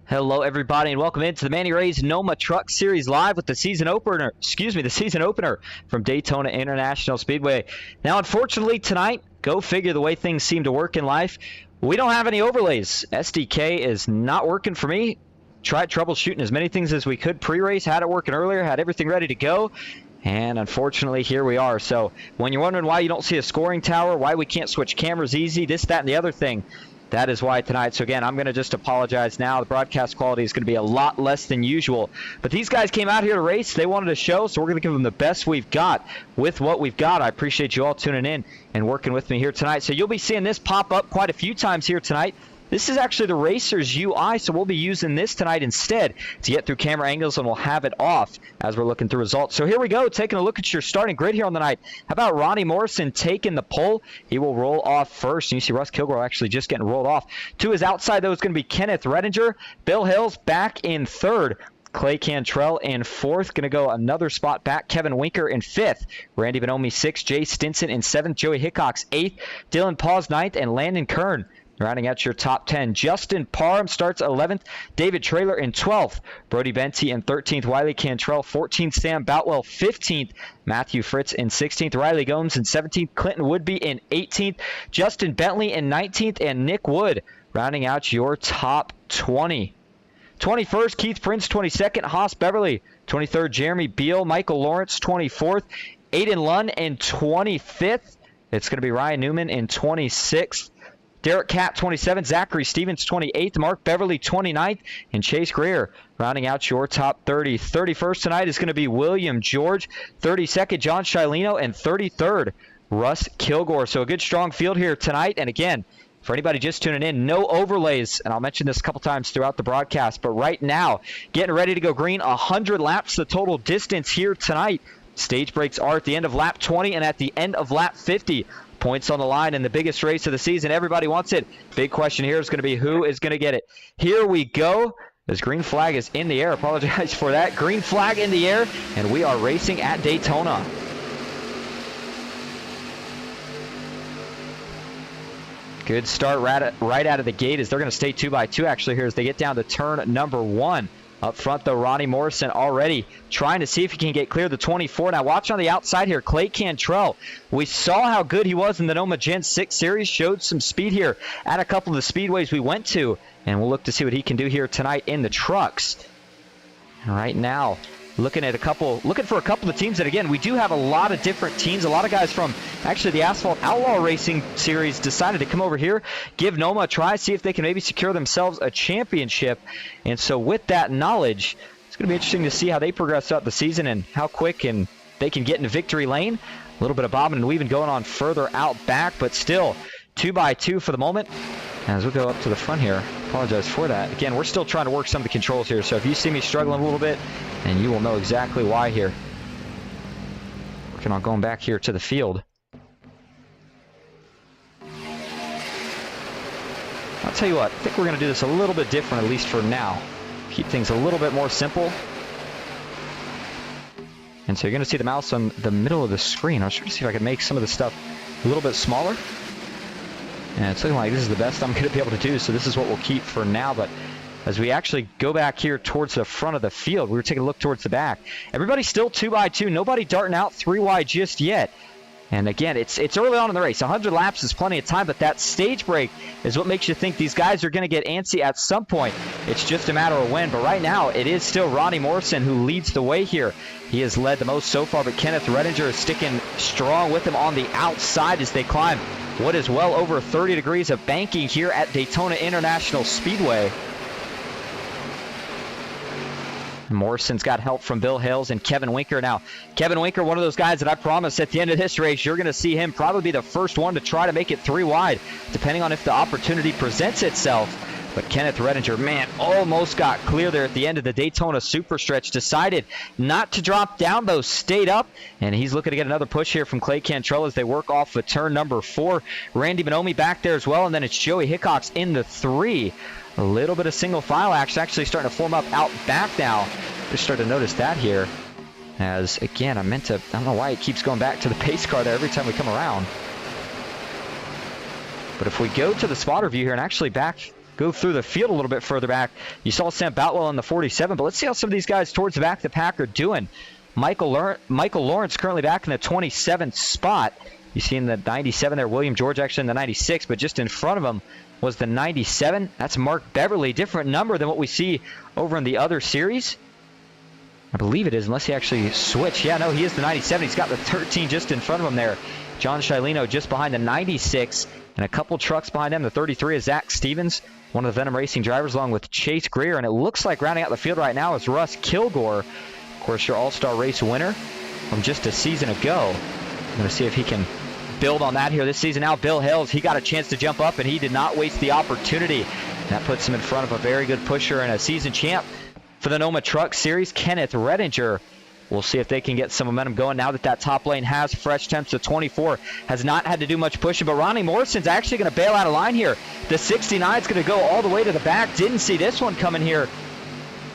Hello, everybody, and welcome into the Manny Rays NOMA Truck Series live with the season opener. The season opener from Daytona International Speedway. Now, unfortunately, tonight, go figure the way things seem to work in life, we don't have any overlays. SDK is not working for me. Tried troubleshooting as many things as we could pre-race, had it working earlier, had everything ready to go. And unfortunately, here we are. So when you're wondering why you don't see a scoring tower, why we can't switch cameras easy, this, that, and the other thing, that is why tonight. So again, I'm going to just apologize now. The broadcast quality is going to be a lot less than usual. But these guys came out here to race. They wanted a show, so we're going to give them the best we've got with what we've got. I appreciate you all tuning in and working with me here tonight. So you'll be seeing this pop up quite a few times here tonight. This is actually the Racer's UI, so we'll be using this tonight instead to get through camera angles, and we'll have it off as we're looking through results. So here we go, taking a look at your starting grid here on the night. How about Ronnie Morrison taking the pole? He will roll off first. And you see Russ Kilgore actually just getting rolled off. To his outside, though, is going to be Kenneth Redinger. Bill Hills back in third. Clay Cantrell in fourth. Going to go another spot back. Kevin Winker in fifth. Randy Bonomi sixth. Jay Stinson in seventh. Joey Hickox eighth. Dylan Paws ninth. And Landon Kern rounding out your top 10. Justin Parham starts 11th. David Traylor in 12th. Brody Benty in 13th. Wiley Cantrell 14th. Sam Boutwell 15th. Matthew Fritz in 16th. Riley Gomes in 17th. Clinton Woodby in 18th. Justin Bentley in 19th. And Nick Wood rounding out your top 20. 21st, Keith Prince. 22nd, Haas Beverly. 23rd, Jeremy Beal. Michael Lawrence, 24th. Aiden Lunn in 25th. It's going to be Ryan Newman in 26th. Derek Catt, 27th. Zachary Stevens, 28th. Mark Beverly, 29th. And Chase Greer rounding out your top 30. 31st tonight is going to be William George. 32nd, John Shileno. And 33rd, Russ Kilgore. So a good, strong field here tonight. And again, for anybody just tuning in, no overlays. And I'll mention this a couple times throughout the broadcast. But right now, getting ready to go green. 100 laps the total distance here tonight. Stage breaks are at the end of lap 20 and at the end of lap 50. Points on the line in the biggest race of the season. Everybody wants it. Big question here is going to be who is going to get it. Here we go. This green flag is in the air. Apologize for that. Green flag in the air, and we are racing at Daytona. Good start right out of the gate as they're going to stay 2x2 actually here as they get down to turn number 1. Up front, though, Ronnie Morrison already trying to see if he can get clear the 24. Now, watch on the outside here, Clay Cantrell. We saw how good he was in the NOMA Gen 6 Series, showed some speed here at a couple of the speedways we went to, and we'll look to see what he can do here tonight in the trucks. And right now, looking for a couple of teams that, again, we do have a lot of different teams. A lot of guys from actually the Asphalt Outlaw Racing Series decided to come over here, give NOMA a try, see if they can maybe secure themselves a championship. And so with that knowledge, it's going to be interesting to see how they progress throughout the season and how quick and they can get into victory lane. A little bit of bobbing and weaving going on further out back, but still 2x2 for the moment. As we go up to the front here, apologize for that. Again, we're still trying to work some of the controls here, so if you see me struggling a little bit, and you will know exactly why here. Working on going back here to the field. I'll tell you what, I think we're going to do this a little bit different, at least for now. Keep things a little bit more simple. And so you're going to see the mouse on the middle of the screen. I was trying to see if I could make some of the stuff a little bit smaller. And it's looking like this is the best I'm going to be able to do, so this is what we'll keep for now. But as we actually go back here towards the front of the field, we were taking a look towards the back. Everybody's still 2x2. Nobody darting out 3 wide just yet. And again, it's early on in the race. 100 laps is plenty of time, but that stage break is what makes you think these guys are going to get antsy at some point. It's just a matter of when. But right now, it is still Ronnie Morrison who leads the way here. He has led the most so far, but Kenneth Redinger is sticking strong with him on the outside as they climb what is well over 30 degrees of banking here at Daytona International Speedway. Morrison's got help from Bill Hills and Kevin Winker. Now, Kevin Winker, one of those guys that I promise at the end of this race, you're going to see him probably be the first one to try to make it 3 wide, depending on if the opportunity presents itself. But Kenneth Redinger, man, almost got clear there at the end of the Daytona Super Stretch. Decided not to drop down, though, stayed up. And he's looking to get another push here from Clay Cantrell as they work off of turn number 4. Randy Bonomi back there as well, and then it's Joey Hickox in the 3. A little bit of single file action actually starting to form up out back now. Just started to notice that here. As, again, I don't know why it keeps going back to the pace car there every time we come around. But if we go to the spotter view here and actually back go through the field a little bit further back. You saw Sam Boutwell in the 47, but let's see how some of these guys towards the back of the pack are doing. Michael Lawrence currently back in the 27th spot. You see in the 97 there, William George actually in the 96, but just in front of him was the 97. That's Mark Beverly, different number than what we see over in the other series. I believe it is, unless he actually switched. Yeah, no, he is the 97. He's got the 13 just in front of him there. John Shileno just behind the 96, and a couple trucks behind him. The 33 is Zach Stevens, one of the Venom Racing drivers, along with Chase Greer. And it looks like rounding out the field right now is Russ Kilgore, of course, your All-Star race winner from just a season ago. I'm going to see if he can build on that here this season. Now Bill Hales, he got a chance to jump up, and he did not waste the opportunity. That puts him in front of a very good pusher and a season champ for the NOMA Truck Series, Kenneth Redinger. We'll see if they can get some momentum going now that that top lane has fresh temps. The 24 has not had to do much pushing, but Ronnie Morrison's actually going to bail out of line here. The 69 is going to go all the way to the back. Didn't see this one coming here.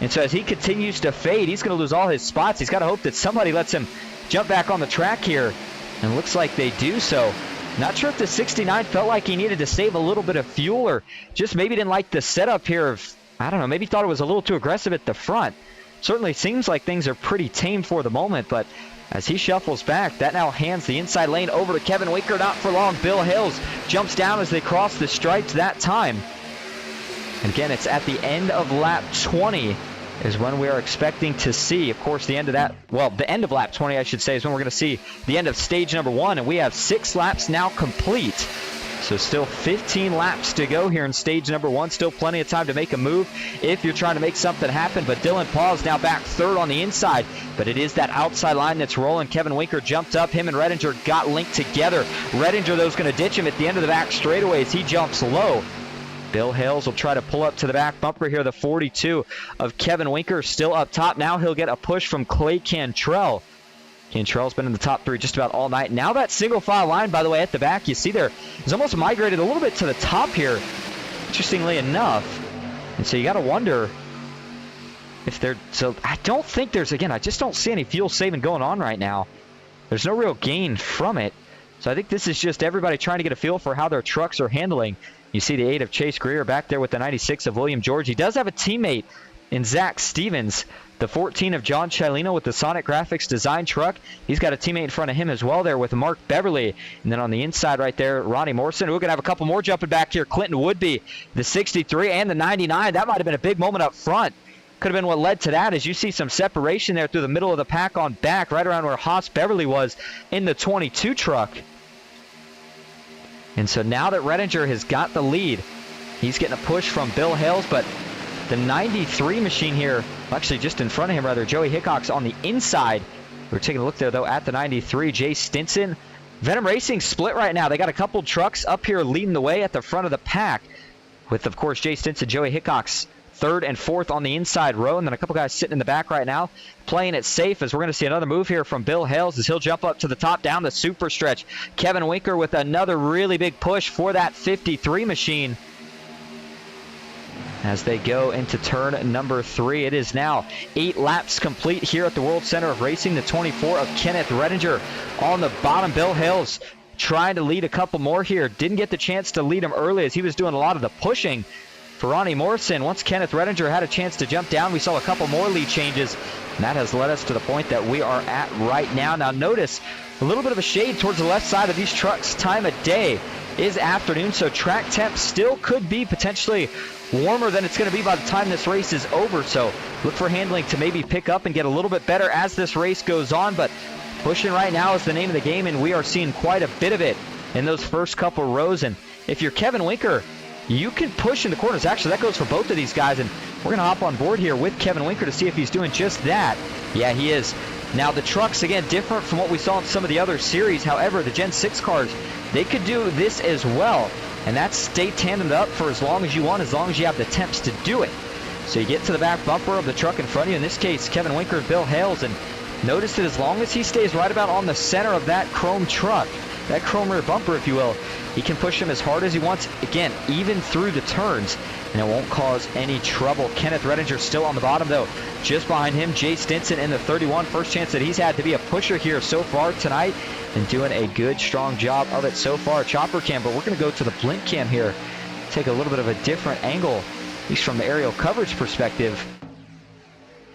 And so as he continues to fade, he's going to lose all his spots. He's got to hope that somebody lets him jump back on the track here. And it looks like they do so. Not sure if the 69 felt like he needed to save a little bit of fuel, or just maybe didn't like the setup here of, I don't know, maybe thought it was a little too aggressive at the front. Certainly seems like things are pretty tame for the moment, but as he shuffles back, that now hands the inside lane over to Kevin Winker. Not for long. Bill Hales jumps down as they cross the stripes that time. And again, it's at the end of lap 20 is when we are expecting to see, of course, the end of that, well, the end of lap 20, I should say, is when we're going to see the end of stage number 1, and we have 6 laps now complete. So still 15 laps to go here in stage number 1. Still plenty of time to make a move if you're trying to make something happen. But Dylan Paul is now back third on the inside. But it is that outside line that's rolling. Kevin Winker jumped up. Him and Redinger got linked together. Redinger, though, is going to ditch him at the end of the back straightaway as he jumps low. Bill Hales will try to pull up to the back bumper here. The 42 of Kevin Winker still up top. Now he'll get a push from Clay Cantrell. Cantrell's been in the top 3 just about all night. Now that single file line, by the way, at the back, you see there is almost migrated a little bit to the top here, interestingly enough. And so you got to wonder if they're, so I don't think there's, again, I just don't see any fuel saving going on right now. There's no real gain from it. So I think this is just everybody trying to get a feel for how their trucks are handling. You see the 8 of Chase Greer back there with the 96 of William George. He does have a teammate in Zach Stevens. The 14 of John Shileno with the Sonic Graphics design truck. He's got a teammate in front of him as well there with Mark Beverly. And then on the inside right there, Ronnie Morrison. We're going to have a couple more jumping back here. Clinton Woodby, the 63 and the 99. That might have been a big moment up front. Could have been what led to that, as you see some separation there through the middle of the pack on back, right around where Haas Beverly was in the 22 truck. And so now that Redinger has got the lead, he's getting a push from Bill Hales, but the 93 machine here, actually just in front of him rather, Joey Hickox on the inside. We're taking a look there though at the 93, Jay Stinson. Venom Racing split right now. They got a couple trucks up here leading the way at the front of the pack with, of course, Jay Stinson, Joey Hickox, 3rd and 4th on the inside row, and then a couple guys sitting in the back right now playing it safe, as we're going to see another move here from Bill Hales as he'll jump up to the top down the super stretch. Kevin Winker with another really big push for that 53 machine as they go into turn number 3. It is now 8 laps complete here at the World Center of Racing. The 24 of Kenneth Redinger on the bottom. Bill Hales trying to lead a couple more here. Didn't get the chance to lead him early as he was doing a lot of the pushing for Ronnie Morrison. Once Kenneth Redinger had a chance to jump down, we saw a couple more lead changes, and that has led us to the point that we are at right now. Now notice a little bit of a shade towards the left side of these trucks. Time of day is afternoon, so track temp still could be potentially warmer than it's going to be by the time this race is over. So look for handling to maybe pick up and get a little bit better as this race goes on. But pushing right now is the name of the game, and we are seeing quite a bit of it in those first couple rows. And if you're Kevin Winker, you can push in the corners. Actually, that goes for both of these guys, and we're going to hop on board here with Kevin Winker to see if he's doing just that. Yeah, he is. Now, the trucks, again, different from what we saw in some of the other series. However, the Gen 6 cars, they could do this as well, and that's stay tandemed up for as long as you want, as long as you have the temps to do it. So you get to the back bumper of the truck in front of you, in this case, Kevin Winker and Bill Hales, and notice that as long as he stays right about on the center of that chrome truck, that chrome rear bumper, if you will, he can push him as hard as he wants, again, even through the turns, and it won't cause any trouble. Kenneth Redinger still on the bottom, though. Just behind him, Jay Stinson in the 31. First chance that he's had to be a pusher here so far tonight, and doing a good, strong job of it so far. Chopper cam, but we're going to go to the blink cam here take a little bit of a different angle, at least from the aerial coverage perspective.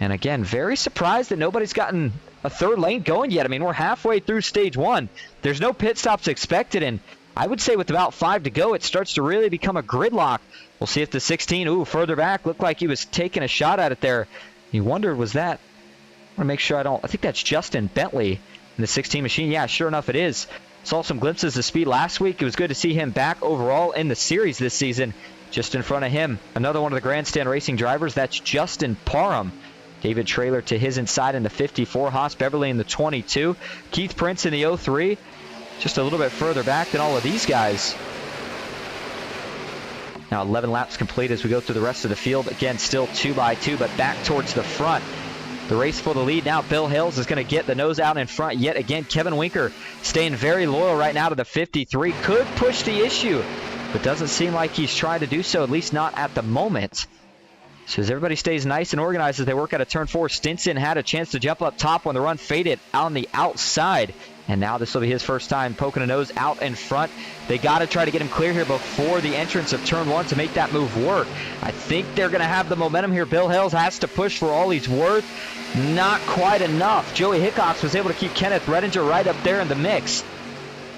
And again, very surprised that nobody's gotten a third lane going yet. I mean, we're halfway through stage 1. There's no pit stops expected, and I would say with about 5 to go, it starts to really become a gridlock. We'll see if the 16, further back, looked like he was taking a shot at it there. You wondered, was that? I want to make sure I think that's Justin Bentley in the 16 machine. Yeah, sure enough it is. Saw some glimpses of speed last week. It was good to see him back overall in the series this season. Just in front of him, another one of the Grandstand Racing drivers, that's Justin Parham. David Traylor to his inside in the 54, Haas Beverly in the 22, Keith Prince in the 03, just a little bit further back than all of these guys. Now 11 laps complete as we go through the rest of the field. Again, still 2x2, but back towards the front. The race for the lead now. Bill Hales is going to get the nose out in front yet again. Kevin Winker staying very loyal right now to the 53. Could push the issue, but doesn't seem like he's trying to do so, at least not at the moment. So as everybody stays nice and organized as they work out of turn 4, Stinson had a chance to jump up top when the run faded on the outside. And now this will be his first time poking a nose out in front. They got to try to get him clear here before the entrance of turn 1 to make that move work. I think they're going to have the momentum here. Bill Hales has to push for all he's worth. Not quite enough. Joey Hickox was able to keep Kenneth Redinger right up there in the mix.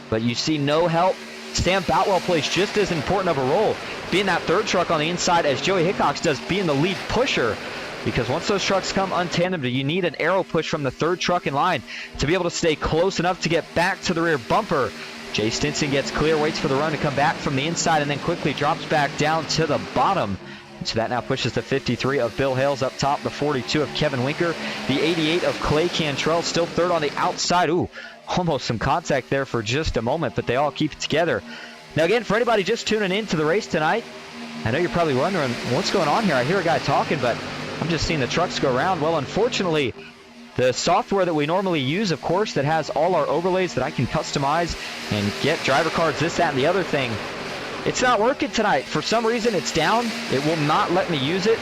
But you see no help. Sam Boutwell plays just as important of a role, being that third truck on the inside as Joey Hickox does, being the lead pusher. Because once those trucks come untandemed, you need an arrow push from the third truck in line to be able to stay close enough to get back to the rear bumper. Jay Stinson gets clear, waits for the run to come back from the inside, and then quickly drops back down to the bottom. And so that now pushes the 53 of Bill Hales up top, the 42 of Kevin Winker, the 88 of Clay Cantrell, still third on the outside. Almost some contact there for just a moment, but they all keep it together. Now again, for anybody just tuning into the race tonight, I know you're probably wondering what's going on here. I hear a guy talking, but I'm just seeing the trucks go around. Well, unfortunately, the software that we normally use, of course, that has all our overlays that I can customize and get driver cards, this, that, and the other thing, it's not working tonight. For some reason, it's down. It will not let me use it.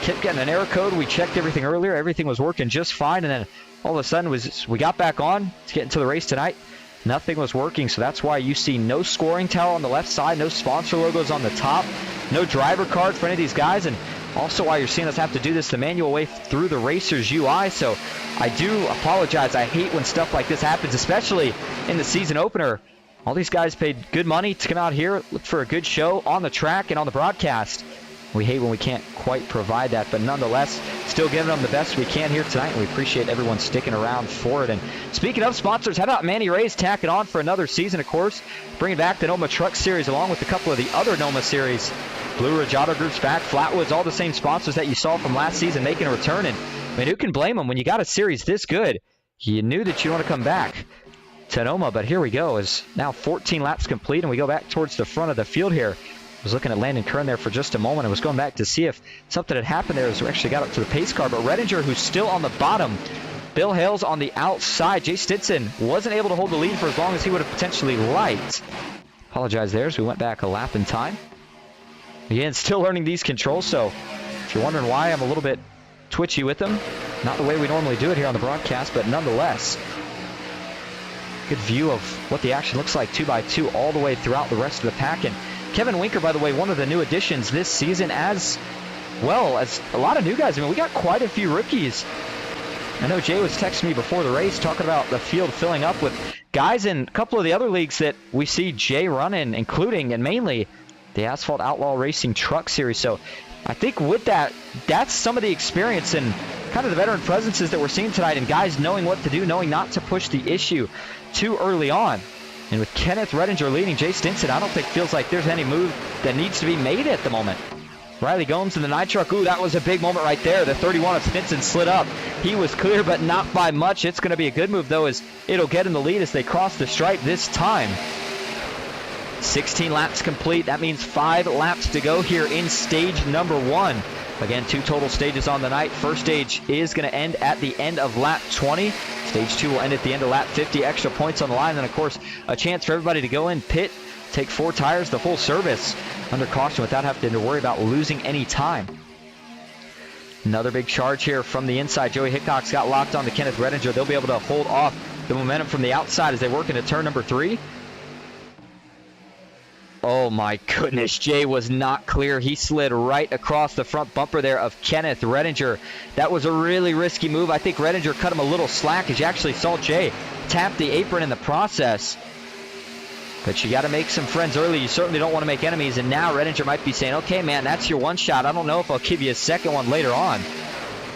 Kept getting an error code. We checked everything earlier. Everything was working just fine, and then all of a sudden we got back on to get into the race tonight. Nothing was working, so that's why you see no scoring tower on the left side, no sponsor logos on the top, no driver card for any of these guys, and also why you're seeing us have to do this the manual way through the Racer's UI. So I do apologize. I hate when stuff like this happens, especially in the season opener. All these guys paid good money to come out here, look for a good show on the track and on the broadcast. We hate when we can't quite provide that, but nonetheless, still giving them the best we can here tonight, and we appreciate everyone sticking around for it. And speaking of sponsors, how about Manny Rays tacking on for another season, of course, bringing back the NOMA Truck Series along with a couple of the other NOMA Series. Blue Ridge Auto Group's back, Flatwoods, all the same sponsors that you saw from last season making a return. And I mean, who can blame them when you got a series this good? You knew that you want to come back to NOMA, but here we go. Is now 14 laps complete, and we go back towards the front of the field here. I was looking at Landon Kern there for just a moment. I was going back to see if something had happened there as we actually got up to the pace car. But Redinger, who's still on the bottom, Bill Hales on the outside. Jay Stinson wasn't able to hold the lead for as long as he would have potentially liked. Apologize there as we went back a lap in time. Again, still learning these controls, so if you're wondering why I'm a little bit twitchy with them, not the way we normally do it here on the broadcast, but nonetheless, good view of what the action looks like 2x2 all the way throughout the rest of the pack. And Kevin Winker, by the way, one of the new additions this season, as well as a lot of new guys. I mean, we got quite a few rookies. I know Jay was texting me before the race talking about the field filling up with guys in a couple of the other leagues that we see Jay running, including and mainly the Asphalt Outlaw Racing Truck Series. So I think with that, that's some of the experience and kind of the veteran presences that we're seeing tonight, and guys knowing what to do, knowing not to push the issue too early on. And with Kenneth Redinger leading Jay Stinson, I don't think feels like there's any move that needs to be made at the moment. Riley Gomes in the 9 truck. Ooh, that was a big moment right there. The 31 of Stinson slid up. He was clear, but not by much. It's going to be a good move, though, as it'll get in the lead as they cross the stripe this time. 16 laps complete. That means 5 laps to go here in stage number 1. Again, 2 total stages on the night. First stage is going to end at the end of lap 20. Stage 2 will end at the end of lap 50. Extra points on the line. And, of course, a chance for everybody to go in, pit, take 4 tires, the full service under caution without having to worry about losing any time. Another big charge here from the inside. Joey Hickox got locked on to Kenneth Redinger. They'll be able to hold off the momentum from the outside as they work into turn number 3. Oh my goodness, Jay was not clear. He slid right across the front bumper there of Kenneth Redinger. That was a really risky move. I think Redinger cut him a little slack, as you actually saw Jay tap the apron in the process. But you got to make some friends early. You certainly don't want to make enemies. And now Redinger might be saying, okay, man, that's your one shot. I don't know if I'll give you a second one later on.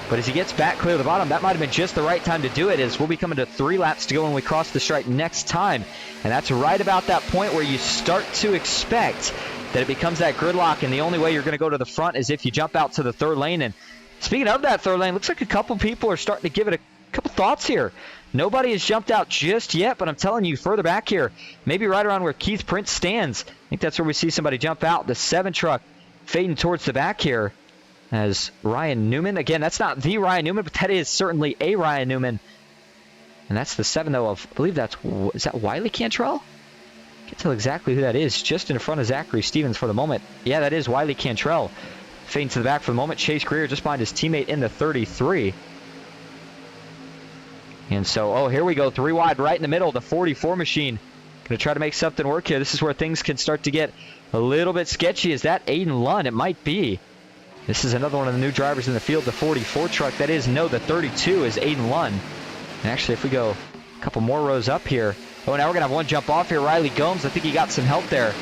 But as he gets back clear of the bottom, that might have been just the right time to do it, as we'll be coming to 3 laps to go when we cross the stripe next time. And that's right about that point where you start to expect that it becomes that gridlock, and the only way you're going to go to the front is if you jump out to the third lane. And speaking of that third lane, looks like a couple people are starting to give it a couple thoughts here. Nobody has jumped out just yet, but I'm telling you, further back here, maybe right around where Keith Prince stands, I think that's where we see somebody jump out. The 7 truck fading towards the back here. As Ryan Newman, again, that's not the Ryan Newman, but that is certainly a Ryan Newman. And that's the 7, though, of, I believe is that Wiley Cantrell? Can't tell exactly who that is, just in front of Zachary Stevens for the moment. Yeah, that is Wiley Cantrell. Fading to the back for the moment. Chase Greer just behind his teammate in the 33. And so, oh, here we go, 3 wide right in the middle, the 44 machine. Going to try to make something work here. This is where things can start to get a little bit sketchy. Is that Aiden Lund? It might be. This is another one of the new drivers in the field, the 44 truck. That is, no, the 32 is Aiden Lund. And actually, if we go a couple more rows up here. Oh, now we're going to have one jump off here. Riley Gomes, I think he got some help there.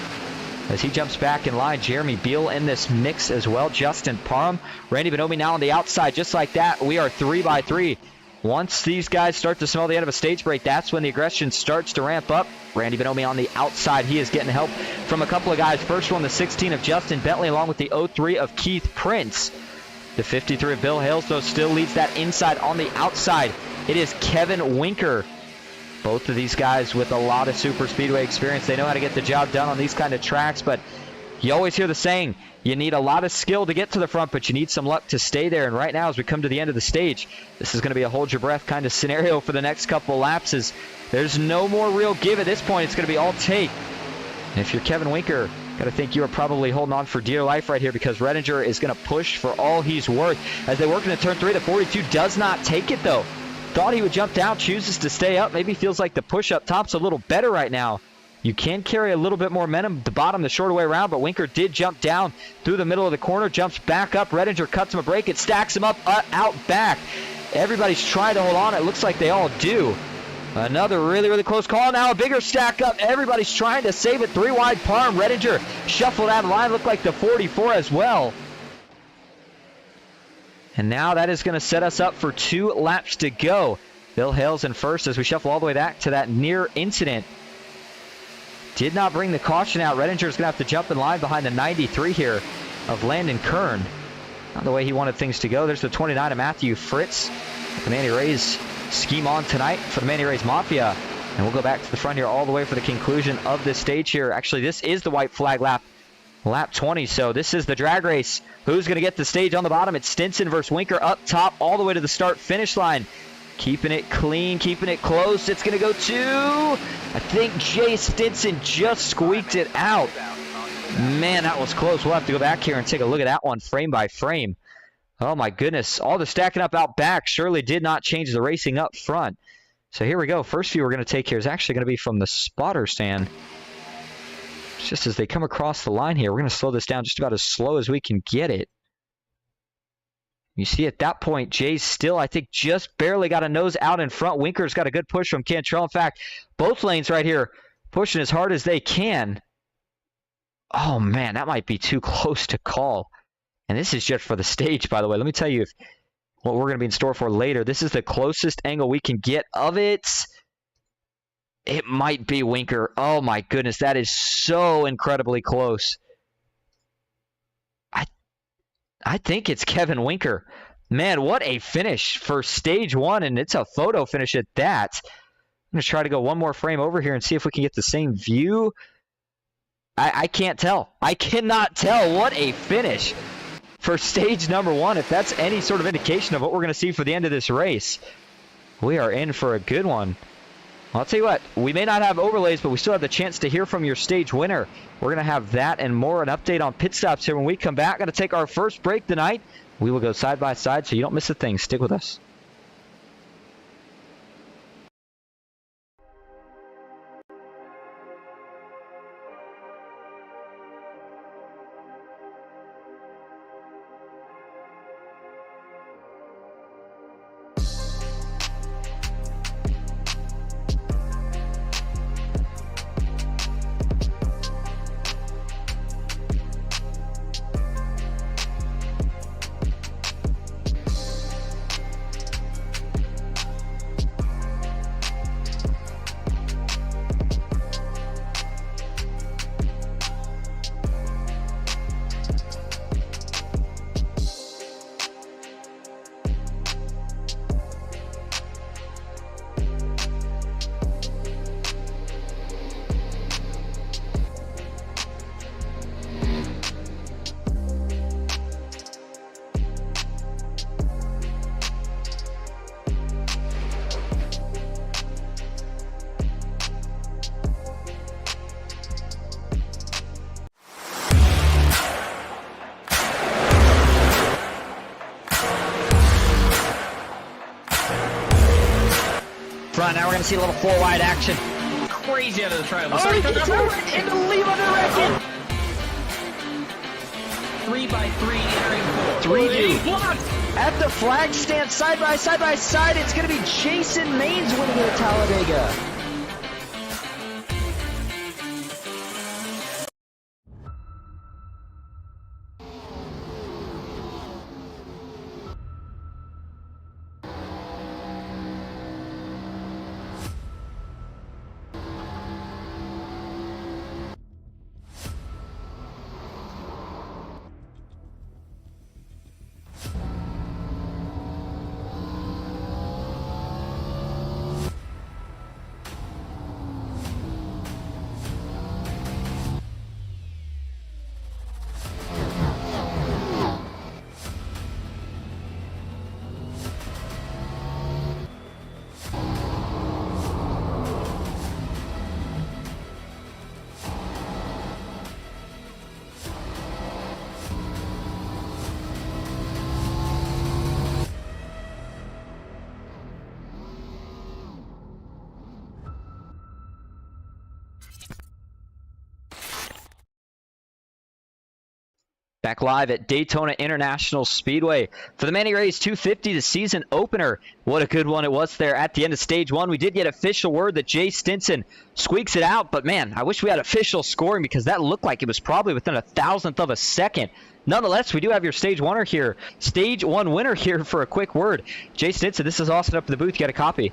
As he jumps back in line, Jeremy Beal in this mix as well. Justin Parham, Randy Bonomi now on the outside. Just like that, we are 3 by 3. Once these guys start to smell the end of a stage break, that's when the aggression starts to ramp up. Randy Bonomi on the outside. He is getting help from a couple of guys. First one, the 16 of Justin Bentley, along with the 03 of Keith Prince. The 53 of Bill Hales, though, still leads that inside. On the outside, it is Kevin Winker. Both of these guys with a lot of super speedway experience. They know how to get the job done on these kind of tracks, but you always hear the saying, you need a lot of skill to get to the front, but you need some luck to stay there. And right now, as we come to the end of the stage, this is going to be a hold your breath kind of scenario for the next couple laps. As there's no more real give at this point. It's going to be all take. And if you're Kevin Winker, got to think you are probably holding on for dear life right here, because Redinger is going to push for all he's worth. As they work into turn 3, the 42 does not take it, though. Thought he would jump down, chooses to stay up. Maybe feels like the push up top's a little better right now. You can carry a little bit more momentum the bottom, the shorter way around, but Winker did jump down through the middle of the corner, jumps back up. Redinger cuts him a break. It stacks him up out back. Everybody's trying to hold on. It looks like they all do. Another really, really close call. Now a bigger stack up. Everybody's trying to save it. 3 wide Parham. Redinger shuffled out of line. Looked like the 44 as well. And now that is going to set us up for 2 laps to go. Bill Hales in first as we shuffle all the way back to that near incident. Did not bring the caution out. Redinger's going to have to jump in line behind the 93 here of Landon Kern. Not the way he wanted things to go. There's the 29 of Matthew Fritz. The Manny Rays scheme on tonight for the Manny Rays Mafia. And we'll go back to the front here all the way for the conclusion of this stage here. Actually, this is the white flag lap. Lap 20, so this is the drag race. Who's going to get the stage on the bottom? It's Stinson versus Winker up top all the way to the start-finish line. Keeping it clean, keeping it close. It's going to go to, I think Jay Stinson just squeaked it out. Man, that was close. We'll have to go back here and take a look at that one frame by frame. Oh my goodness. All the stacking up out back surely did not change the racing up front. So here we go. First view we're going to take here is actually going to be from the spotter stand. Just as they come across the line here, we're going to slow this down just about as slow as we can get it. You see at that point, Jay's still, I think, just barely got a nose out in front. Winker's got a good push from Cantrell. In fact, both lanes right here pushing as hard as they can. Oh, man, that might be too close to call. And this is just for the stage, by the way. Let me tell you what we're going to be in store for later. This is the closest angle we can get of it. It might be Winker. Oh, my goodness, that is so incredibly close. I think it's Kevin Winker. Man, what a finish for stage 1, and it's a photo finish at that. I'm going to try to go one more frame over here and see if we can get the same view. I can't tell. I cannot tell. What a finish for stage number 1, if that's any sort of indication of what we're going to see for the end of this race. We are in for a good one. Well, I'll tell you what, we may not have overlays, but we still have the chance to hear from your stage winner. We're going to have that and more, an update on pit stops here when we come back. Going to take our first break tonight. We will go side by side so you don't miss a thing. Stick with us. now we're going to see a little four wide action. Crazy out of the trail. Oh, he gets it in the lead under wreck. 3 by 3 entering 4. 3-2. At the flag stand, side by side, it's going to be Jason Maines winning it at Talladega. Back live at Daytona International Speedway for the Manny Rays 250, the season opener. What a good one it was there at the end of stage one. We did get official word that Jay Stinson squeaks it out, but man, I wish we had official scoring because that looked like it was probably within a thousandth of a second. Nonetheless, we do have your stage one winner here for a quick word. Jay Stinson, this is Austin up in the booth. You got a copy?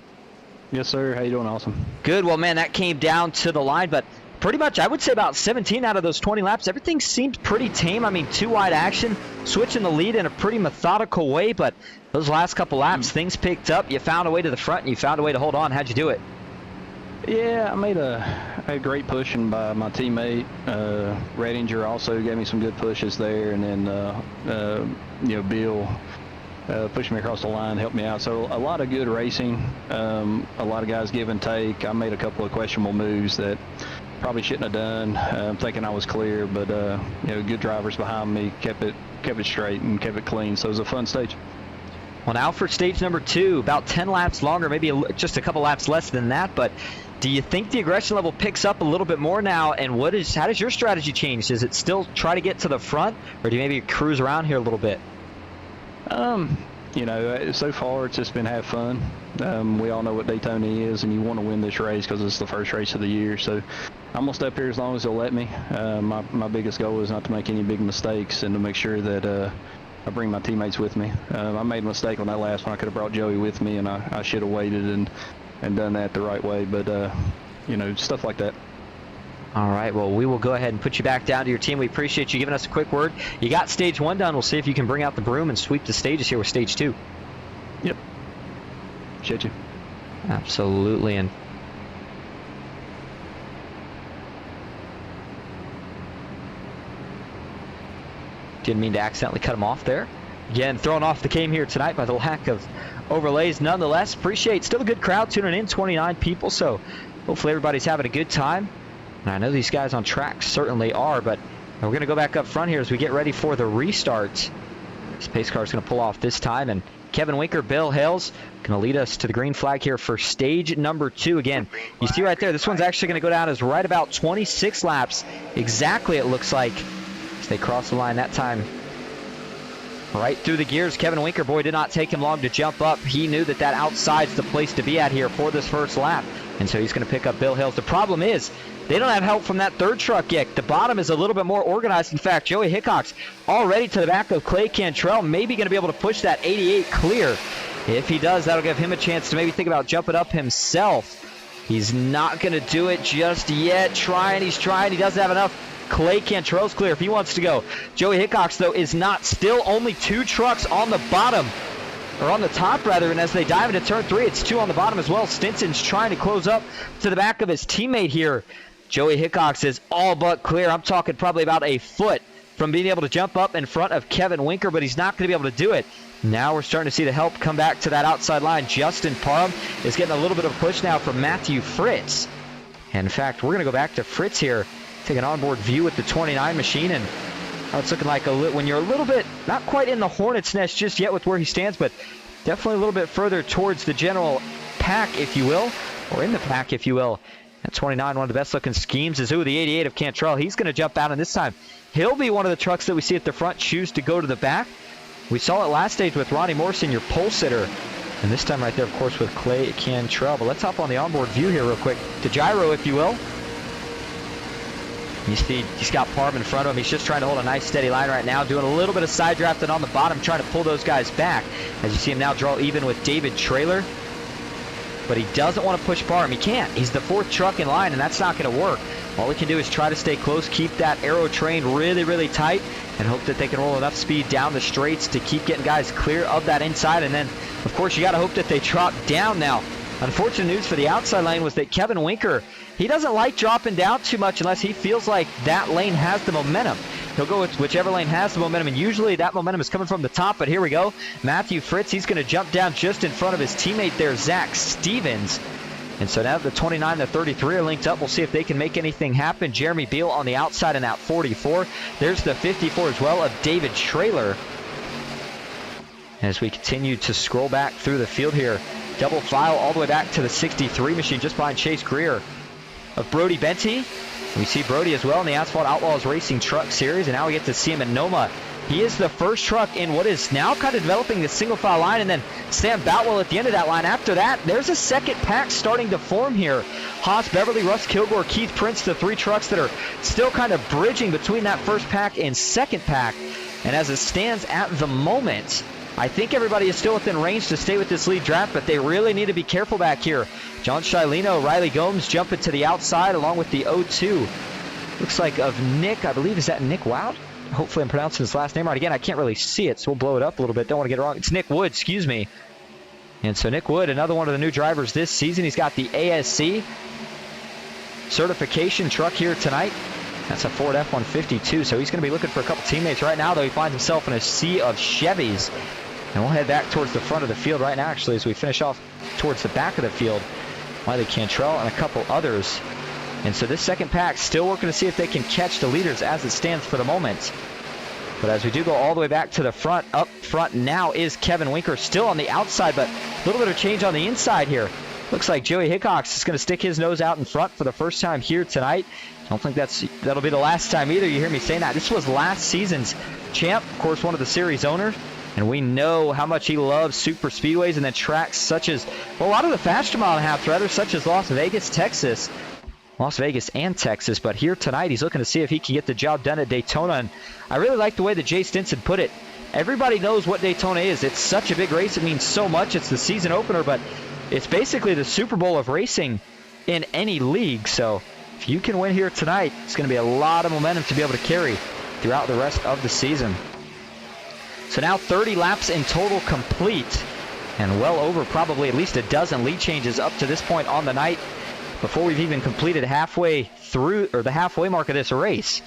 Yes, sir. How you doing, Austin? Good. Well, man, that came down to the line, but pretty much, I would say about 17 out of those 20 laps, everything seemed pretty tame. I mean, two wide action, switching the lead in a pretty methodical way, but those last couple laps, things picked up. You found a way to the front, and you found a way to hold on. How'd you do it? Yeah, I made a great pushing by my teammate. Redinger also gave me some good pushes there, and then, Bill pushed me across the line, helped me out. So a lot of good racing, a lot of guys give and take. I made a couple of questionable moves that probably shouldn't have done. I'm thinking I was clear, but good drivers behind me kept it straight and kept it clean. So it was a fun stage. Well, now for stage number 2, about 10 laps longer, maybe just a couple laps less than that. But do you think the aggression level picks up a little bit more now? And how does your strategy change? Does it still try to get to the front, or do you maybe cruise around here a little bit? So far it's just been have fun. We all know what Daytona is, and you want to win this race because it's the first race of the year. So I'm gonna stay up here as long as they'll let me. My biggest goal is not to make any big mistakes and to make sure that I bring my teammates with me. I made a mistake on that last one. I could have brought Joey with me, and I should have waited and done that the right way. But stuff like that. All right, well, we will go ahead and put you back down to your team. We appreciate you giving us a quick word. You got stage 1 done. We'll see if you can bring out the broom and sweep the stages here with stage 2. Yep. Appreciate you. Absolutely. And didn't mean to accidentally cut him off there. Again, thrown off the game here tonight by the lack of overlays. Nonetheless, appreciate still a good crowd tuning in, 29 people. So hopefully everybody's having a good time. And I know these guys on track certainly are, but we're going to go back up front here as we get ready for the restart. This pace car is going to pull off this time, and Kevin Winker, Bill Hales going to lead us to the green flag here for stage number 2. Again, you see right there, this one's actually going to go down as right about 26 laps. Exactly, it looks like, as they cross the line that time. Right through the gears. Kevin Winker, boy, did not take him long to jump up. He knew that outside's the place to be at here for this first lap. And so he's going to pick up Bill Hales. The problem is, they don't have help from that third truck yet. The bottom is a little bit more organized. In fact, Joey Hickox already to the back of Clay Cantrell, maybe going to be able to push that 88 clear. If he does, that'll give him a chance to maybe think about jumping up himself. He's not going to do it just yet. He's trying. He doesn't have enough. Clay Cantrell's clear if he wants to go. Joey Hickox, though, is not. Still only 2 trucks on the bottom. Or on the top, rather, and as they dive into turn 3, it's 2 on the bottom as well. Stinson's trying to close up to the back of his teammate here. Joey Hickox is all but clear. I'm talking probably about a foot from being able to jump up in front of Kevin Winker, but he's not going to be able to do it. Now we're starting to see the help come back to that outside line. Justin Parham is getting a little bit of a push now from Matthew Fritz. And in fact, we're going to go back to Fritz here, take an onboard view with the 29 machine, and it's looking like when you're a little bit, not quite in the hornet's nest just yet with where he stands, but definitely a little bit further towards the general pack, if you will, or in the pack, if you will. At 29, one of the best-looking schemes is the 88 of Cantrell. He's going to jump out, and this time he'll be one of the trucks that we see at the front choose to go to the back. We saw it last stage with Ronnie Morrison, your pole sitter. And this time right there, of course, with Clay Cantrell. But let's hop on the onboard view here real quick. To gyro, if you will. You see he's got Parham in front of him. He's just trying to hold a nice steady line right now, doing a little bit of side drafting on the bottom, trying to pull those guys back. As you see him now draw even with David Traylor. But he doesn't want to push Parham. He can't. He's the fourth truck in line, and that's not going to work. All he can do is try to stay close, keep that aero train really, really tight, and hope that they can roll enough speed down the straights to keep getting guys clear of that inside. And then, of course, you got to hope that they drop down now. Unfortunate news for the outside lane was that Kevin Winker, he doesn't like dropping down too much unless he feels like that lane has the momentum. He'll go with whichever lane has the momentum, and usually that momentum is coming from the top, but here we go. Matthew Fritz, he's going to jump down just in front of his teammate there, Zach Stevens. And so now the 29 and the 33 are linked up. We'll see if they can make anything happen. Jeremy Beal on the outside in that 44. There's the 54 as well of David Traylor. As we continue to scroll back through the field here, double file all the way back to the 63 machine just behind Chase Greer of Brody Benty. We see Brody as well in the Asphalt Outlaws Racing Truck Series, and now we get to see him at NOMA. He is the first truck in what is now kind of developing the single file line, and then Sam Boutwell at the end of that line. After that, there's a second pack starting to form here. Haas Beverly, Russ Kilgore, Keith Prince, the three trucks that are still kind of bridging between that first pack and second pack. And as it stands at the moment, I think everybody is still within range to stay with this lead draft, but they really need to be careful back here. John Shileno, Riley Gomes jumping to the outside along with the 02. Looks like of Nick, I believe, is that Nick Wood? Hopefully I'm pronouncing his last name right. Again, I can't really see it, so we'll blow it up a little bit. Don't want to get it wrong. It's Nick Wood, excuse me. And so Nick Wood, another one of the new drivers this season. He's got the ASC certification truck here tonight. That's a Ford F-152, so he's going to be looking for a couple teammates right now, though he finds himself in a sea of Chevys. And we'll head back towards the front of the field right now, actually, as we finish off towards the back of the field. Wiley Cantrell and a couple others. And so this second pack still working to see if they can catch the leaders as it stands for the moment. But as we do go all the way back to the front, up front now is Kevin Winker, still on the outside, but a little bit of change on the inside here. Looks like Joey Hickox is going to stick his nose out in front for the first time here tonight. I don't think that'll be the last time either. You hear me saying that. This was last season's champ, of course, one of the series owners. And we know how much he loves super speedways and then tracks such as, well, a lot of the faster mile and a half, rather, such as Las Vegas, Texas. Las Vegas and Texas. But here tonight, he's looking to see if he can get the job done at Daytona. And I really like the way that Jay Stinson put it. Everybody knows what Daytona is. It's such a big race. It means so much. It's the season opener, but it's basically the Super Bowl of racing in any league. So if you can win here tonight, it's going to be a lot of momentum to be able to carry throughout the rest of the season. So now 30 laps in total complete, and well over probably at least a dozen lead changes up to this point on the night before we've even completed halfway through, or the halfway mark of this race.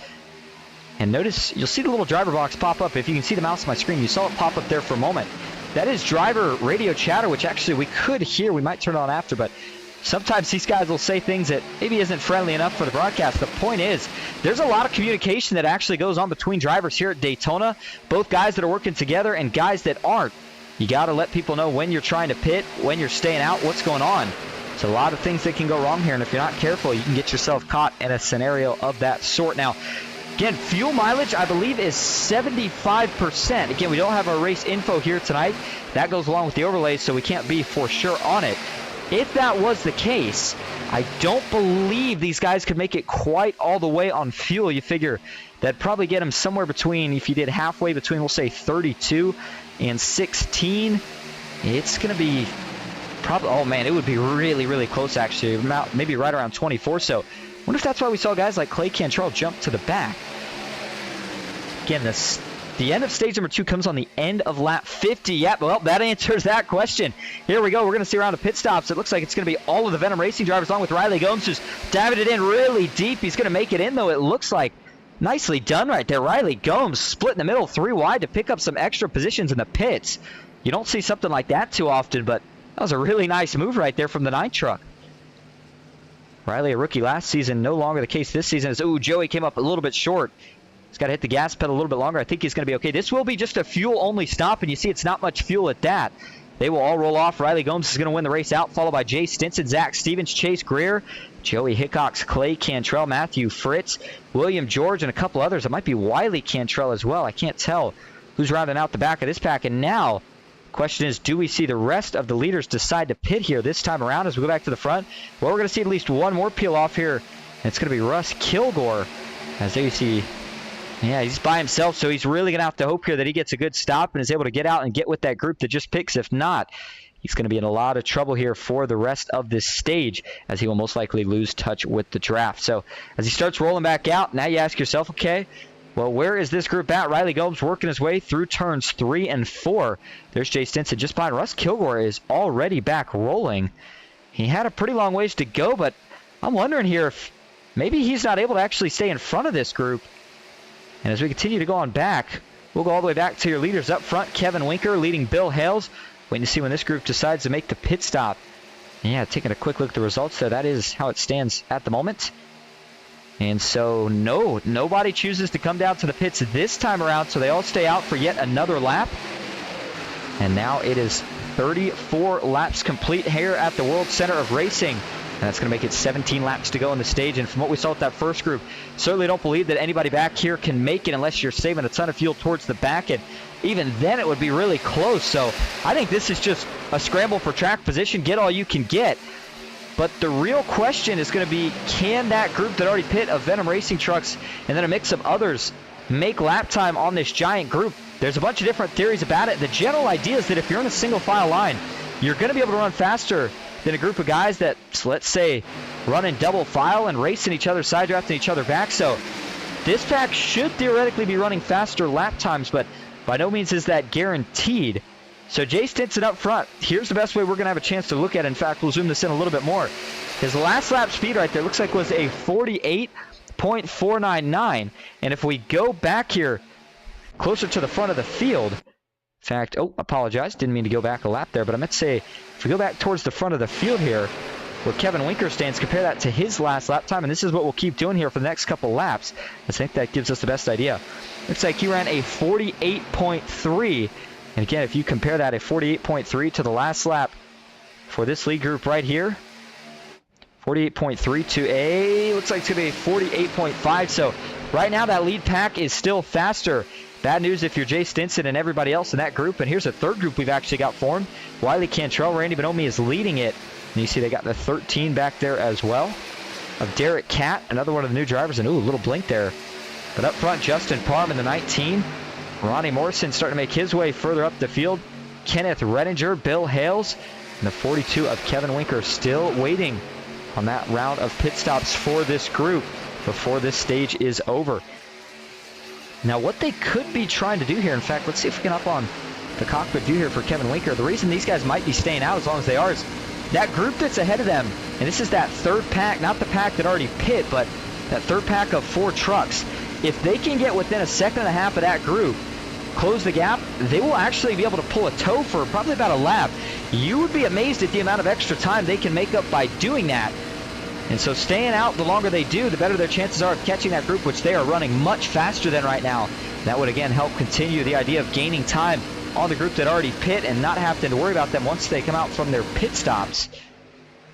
And notice, you'll see the little driver box pop up. If you can see the mouse on my screen, you saw it pop up there for a moment. That is driver radio chatter, which actually we could hear. We might turn it on after, but sometimes these guys will say things that maybe isn't friendly enough for the broadcast. The point is, there's a lot of communication that actually goes on between drivers here at Daytona, both guys that are working together and guys that aren't. You got to let people know when you're trying to pit, when you're staying out, what's going on. There's a lot of things that can go wrong here, and if you're not careful, you can get yourself caught in a scenario of that sort. Now, again, fuel mileage, I believe, is 75%. Again, we don't have our race info here tonight. That goes along with the overlays, so we can't be for sure on it. If that was the case, I don't believe these guys could make it quite all the way on fuel. You figure that'd probably get them somewhere between, if you did halfway between, we'll say 32 and 16, it's going to be probably, oh man, it would be really, really close actually, maybe right around 24. So I wonder if that's why we saw guys like Clay Cantrell jump to the back. Again, the end of stage number 2 comes on the end of lap 50. Yep, well, that answers that question. Here we go. We're going to see around the pit stops. It looks like it's going to be all of the Venom Racing drivers along with Riley Gomes just diving it in really deep. He's going to make it in, though, it looks like. Nicely done right there. Riley Gomes split in the middle, 3 wide to pick up some extra positions in the pits. You don't see something like that too often, but that was a really nice move right there from the 9 truck. Riley, a rookie last season, no longer the case this season. Joey came up a little bit short. He's got to hit the gas pedal a little bit longer. I think he's going to be okay. This will be just a fuel-only stop, and you see it's not much fuel at that. They will all roll off. Riley Gomes is going to win the race out, followed by Jay Stinson, Zach Stevens, Chase Greer, Joey Hickox, Clay Cantrell, Matthew Fritz, William George, and a couple others. It might be Wiley Cantrell as well. I can't tell who's rounding out the back of this pack. And now, the question is, do we see the rest of the leaders decide to pit here this time around as we go back to the front? Well, we're going to see at least one more peel off here. And it's going to be Russ Kilgore. As there you see, yeah, he's by himself, so he's really going to have to hope here that he gets a good stop and is able to get out and get with that group that just picks. If not, he's going to be in a lot of trouble here for the rest of this stage, as he will most likely lose touch with the draft. So as he starts rolling back out, now you ask yourself, okay, well, where is this group at? Riley Gomes working his way through turns 3 and 4. There's Jay Stinson just behind. Russ Kilgore is already back rolling. He had a pretty long ways to go, but I'm wondering here if maybe he's not able to actually stay in front of this group. And as we continue to go on back, we'll go all the way back to your leaders up front. Kevin Winker leading Bill Hales. Waiting to see when this group decides to make the pit stop. Yeah, taking a quick look at the results there. That is how it stands at the moment. And so, no, nobody chooses to come down to the pits this time around, so they all stay out for yet another lap. And now it is 34 laps complete here at the World Center of Racing. And that's going to make it 17 laps to go on the stage. And from what we saw with that first group, certainly don't believe that anybody back here can make it unless you're saving a ton of fuel towards the back. And even then, it would be really close. So I think this is just a scramble for track position. Get all you can get. But the real question is going to be, can that group that already pit of Venom Racing trucks and then a mix of others make lap time on this giant group? There's a bunch of different theories about it. The general idea is that if you're in a single file line, you're going to be able to run faster than a group of guys that, let's say, run in double file and racing each other, side drafting each other back. So this pack should theoretically be running faster lap times, but by no means is that guaranteed. So Jay Stinson up front. Here's the best way we're going to have a chance to look at it. In fact, we'll zoom this in a little bit more. His last lap speed right there looks like was a 48.499. And if we go back here closer to the front of the field, in fact, apologize, didn't mean to go back a lap there, but I meant to say, if we go back towards the front of the field here, where Kevin Winker stands, compare that to his last lap time, and this is what we'll keep doing here for the next couple laps. I think that gives us the best idea. Looks like he ran a 48.3, and again, if you compare that, a 48.3 to the last lap for this lead group right here, 48.3 to looks like it's going to be a 48.5, so right now that lead pack is still faster. Bad news if you're Jay Stinson and everybody else in that group. And here's a third group we've actually got formed. Wiley Cantrell, Randy Bonomi is leading it. And you see they got the 13 back there as well. Of Derek Catt, another one of the new drivers. And a little blink there. But up front, Justin Parham in the 19. Ronnie Morrison starting to make his way further up the field. Kenneth Redinger, Bill Hales, and the 42 of Kevin Winker still waiting on that round of pit stops for this group before this stage is over. Now, what they could be trying to do here, in fact, let's see if we can up on the cockpit view here for Kevin Winker. The reason these guys might be staying out as long as they are is that group that's ahead of them, and this is that third pack, not the pack that already pit, but that third pack of 4 trucks. If they can get within a second and a half of that group, close the gap, they will actually be able to pull a tow for probably about a lap. You would be amazed at the amount of extra time they can make up by doing that. And so staying out, the longer they do, the better their chances are of catching that group, which they are running much faster than right now. That would, again, help continue the idea of gaining time on the group that already pit and not having to worry about them once they come out from their pit stops.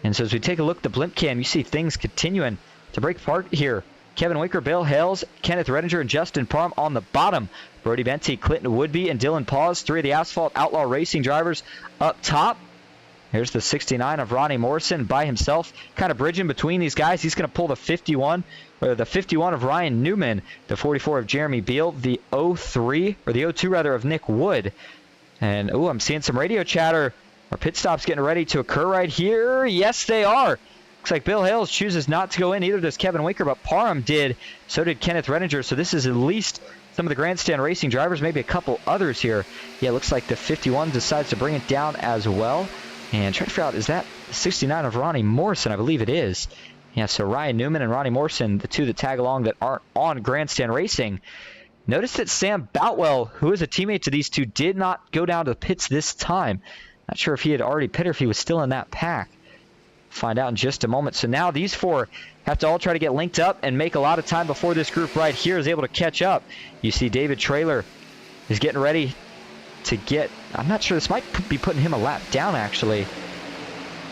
And so as we take a look at the blimp cam, you see things continuing to break apart here. Kevin Winker, Bill Hales, Kenneth Redinger, and Justin Parham on the bottom. Brody Benty, Clinton Woodby, and Dylan Paws, 3 of the Asphalt Outlaw Racing drivers up top. Here's the 69 of Ronnie Morrison by himself, kind of bridging between these guys. He's going to pull the 51 of Ryan Newman, the 44 of Jeremy Beal, the 02 of Nick Wood. And, I'm seeing some radio chatter. Our pit stop's getting ready to occur right here. Yes, they are. Looks like Bill Hales chooses not to go in. Neither does Kevin Winker, but Parham did. So did Kenneth Redinger. So this is at least some of the Grandstand Racing drivers, maybe a couple others here. Yeah, looks like the 51 decides to bring it down as well. And try to figure out, is that 69 of Ronnie Morrison? I believe it is. Yeah, so Ryan Newman and Ronnie Morrison, the 2 that tag along that aren't on Grandstand Racing. Notice that Sam Boutwell, who is a teammate to these 2, did not go down to the pits this time. Not sure if he had already pitted or if he was still in that pack. Find out in just a moment. So now these 4 have to all try to get linked up and make a lot of time before this group right here is able to catch up. You see David Traylor is getting ready to get I'm not sure. This might be putting him a lap down, actually.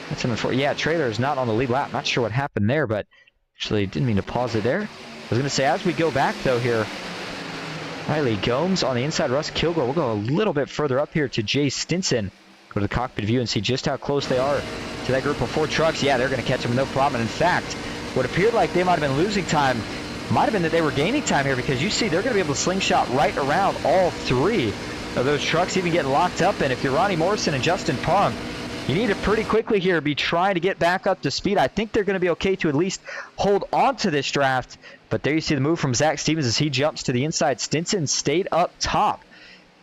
That's an unfortunate. Yeah, Trailer is not on the lead lap. Not sure what happened there, but actually didn't mean to pause it there. I was going to say, as we go back, though, here, Riley Gomes on the inside, Russ Kilgore. We'll go a little bit further up here to Jay Stinson. Go to the cockpit view and see just how close they are to that group of 4 trucks. Yeah, they're going to catch them with no problem. And in fact, what appeared like they might have been losing time might have been that they were gaining time here, because you see they're going to be able to slingshot right around all 3 of those trucks, even getting locked up. And if you're Ronnie Morrison and Justin Parham, you need to pretty quickly here be trying to get back up to speed. I think they're going to be okay to at least hold on to this draft. But there you see the move from Zach Stevens as he jumps to the inside. Stinson stayed up top.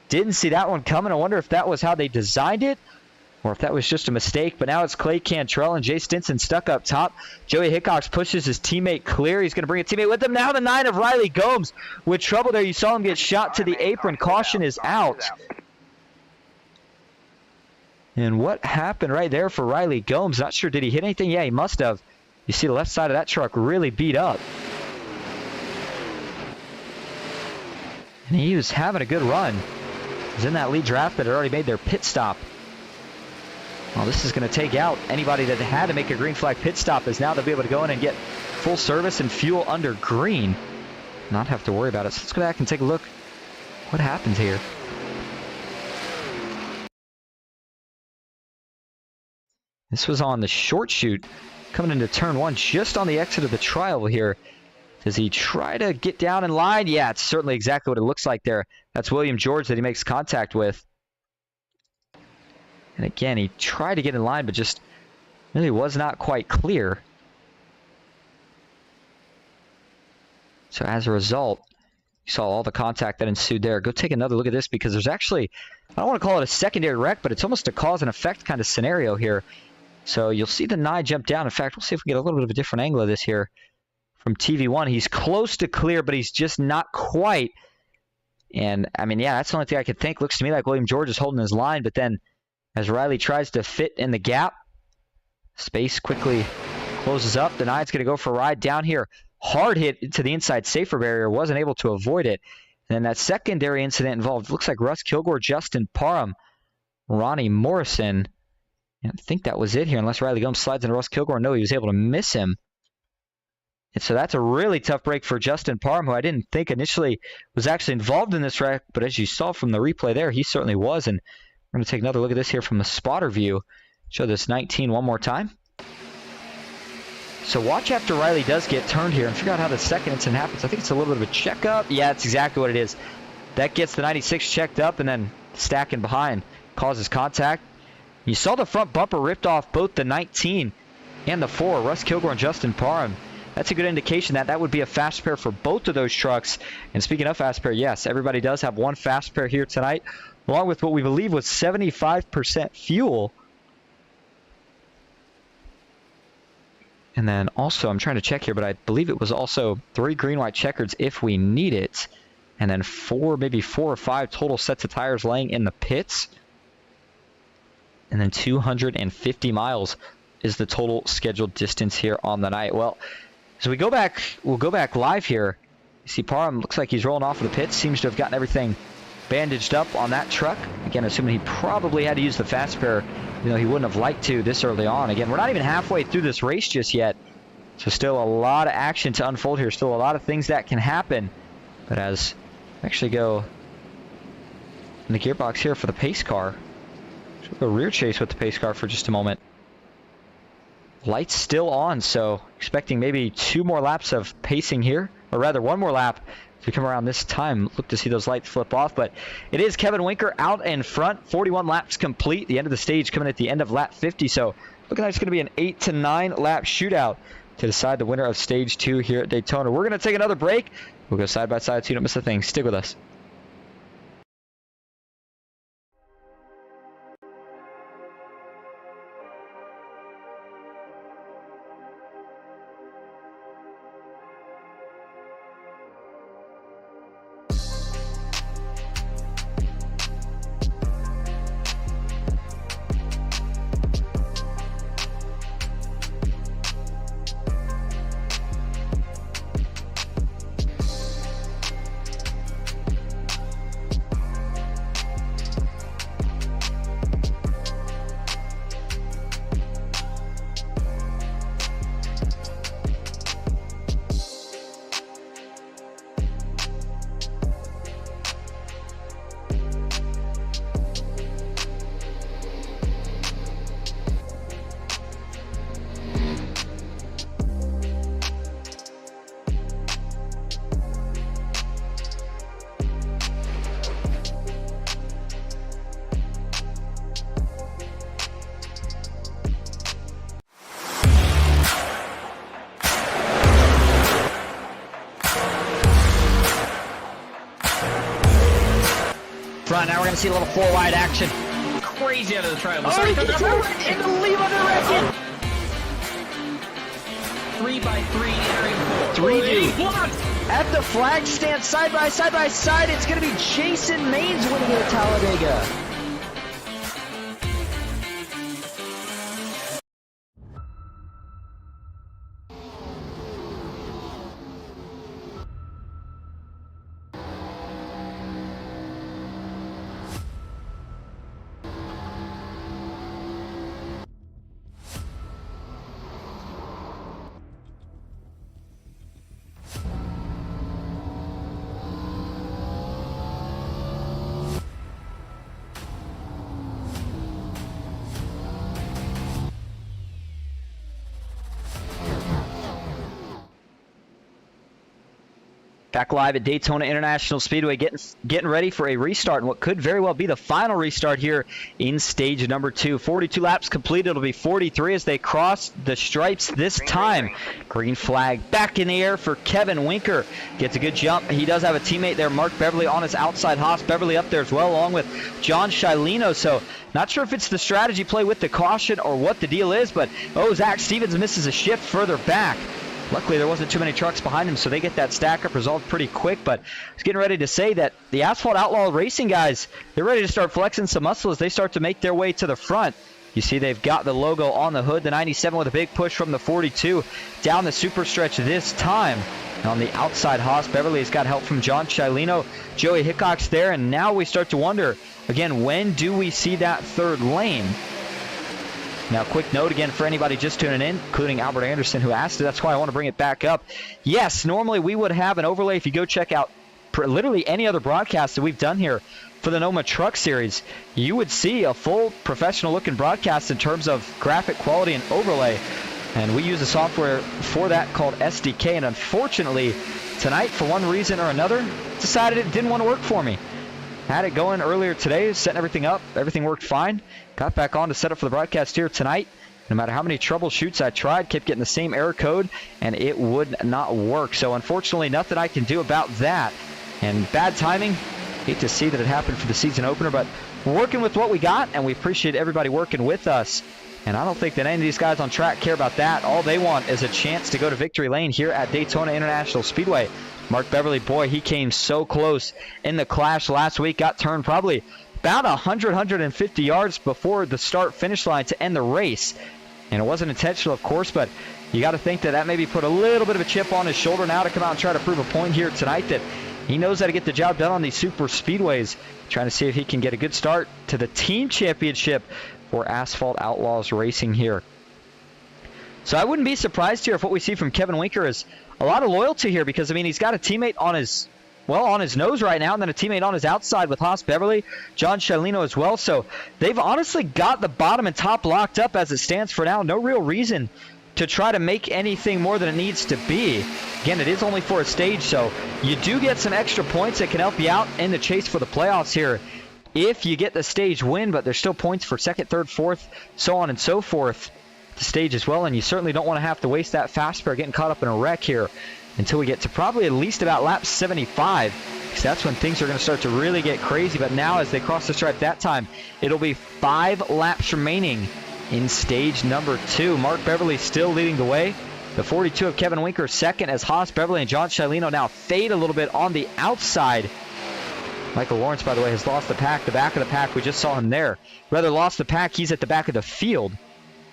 Didn't see that one coming. I wonder if that was how they designed it, or if that was just a mistake. But now it's Clay Cantrell and Jay Stinson stuck up top. Joey Hickox pushes his teammate clear. He's going to bring a teammate with him. Now the 9 of Riley Gomes with trouble there. You saw him get shot to the apron. Caution is out. And what happened right there for Riley Gomes? Not sure. Did he hit anything? Yeah, he must have. You see the left side of that truck really beat up. And he was having a good run. He's in that lead draft that had already made their pit stop. Well, this is going to take out anybody that had to make a green flag pit stop, as now they'll be able to go in and get full service and fuel under green. Not have to worry about it. So let's go back and take a look what happens here. This was on the short shoot coming into turn 1, just on the exit of the trial here. Does he try to get down in line? Yeah, it's certainly exactly what it looks like there. That's William George that he makes contact with. And again, he tried to get in line, but just really was not quite clear. So as a result, you saw all the contact that ensued there. Go take another look at this, because there's actually, I don't want to call it a secondary wreck, but it's almost a cause and effect kind of scenario here. So you'll see the 9 jump down. In fact, we'll see if we get a little bit of a different angle of this here from TV1. He's close to clear, but he's just not quite. And, I mean, yeah, that's the only thing I could think. Looks to me like William George is holding his line, but then as Riley tries to fit in the gap, space quickly closes up. The 9's going to go for a ride down here. Hard hit to the inside safer barrier. Wasn't able to avoid it. And then that secondary incident involved, looks like Russ Kilgore, Justin Parham, Ronnie Morrison. And I think that was it here, unless Riley Gomes slides into Russ Kilgore. No, he was able to miss him. And so that's a really tough break for Justin Parham, who I didn't think initially was actually involved in this wreck. But as you saw from the replay there, he certainly was. And we're going to take another look at this here from the spotter view. Show this 19 one more time. So watch after Riley does get turned here and figure out how the second incident happens. I think it's a little bit of a checkup. Yeah, that's exactly what it is. That gets the 96 checked up, and then stacking behind causes contact. You saw the front bumper ripped off both the 19 and the 4, Russ Kilgore and Justin Parham. That's a good indication that that would be a fast pair for both of those trucks. And speaking of fast pair, yes, everybody does have one fast pair here tonight, along with what we believe was 75% fuel. And then also, I'm trying to check here, but I believe it was also 3 green-white checkers if we need it. And then 4, maybe 4 or 5 total sets of tires laying in the pits. And then 250 miles is the total scheduled distance here on the night. Well, so we'll go back live here. You see Parham looks like he's rolling off of the pits. Seems to have gotten everything bandaged up on that truck. Again, assuming he probably had to use the fast pair. You know, he wouldn't have liked to this early on. Again, we're not even halfway through this race just yet. So still a lot of action to unfold here. Still a lot of things that can happen. But as we actually go in the gearbox here for the pace car. We'll go rear chase with the pace car for just a moment. Lights still on, so expecting maybe 2 more laps of pacing here. Or rather, 1 more lap as we come around this time. Look to see those lights flip off. But it is Kevin Winker out in front. 41 laps complete. The end of the stage coming at the end of lap 50. So looking like it's going to be an 8 to 9 lap shootout to decide the winner of stage 2 here at Daytona. We're going to take another break. We'll go side by side so you don't miss a thing. Stick with us. front. Now we're going to see a little four-wide action. Crazy out of the trailer. Oh, he gets over it into the lead under wreck. 3 by 3 entering 4. 3 deep. Blocked. At the flag stand, side by side, it's going to be Jason Maines winning it at Talladega. Back live at Daytona International Speedway, getting ready for a restart, and what could very well be the final restart here in stage number 2. 42 laps completed. It'll be 43 as they cross the stripes this time. Green flag back in the air for Kevin Winker. Gets a good jump. He does have a teammate there, Mark Beverly, on his outside. Haas Beverly up there as well, along with John Shilino. So not sure if it's the strategy play with the caution or what the deal is, but Zach Stevens misses a shift further back. Luckily, there wasn't too many trucks behind him, so they get that stack up resolved pretty quick. But I was getting ready to say that the Asphalt Outlaw Racing guys, they're ready to start flexing some muscle as they start to make their way to the front. You see they've got the logo on the hood, the 97 with a big push from the 42 down the super stretch this time. And on the outside, Haas Beverly has got help from John Shilino, Joey Hickox there, and now we start to wonder, again, when do we see that third lane? Now, quick note again for anybody just tuning in, including Albert Anderson who asked it. That's why I want to bring it back up. Yes, normally we would have an overlay. If you go check out literally any other broadcast that we've done here for the NOMA Truck Series, you would see a full professional-looking broadcast in terms of graphic quality and overlay. And we use a software for that called SDK. And unfortunately, tonight, for one reason or another, decided it didn't want to work for me. Had it going earlier today, setting everything up. Everything worked fine. Got back on to set up for the broadcast here tonight. No matter how many troubleshoots I tried, kept getting the same error code, and it would not work. So unfortunately, nothing I can do about that. And bad timing. Hate to see that it happened for the season opener, but we're working with what we got, and we appreciate everybody working with us. And I don't think that any of these guys on track care about that. All they want is a chance to go to victory lane here at Daytona International Speedway. Mark Beverly, boy, he came so close in the clash last week. Got turned probably about 150 yards before the start-finish line to end the race. And it wasn't intentional, of course, but you got to think that that maybe put a little bit of a chip on his shoulder now to come out and try to prove a point here tonight that he knows how to get the job done on these super speedways. Trying to see if he can get a good start to the team championship for Asphalt Outlaws Racing here. So I wouldn't be surprised here if what we see from Kevin Winker is a lot of loyalty here, because, I mean, he's got a teammate on his, well, on his nose right now, and then a teammate on his outside with Haas Beverly, John Shilino as well. So they've honestly got the bottom and top locked up as it stands for now. No real reason to try to make anything more than it needs to be. Again, it is only for a stage, so you do get some extra points that can help you out in the chase for the playoffs here if you get the stage win, but there's still points for second, third, fourth, so on and so forth. The stage as well, and you certainly don't want to have to waste that fast spare getting caught up in a wreck here until we get to probably at least about lap 75, because that's when things are going to start to really get crazy. But now as they cross the stripe that time, it'll be 5 laps remaining in stage number 2. Mark Beverly still leading the way. The 42 of Kevin Winker second, as Haas Beverly and John Shilino now fade a little bit on the outside. Michael Lawrence, by the way, has lost the pack. The back of the pack, we just saw him there. Rather lost the pack, he's at the back of the field.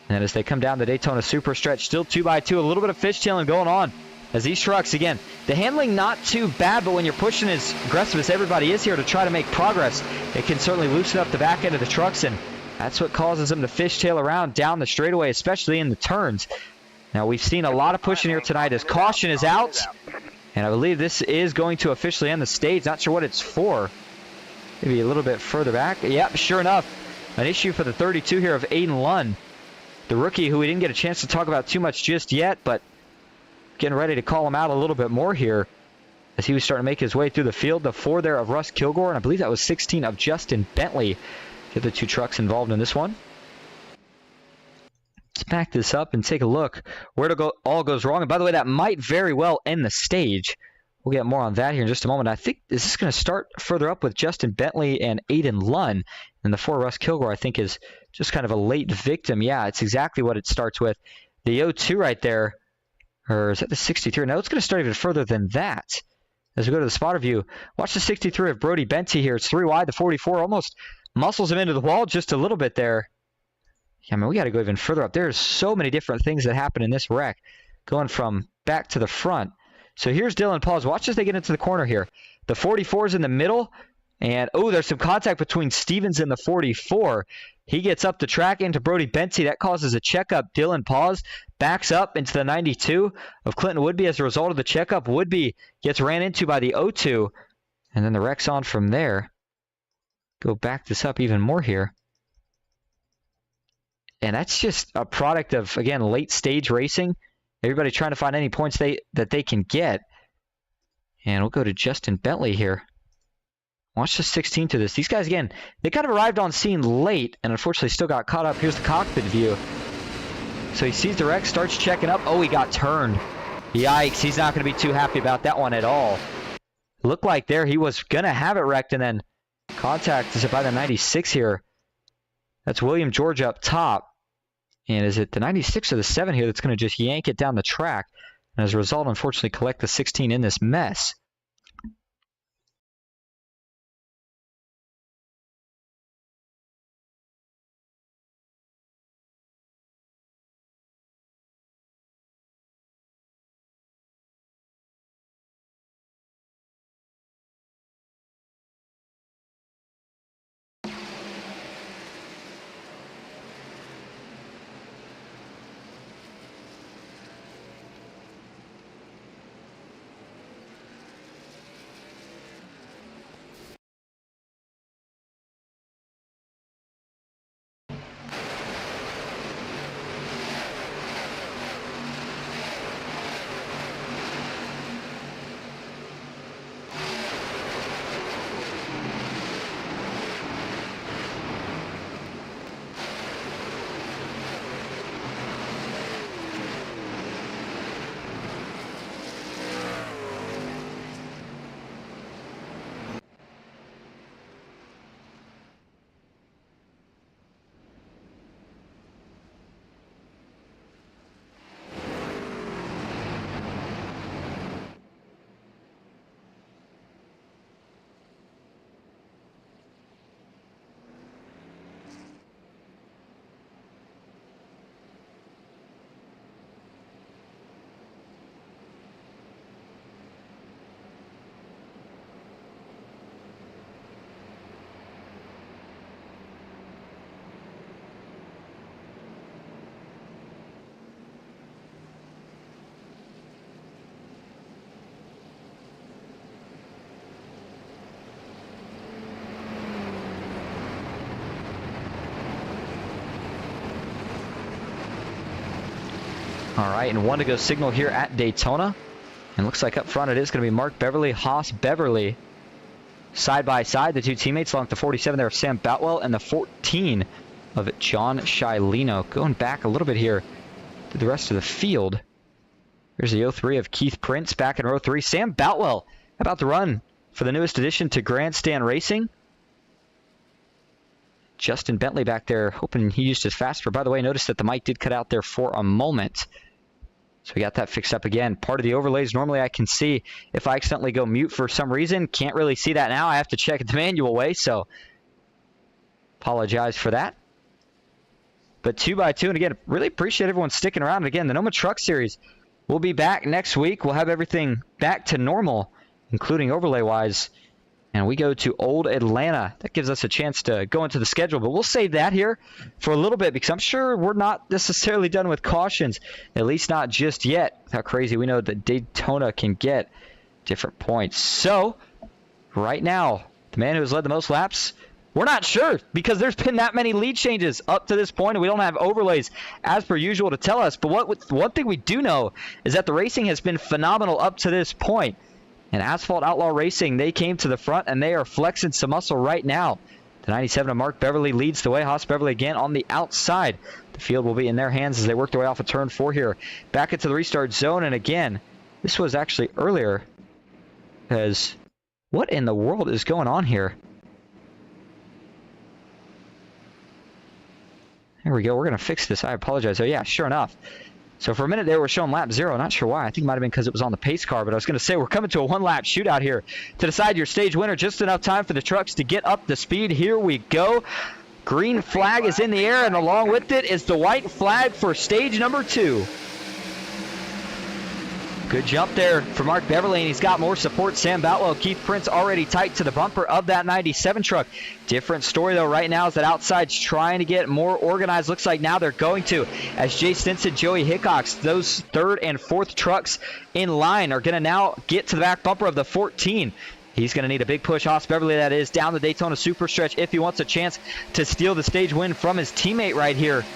And as they come down the Daytona Super Stretch, still 2x2, a little bit of fishtailing going on. As these trucks, again, the handling not too bad, but when you're pushing as aggressive as everybody is here to try to make progress, it can certainly loosen up the back end of the trucks, and that's what causes them to fishtail around down the straightaway, especially in the turns. Now, we've seen a lot of pushing here tonight as caution is out, and I believe this is going to officially end the stage. Not sure what it's for. Maybe a little bit further back. Yep, sure enough, an issue for the 32 here of Aiden Lunn, the rookie who we didn't get a chance to talk about too much just yet, but getting ready to call him out a little bit more here as he was starting to make his way through the field. The 4 there of Russ Kilgore, and I believe that was 16 of Justin Bentley. The other 2 trucks involved in this one. Let's back this up and take a look where it all goes wrong. And by the way, that might very well end the stage. We'll get more on that here in just a moment. I think this is going to start further up with Justin Bentley and Aiden Lunn. And the 4 Russ Kilgore, I think, is just kind of a late victim. Yeah, it's exactly what it starts with. The 02 right there, or is that the 63? No, it's going to start even further than that. As we go to the spotter view, watch the 63 of Brody Benty here. It's 3 wide. The 44 almost muscles him into the wall just a little bit there. Yeah, I mean, we got to go even further up. There's so many different things that happen in this wreck, going from back to the front. So here's Dylan Paws. Watch as they get into the corner here. The 44 is in the middle. And, oh, there's some contact between Stevens and the 44. He gets up the track into Brody Benty. That causes a checkup. Dylan Paws backs up into the 92 of Clinton Woodby. As a result of the checkup, Woodby gets ran into by the 02. And then the wreck's on from there. Go back this up even more here. And that's just a product of, again, late stage racing. Everybody trying to find any points that they can get. And we'll go to Justin Bentley here. Watch the 16 to this. These guys, again, they kind of arrived on scene late and unfortunately still got caught up. Here's the cockpit view. So he sees the wreck, starts checking up. Oh, he got turned. Yikes. He's not going to be too happy about that one at all. Looked like there he was going to have it wrecked, and then contact is by the 96 here. That's William George up top. And is it the 96 or the 7 here that's going to just yank it down the track? And as a result, unfortunately, collect the 16 in this mess. All right, and 1 to go signal here at Daytona. And looks like up front it is going to be Mark Beverly, Haas Beverly. Side by side, the two teammates along the 47 there of Sam Boutwell and the 14 of John Shileno. Going back a little bit here to the rest of the field. Here's the 03 of Keith Prince back in row 3. Sam Boutwell about to run for the newest addition to Grandstand Racing. Justin Bentley back there hoping he used his fast. By the way, notice that the mic did cut out there for a moment. So we got that fixed up again. Part of the overlays normally I can see if I accidentally go mute for some reason. Can't really see that now. I have to check it the manual way, so apologize for that. But 2x2, and again, really appreciate everyone sticking around. And again, the NOMA Truck Series will be back next week. We'll have everything back to normal, including overlay-wise. And we go to Old Atlanta. That gives us a chance to go into the schedule. But we'll save that here for a little bit because I'm sure we're not necessarily done with cautions, at least not just yet. How crazy we know that Daytona can get different points. So, right now, the man who has led the most laps, we're not sure because there's been that many lead changes up to this point, and we don't have overlays as per usual to tell us. But one thing we do know is that the racing has been phenomenal up to this point. And Asphalt Outlaw Racing, they came to the front, and they are flexing some muscle right now. The 97 of Mark Beverly leads the way. Haas Beverly again on the outside. The field will be in their hands as they work their way off of turn 4 here. Back into the restart zone, and again, this was actually earlier because what in the world is going on here? There we go. We're going to fix this. I apologize. Oh, yeah, sure enough. So for a minute there, we're showing lap 0. Not sure why. I think it might have been because it was on the pace car. But I was going to say, we're coming to a one-lap shootout here to decide your stage winner. Just enough time for the trucks to get up to speed. Here we go. Green flag is in the air, and along with it is the white flag for stage number 2. Good jump there for Mark Beverly, and he's got more support. Sam Boutwell, Keith Prince already tight to the bumper of that 97 truck. Different story, though, right now is that outside's trying to get more organized. Looks like now they're going to. As Jay Stinson, Joey Hickox, those third and fourth trucks in line are going to now get to the back bumper of the 14. He's going to need a big push. Haas Beverly, that is, down the Daytona Super Stretch if he wants a chance to steal the stage win from his teammate right here.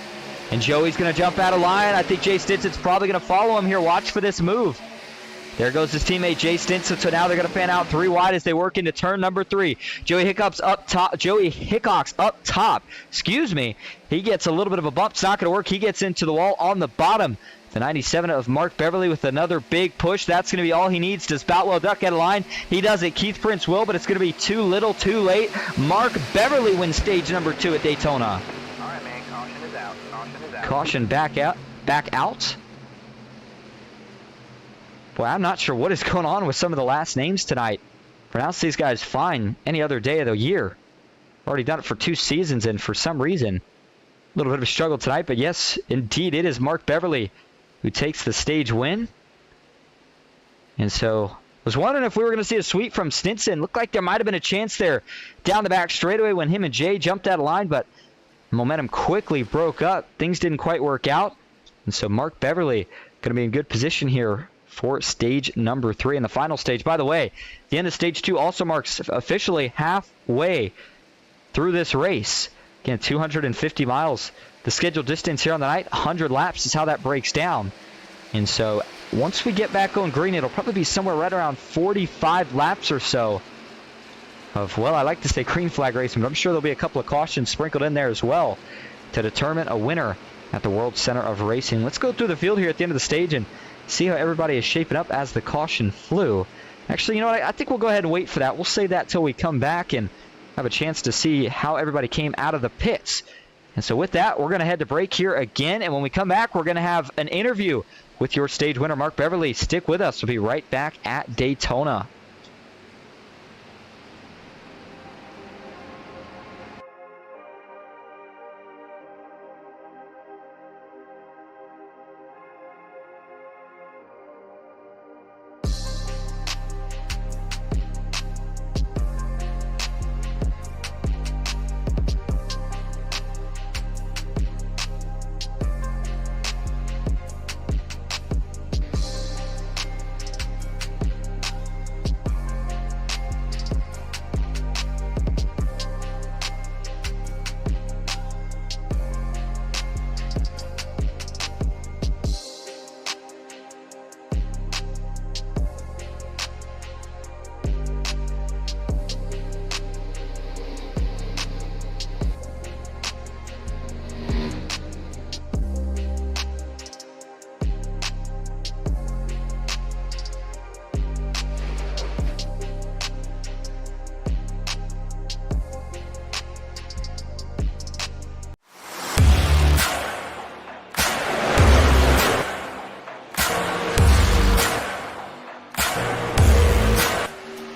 And Joey's going to jump out of line. I think Jay Stinson's probably going to follow him here. Watch for this move. There goes his teammate Jay Stinson. So now they're going to fan out 3 wide as they work into turn number 3. Joey Hickox up top. Excuse me. He gets a little bit of a bump. It's not going to work. He gets into the wall on the bottom. The 97 of Mark Beverly with another big push. That's going to be all he needs. Does Boutwell duck out of line? He does it. Keith Prince will, but it's going to be too little, too late. Mark Beverly wins stage number 2 at Daytona. All right, man. Caution is out. Caution is out. Caution back out. Boy, I'm not sure what is going on with some of the last names tonight. Pronounce these guys fine any other day of the year. Already done it for 2 seasons, and for some reason, a little bit of a struggle tonight. But yes, indeed, it is Mark Beverly who takes the stage win. And so, I was wondering if we were going to see a sweep from Stinson. Looked like there might have been a chance there down the back straightaway when him and Jay jumped out of line, but momentum quickly broke up. Things didn't quite work out. And so Mark Beverly going to be in good position here for stage number 3 in the final stage. By the way, the end of stage 2 also marks officially halfway through this race. Again, 250 miles. The scheduled distance here on the night, 100 laps is how that breaks down. And so once we get back on green, it'll probably be somewhere right around 45 laps or so of, well, I like to say green flag racing, but I'm sure there'll be a couple of cautions sprinkled in there as well to determine a winner at the World Center of Racing. Let's go through the field here at the end of the stage and see how everybody is shaping up as the caution flew. Actually, you know what? I think we'll go ahead and wait for that. We'll save that till we come back and have a chance to see how everybody came out of the pits. And so with that, we're going to head to break here again. And when we come back, we're going to have an interview with your stage winner, Mark Beverly. Stick with us. We'll be right back at Daytona.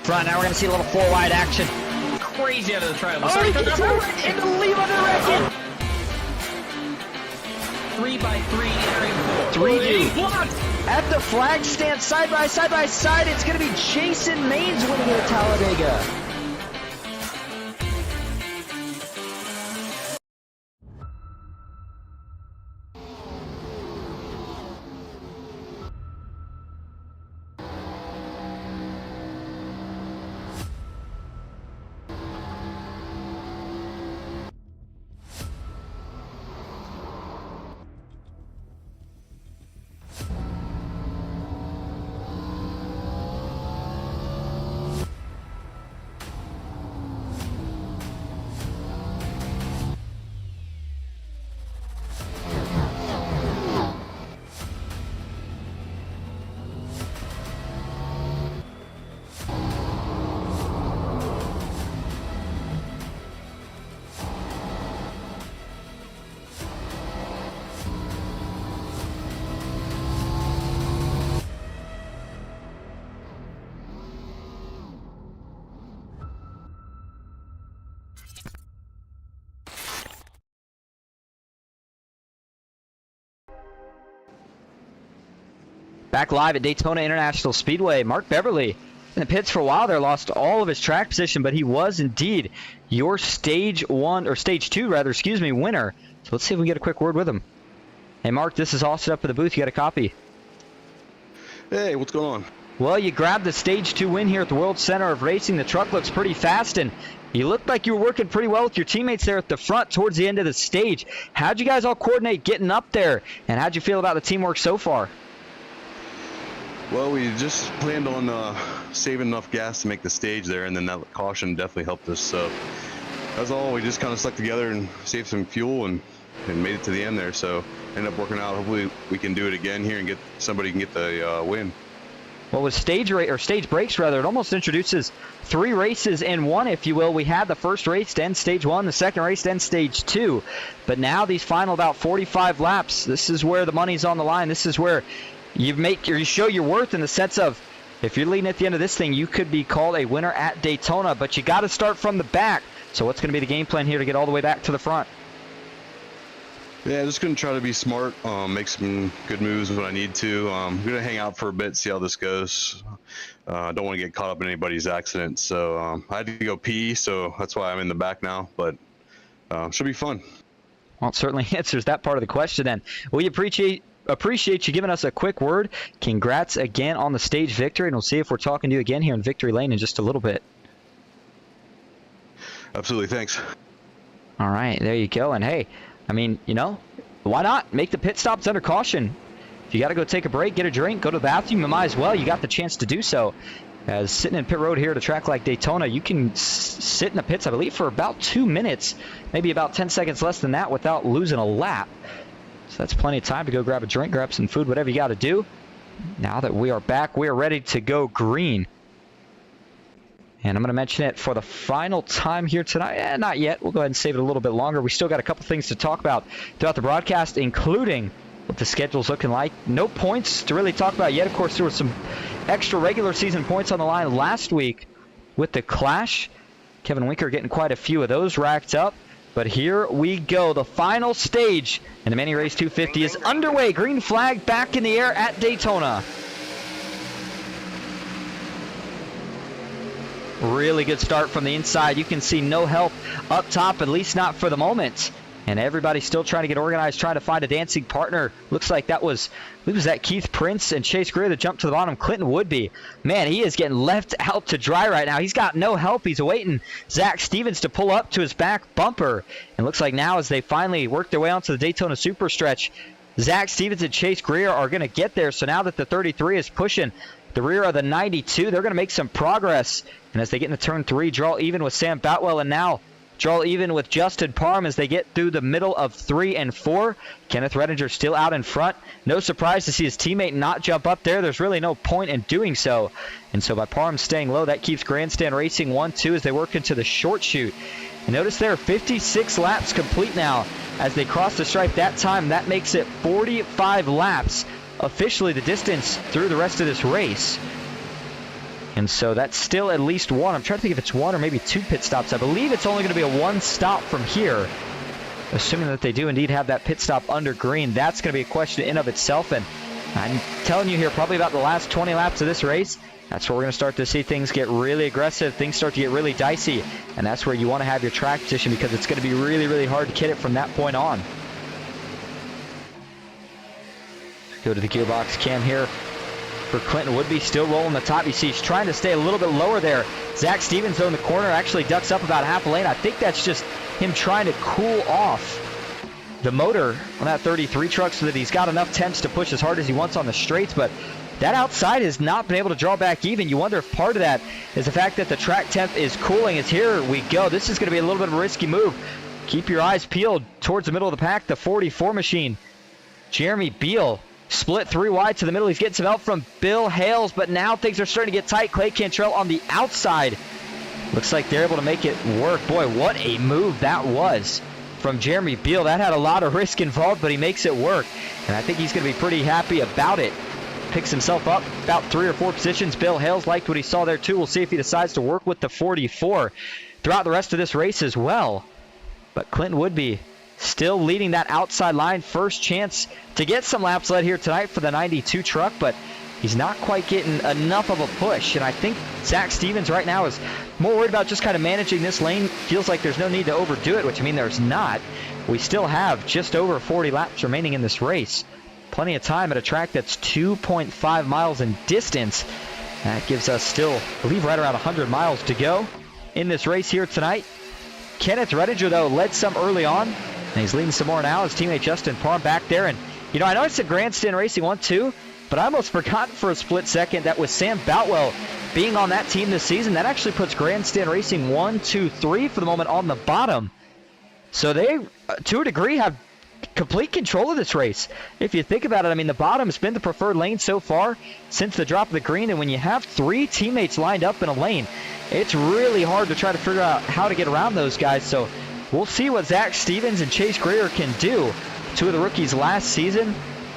Front, now we're going to see a little 4-wide action. Crazy out of the trial. Oh, he gets into the lead under record. 3 by 3 entering 4. 3 deep. Blocked. At the flag stand, side by side, it's going to be Jason Maines winning it at Talladega. Back live at Daytona International Speedway, Mark Beverly in the pits for a while there, lost all of his track position, but he was indeed your stage 2 winner. So let's see if we can get a quick word with him. Hey Mark, this is Austin up at the booth. You got a copy? Hey, what's going on? Well, you grabbed the stage 2 win here at the World Center of Racing. The truck looks pretty fast, and you looked like you were working pretty well with your teammates there at the front towards the end of the stage. How'd you guys all coordinate getting up there, and how'd you feel about the teamwork so far? Well, we just planned on saving enough gas to make the stage there, and then that caution definitely helped us. So that's all. We just kind of stuck together and saved some fuel and made it to the end there. So ended up working out. Hopefully we can do it again here and get somebody can get the win. Well, with stage breaks, it almost introduces 3 races in one, if you will. We had the first race to end stage 1, the second race to end stage 2. But now these final about 45 laps, this is where the money's on the line. This is where you show your worth in the sense of, if you're leading at the end of this thing, you could be called a winner at Daytona, but you got to start from the back. So what's going to be the game plan here to get all the way back to the front? Yeah, just going to try to be smart, make some good moves when I need to. I'm going to hang out for a bit, see how this goes. Don't want to get caught up in anybody's accident. So I had to go pee, so that's why I'm in the back now, but should be fun. Well, it certainly answers that part of the question then. We appreciate you giving us a quick word. Congrats again on the stage victory, and we'll see if we're talking to you again here in Victory Lane in just a little bit. Absolutely, thanks. All right, there you go. And hey, I mean, why not make the pit stops under caution? If you got to go take a break, get a drink, go to the bathroom, you might as well. You got the chance to do so. As sitting in pit road here at a track like Daytona, you can sit in the pits, I believe, for about 2 minutes, maybe about 10 seconds less than that without losing a lap. So that's plenty of time to go grab a drink, grab some food, whatever you got to do. Now that we are back, we are ready to go green. And I'm going to mention it for the final time here tonight. Not yet. We'll go ahead and save it a little bit longer. We still got a couple things to talk about throughout the broadcast, including what the schedule's looking like. No points to really talk about yet. Of course, there were some extra regular season points on the line last week with the Clash. Kevin Winker getting quite a few of those racked up. But here we go. The final stage in the Manny Rays 250 is underway. Green flag back in the air at Daytona. Really good start from the inside. You can see no help up top, at least not for the moment. And everybody's still trying to get organized, trying to find a dancing partner. Looks like that was Keith Prince and Chase Greer that jumped to the bottom. Clinton Woodby. Man, he is getting left out to dry right now. He's got no help. He's awaiting Zach Stevens to pull up to his back bumper. And looks like now as they finally work their way onto the Daytona Super Stretch, Zach Stevens and Chase Greer are going to get there. So now that the 33 is pushing the rear of the 92, they're going to make some progress. And as they get into turn 3, draw even with Sam Boutwell, and now draw even with Justin Parham as they get through the middle of 3 and 4. Kenneth Redinger still out in front. No surprise to see his teammate not jump up there. There's really no point in doing so. And so by Parham staying low, that keeps Grandstand Racing 1-2 as they work into the short chute. And notice there, 56 laps complete now as they cross the stripe that time. That makes it 45 laps, officially the distance through the rest of this race. And so that's still at least one. I'm trying to think if it's 1 or maybe 2 pit stops. I believe it's only going to be a 1 stop from here. Assuming that they do indeed have that pit stop under green, that's going to be a question in of itself. And I'm telling you here, probably about the last 20 laps of this race, that's where we're going to start to see things get really aggressive. Things start to get really dicey. And that's where you want to have your track position because it's going to be really, really hard to get it from that point on. Go to the gearbox cam here for Clinton Woodby, still rolling the top. You see he's trying to stay a little bit lower there. Zach Stevens, though, in the corner actually ducks up about half a lane. I think that's just him trying to cool off the motor on that 33 truck so that he's got enough temps to push as hard as he wants on the straights. But that outside has not been able to draw back even. You wonder if part of that is the fact that the track temp is cooling. As here we go. This is going to be a little bit of a risky move. Keep your eyes peeled towards the middle of the pack. The 44 machine, Jeremy Beal, split 3 wide to the middle. He's getting some help from Bill Hales, but now things are starting to get tight. Clay Cantrell on the outside. Looks like they're able to make it work. Boy, what a move that was from Jeremy Beal. That had a lot of risk involved, but he makes it work. And I think he's going to be pretty happy about it. Picks himself up about 3 or 4 positions. Bill Hales liked what he saw there too. We'll see if he decides to work with the 44 throughout the rest of this race as well. But Clinton Woodby still leading that outside line. First chance to get some laps led here tonight for the 92 truck, but he's not quite getting enough of a push. And I think Zach Stevens right now is more worried about just kind of managing this lane. Feels like there's no need to overdo it, which I mean there's not. We still have just over 40 laps remaining in this race. Plenty of time at a track that's 2.5 miles in distance. That gives us still, I believe, right around 100 miles to go in this race here tonight. Kenneth Redinger, though, led some early on, and he's leading some more now. His teammate Justin Parham back there. And, you know, I know I said Grandstand Racing 1-2, but I almost forgot for a split second that with Sam Boutwell being on that team this season, that actually puts Grandstand Racing 1-2-3 for the moment on the bottom. So they, to a degree, have complete control of this race. If you think about it, I mean, the bottom's been the preferred lane so far since the drop of the green, and when you have 3 teammates lined up in a lane, it's really hard to try to figure out how to get around those guys. So we'll see what Zach Stevens and Chase Greer can do. 2 of the rookies last season,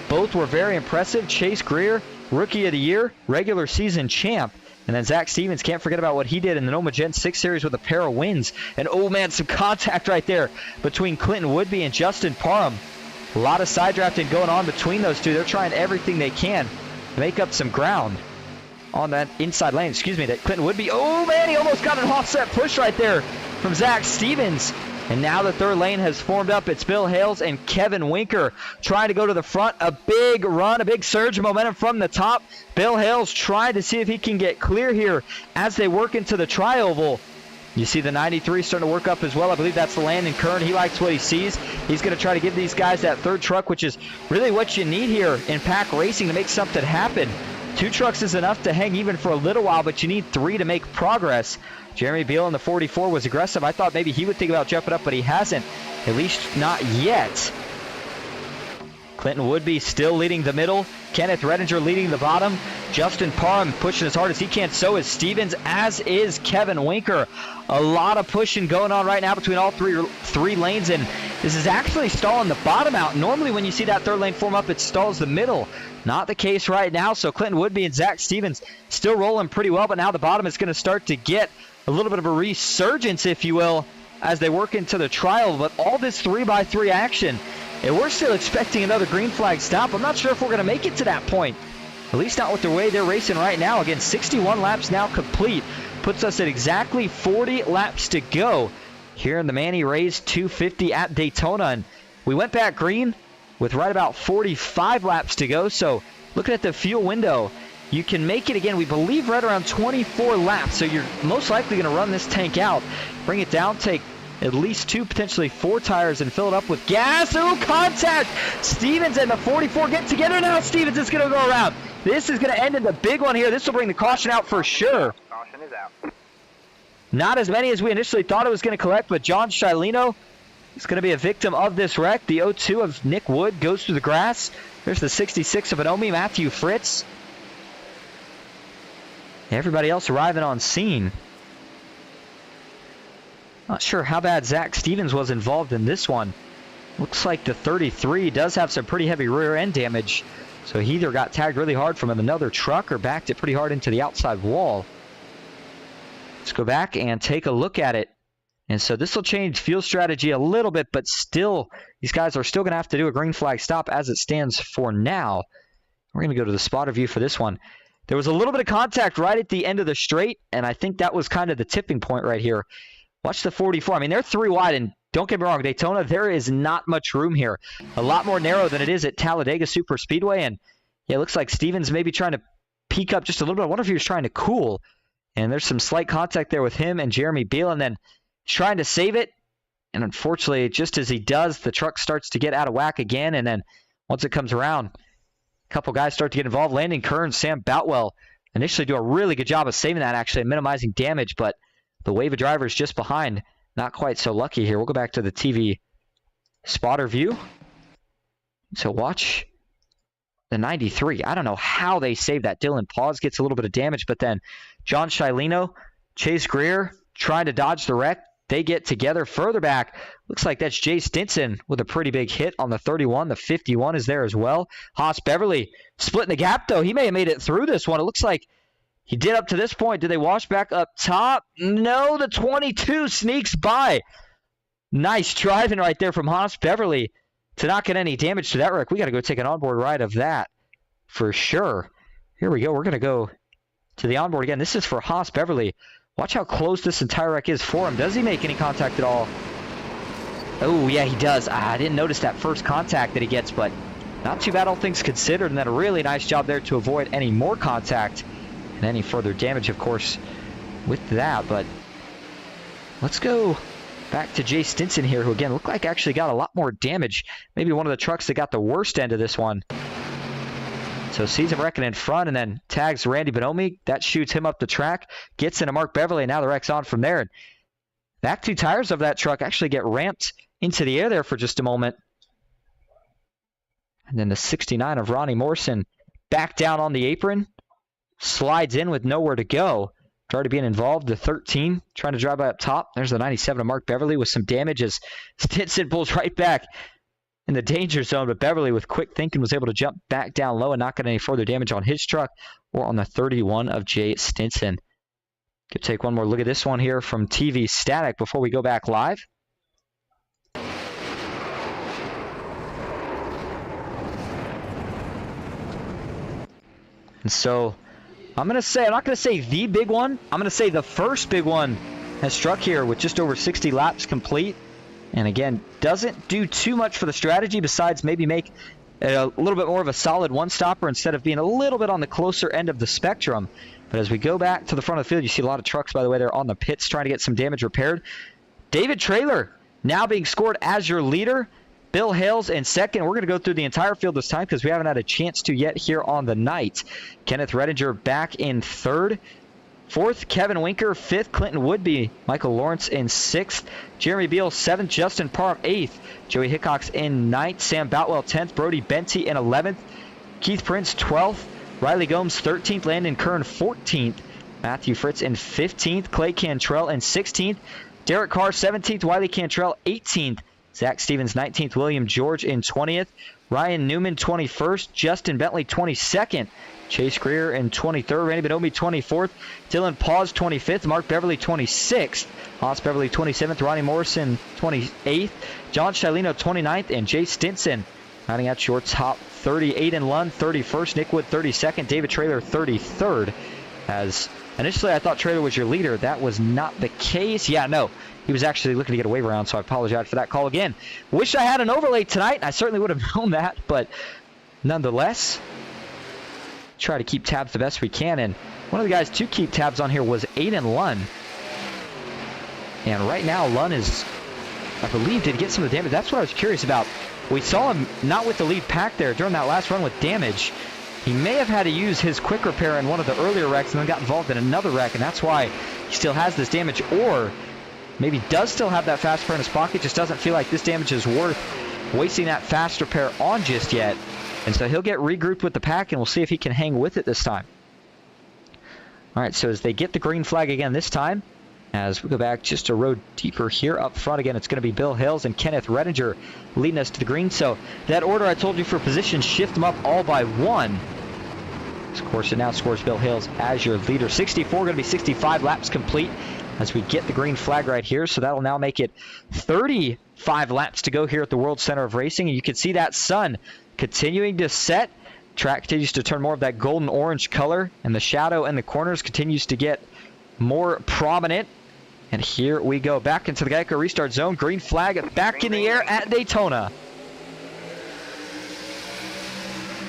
both were very impressive. Chase Greer, Rookie of the Year, regular season champ. And then Zach Stevens, can't forget about what he did in the NOMA Gen 6 Series with a pair of wins. And, oh, man, some contact right there between Clinton Woodby and Justin Parham. A lot of side drafting going on between those two. They're trying everything they can to make up some ground on that inside lane. Excuse me, that Clinton Woodby. Oh, man, he almost got an offset push right there from Zach Stevens. And now the third lane has formed up. It's Bill Hales and Kevin Winker trying to go to the front. A big run, a big surge of momentum from the top. Bill Hales trying to see if he can get clear here as they work into the tri-oval. You see the 93 starting to work up as well. I believe that's the Landon Kern. He likes what he sees. He's going to try to give these guys that third truck, which is really what you need here in pack racing to make something happen. 2 trucks is enough to hang even for a little while, but you need 3 to make progress. Jeremy Beal in the 44 was aggressive. I thought maybe he would think about jumping up, but he hasn't. At least not yet. Clinton Woodby still leading the middle. Kenneth Redinger leading the bottom. Justin Parham pushing as hard as he can. So is Stevens, as is Kevin Winker. A lot of pushing going on right now between all three lanes, and this is actually stalling the bottom out. Normally when you see that third lane form up, it stalls the middle. Not the case right now, so Clinton Woodby and Zach Stevens still rolling pretty well, but now the bottom is going to start to get a little bit of a resurgence, if you will, as they work into the trial. But all this 3x3 action, and we're still expecting another green flag stop. I'm not sure if we're going to make it to that point. At least not with the way they're racing right now. Again, 61 laps now complete. Puts us at exactly 40 laps to go here in the Manny Rays 250 at Daytona. And we went back green with right about 45 laps to go. So looking at the fuel window, you can make it again, we believe, right around 24 laps. So you're most likely going to run this tank out, bring it down, take at least 2, potentially 4 tires, and fill it up with gas. Ooh, contact! Stevens and the 44 get together now. Stevens is going to go around. This is going to end in the big one here. This will bring the caution out for sure. Caution is out. Not as many as we initially thought it was going to collect, but John Shilino is going to be a victim of this wreck. The 02 of Nick Wood goes through the grass. There's the 66 of Inomi, Matthew Fritz. Everybody else arriving on scene. Not sure how bad Zach Stevens was involved in this one. Looks like the 33 does have some pretty heavy rear end damage. So he either got tagged really hard from another truck or backed it pretty hard into the outside wall. Let's go back and take a look at it. And so this will change fuel strategy a little bit, but still, these guys are still going to have to do a green flag stop as it stands for now. We're going to go to the spotter view for this one. There was a little bit of contact right at the end of the straight, and I think that was kind of the tipping point right here. Watch the 44. I mean, they're 3 wide, and don't get me wrong, Daytona, there is not much room here. A lot more narrow than it is at Talladega Super Speedway, and yeah, it looks like Stevens may be trying to peak up just a little bit. I wonder if he was trying to cool, and there's some slight contact there with him and Jeremy Beal, and then trying to save it, and unfortunately, just as he does, the truck starts to get out of whack again, and then once it comes around, a couple guys start to get involved. Landon Kern, Sam Boutwell initially do a really good job of saving that, actually, and minimizing damage, but the wave of drivers just behind, not quite so lucky here. We'll go back to the TV spotter view. So watch the 93. I don't know how they saved that. Dylan Pause gets a little bit of damage, but then John Shilino, Chase Greer trying to dodge the wreck. They get together further back. Looks like that's Jay Stinson with a pretty big hit on the 31. The 51 is there as well. Haas Beverly splitting the gap, though. He may have made it through this one. It looks like he did up to this point. Did they wash back up top? No, the 22 sneaks by. Nice driving right there from Haas Beverly to not get any damage to that wreck. We got to go take an onboard ride of that for sure. Here we go. We're going to go to the onboard again. This is for Haas Beverly. Watch how close this entire wreck is for him. Does he make any contact at all? Oh, yeah, he does. I didn't notice that first contact that he gets, but not too bad, all things considered. And then a really nice job there to avoid any more contact and any further damage, of course, with that. But let's go back to Jay Stinson here, who, again, looked like actually got a lot more damage. Maybe one of the trucks that got the worst end of this one. So sees him wrecking in front and then tags Randy Bonomi. That shoots him up the track, gets into Mark Beverly, and now the wreck's on from there. Back two tires of that truck actually get ramped into the air there for just a moment. And then the 69 of Ronnie Morrison back down on the apron, slides in with nowhere to go. Already being involved, the 13 trying to drive by up top. There's the 97 of Mark Beverly with some damage as Stinson pulls right back in the danger zone, but Beverly with quick thinking was able to jump back down low and not get any further damage on his truck or on the 31 of Jay Stinson. Could take one more look at this one here from TV Static before we go back live. And so I'm not going to say the big one. I'm going to say the first big one has struck here with just over 60 laps complete. And again, doesn't do too much for the strategy besides maybe make a little bit more of a solid one-stopper instead of being a little bit on the closer end of the spectrum. But as we go back to the front of the field, you see a lot of trucks, by the way, they're on the pits trying to get some damage repaired. David Traylor now being scored as your leader. Bill Hales in second. We're going to go through the entire field this time because we haven't had a chance to yet here on the night. Kenneth Redinger back in third. Fourth, Kevin Winker. Fifth, Clinton Woodby. Michael Lawrence in sixth. Jeremy Beal, seventh. Justin Parham, eighth. Joey Hickox in ninth. Sam Boutwell, 10th. Brody Benty in 11th. Keith Prince, 12th. Riley Gomes, 13th. Landon Kern, 14th. Matthew Fritz in 15th. Clay Cantrell in 16th. Derek Carr, 17th. Wiley Cantrell, 18th. Zach Stevens, 19th. William George in 20th. Ryan Newman, 21st. Justin Bentley, 22nd. Chase Greer in 23rd. Randy Bonomi, 24th. Dylan Paws, 25th. Mark Beverly, 26th. Haas Beverly, 27th. Ronnie Morrison, 28th. John Shileno, 29th. And Jay Stinson rounding out your top 30. Aiden Lund, 31st. Nick Wood, 32nd. David Traylor, 33rd. As initially I thought Traylor was your leader. That was not the case. Yeah, no. He was actually looking to get a wave around, so I apologize for that call again. Wish I had an overlay tonight. I certainly would have known that, but nonetheless, try to keep tabs the best we can. And one of the guys to keep tabs on here was Aiden Lund. And right now, Lund is, I believe, did get some of the damage. That's what I was curious about. We saw him not with the lead pack there during that last run with damage. He may have had to use his quick repair in one of the earlier wrecks and then got involved in another wreck, and that's why he still has this damage. Or maybe does still have that fast repair in his pocket, just doesn't feel like this damage is worth wasting that fast repair on just yet. And so he'll get regrouped with the pack, and we'll see if he can hang with it this time. All right, so as they get the green flag again this time, as we go back just a row deeper here up front again, it's going to be Bill Hales and Kenneth Redinger leading us to the green. So that order I told you for position, shift them up all by one. Of course, it now scores Bill Hales as your leader. 64, going to be 65 laps complete as we get the green flag right here. So that'll now make it 35 laps to go here at the World Center of Racing. And you can see that sun continuing to set. Track continues to turn more of that golden orange color, and the shadow in the corners continues to get more prominent. And here we go back into the Geico restart zone. Green flag back in the air at Daytona.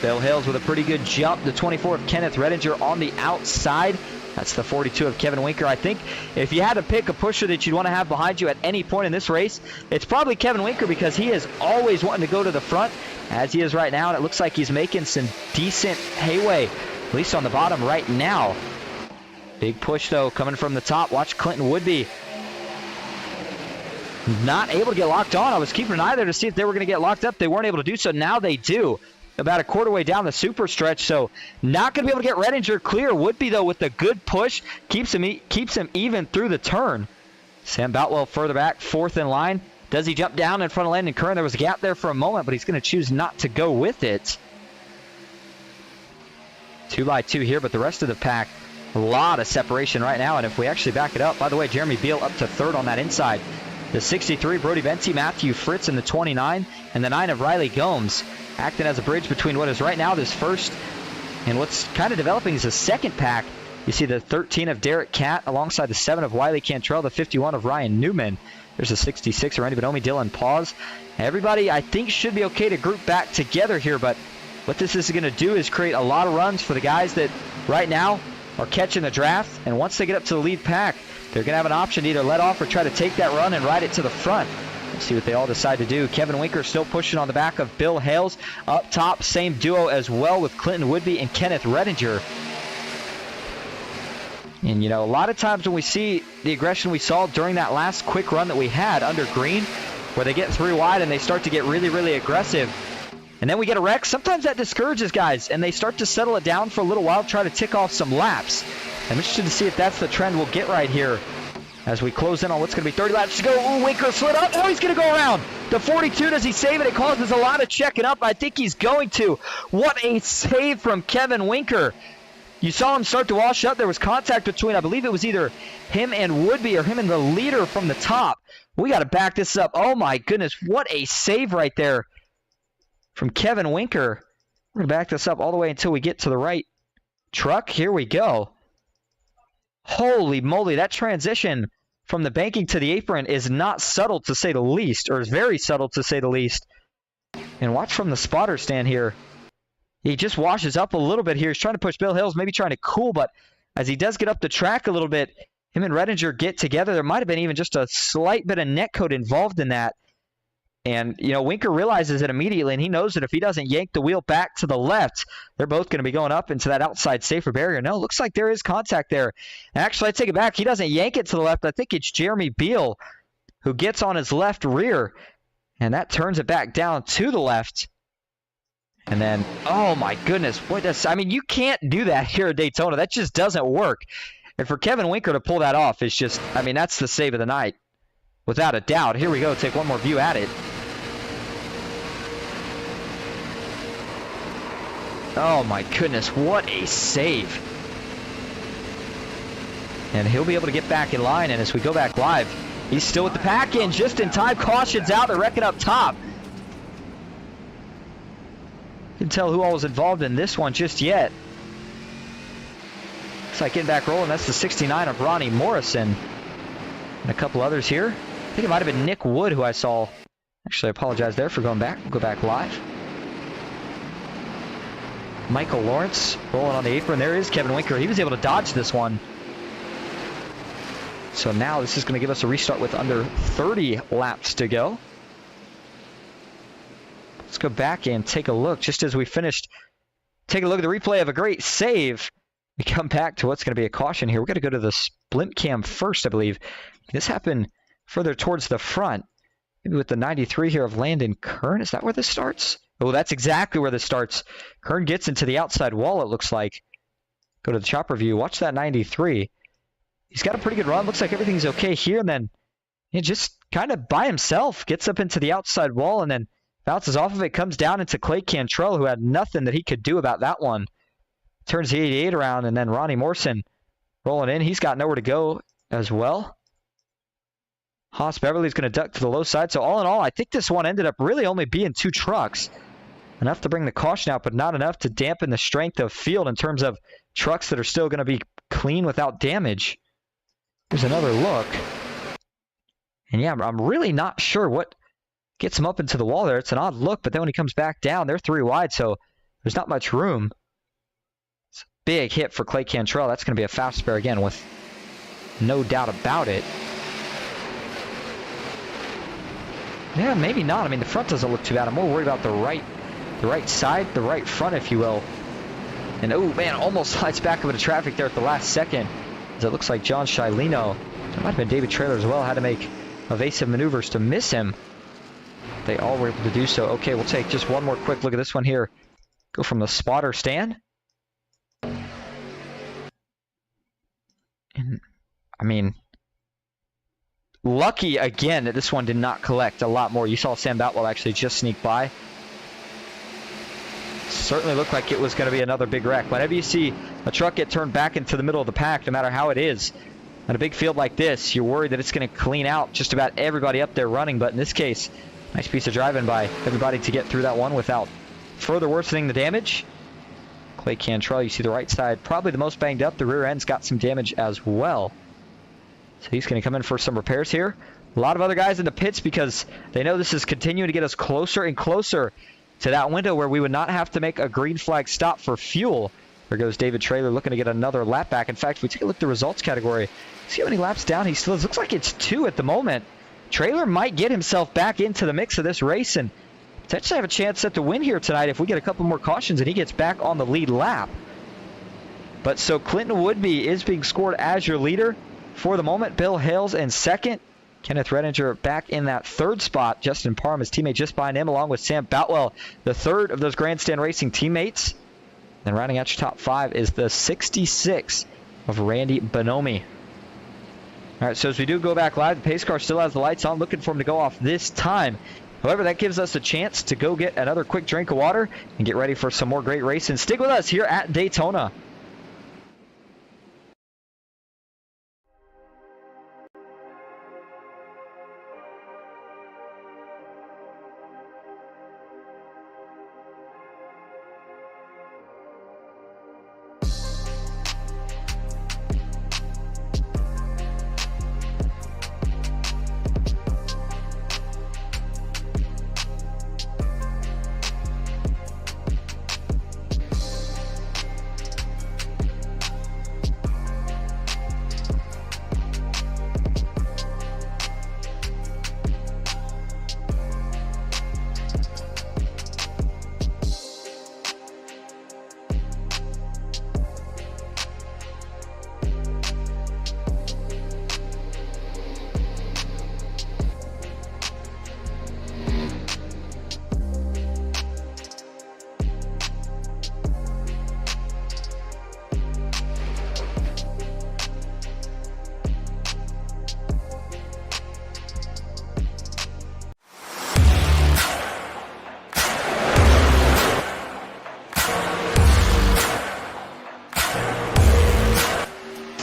Bill Hales with a pretty good jump. The 24 of Kenneth Redinger on the outside. That's the 42 of Kevin Winker. I think if you had to pick a pusher that you'd want to have behind you at any point in this race, it's probably Kevin Winker, because he is always wanting to go to the front, as he is right now, and it looks like he's making some decent hayway, at least on the bottom right now. Big push, though, coming from the top. Watch Clinton Woodby. Not able to get locked on. I was keeping an eye there to see if they were going to get locked up. They weren't able to do so. Now they do. About a quarter way down the super stretch, so not going to be able to get Redinger clear. Woodby, though, with the good push, keeps him even through the turn. Sam Boutwell further back, fourth in line. Does he jump down in front of Landon Kern? There was a gap there for a moment, but he's going to choose not to go with it. 2 by 2 here, but the rest of the pack, a lot of separation right now. And if we actually back it up, by the way, Jeremy Beal up to third on that inside. The 63, Brody Benty, Matthew Fritz in the 29, and the 9 of Riley Gomes, acting as a bridge between what is right now this first And what's kind of developing is a second pack. You see the 13 of Derek Catt alongside the 7 of Wiley Cantrell, the 51 of Ryan Newman. There's a 66 of Randy Bonomi, Dylan Pause. Everybody, I think, should be okay to group back together here, but what this is going to do is create a lot of runs for the guys that right now are catching the draft, and once they get up to the lead pack, they're going to have an option to either let off or try to take that run and ride it to the front. Let's see what they all decide to do. Kevin Winker still pushing on the back of Bill Hales. Up top, same duo as well with Clinton Woodby and Kenneth Redinger. And, you know, a lot of times when we see the aggression we saw during that last quick run that we had under green, where they get 3 wide and they start to get really, really aggressive, and then we get a wreck, sometimes that discourages guys, and they start to settle it down for a little while, try to tick off some laps. I'm interested to see if that's the trend we'll get right here as we close in on what's going to be 30 laps to go. Ooh, Winker slid up. Oh, he's going to go around. The 42, does he save it? It causes a lot of checking up. I think he's going to. What a save from Kevin Winker. You saw him start to wash up. There was contact between, I believe it was either him and Woodby or him and the leader from the top. We got to back this up. Oh, my goodness. What a save right there from Kevin Winker. We're going to back this up all the way until we get to the right truck. Here we go. Holy moly, that transition from the banking to the apron is not subtle to say the least, or is very subtle to say the least. And watch from the spotter stand here. He just washes up a little bit here. He's trying to push Bill Hills, maybe trying to cool, but as he does get up the track a little bit, him and Redinger get together. There might have been even just a slight bit of netcode involved in that. And, you know, Winker realizes it immediately, and he knows that if he doesn't yank the wheel back to the left, they're both going to be going up into that outside safer barrier. No, looks like there is contact there. Actually, I take it back. He doesn't yank it to the left. I think it's Jeremy Beal who gets on his left rear, and that turns it back down to the left. And then, oh my goodness, I mean, you can't do that here at Daytona. That just doesn't work. And for Kevin Winker to pull that off is just, I mean, that's the save of the night. Without a doubt. Here we go. Take one more view at it. Oh my goodness, what a save. And he'll be able to get back in line, and as we go back live, he's still with the pack in, just in time. Caution's out, they're wrecking up top. Couldn't tell who all was involved in this one just yet. Looks like getting back rolling, that's the 69 of Ronnie Morrison. And a couple others here. I think it might have been Nick Wood who I saw. Actually, I apologize there for going back. We'll go back live. Michael Lawrence rolling on the apron. There is Kevin Winker. He was able to dodge this one. So now this is going to give us a restart with under 30 laps to go. Let's go back and take a look. Just as we finished, take a look at the replay of a great save. We come back to what's going to be a caution here. We're going to go to the splint cam first, I believe. This happened further towards the front. Maybe with the 93 here of Landon Kern. Is that where this starts? Oh, that's exactly where this starts. Kern gets into the outside wall, it looks like. Go to the chopper view. Watch that 93. He's got a pretty good run. Looks like everything's okay here. And then he just kind of by himself gets up into the outside wall and then bounces off of it. Comes down into Clay Cantrell, who had nothing that he could do about that one. Turns the 88 around, and then Ronnie Morrison rolling in. He's got nowhere to go as well. Haas Beverly's going to duck to the low side. So all in all, I think this one ended up really only being 2 trucks. Enough to bring the caution out, but not enough to dampen the strength of field in terms of trucks that are still going to be clean without damage. Here's another look. And yeah, I'm really not sure what gets him up into the wall there. It's an odd look, but then when he comes back down, they're 3 wide, so there's not much room. It's a big hit for Clay Cantrell. That's going to be a fast spare again with no doubt about it. Yeah, maybe not. I mean, the front doesn't look too bad. I'm more worried about the right side, the right front, if you will. And, oh, man, almost slides back into traffic there at the last second. As it looks like John Shilino, it might have been David Traylor as well, had to make evasive maneuvers to miss him. They all were able to do so. Okay, we'll take just one more quick look at this one here. Go from the spotter stand. And, I mean, lucky again that this one did not collect a lot more. You saw Sam Boutwell actually just sneak by. Certainly looked like it was going to be another big wreck. Whenever you see a truck get turned back into the middle of the pack, no matter how it is, on a big field like this, you're worried that it's going to clean out just about everybody up there running. But in this case, nice piece of driving by everybody to get through that one without further worsening the damage. Clay Cantrell, you see the right side, probably the most banged up. The rear end's got some damage as well. So he's going to come in for some repairs here. A lot of other guys in the pits because they know this is continuing to get us closer and closer to that window where we would not have to make a green flag stop for fuel. There goes David Traylor looking to get another lap back. In fact, if we take a look at the results category, see how many laps down he still is. Looks like it's 2 at the moment. Traylor might get himself back into the mix of this race and potentially have a chance at the win here tonight if we get a couple more cautions and he gets back on the lead lap. But so Clinton Woodby is being scored as your leader for the moment. Bill Hales in second. Kenneth Redinger back in that 3rd spot. Justin Parham, his teammate, just behind him, along with Sam Boutwell, the 3rd of those Grandstand Racing teammates. Then rounding out your top 5 is the 66 of Randy Bonomi. All right, so as we do go back live, the pace car still has the lights on, looking for him to go off this time. However, that gives us a chance to go get another quick drink of water and get ready for some more great racing. Stick with us here at Daytona.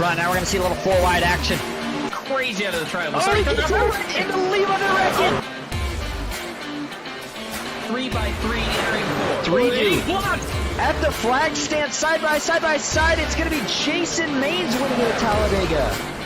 Front, now we're going to see a little 4-wide action. Crazy out of the trail. Oh, he gets right into the lead under record. 3x3 entering 4. 3 deep. At the flag stand, side by side, it's going to be Jason Maines winning it at Talladega.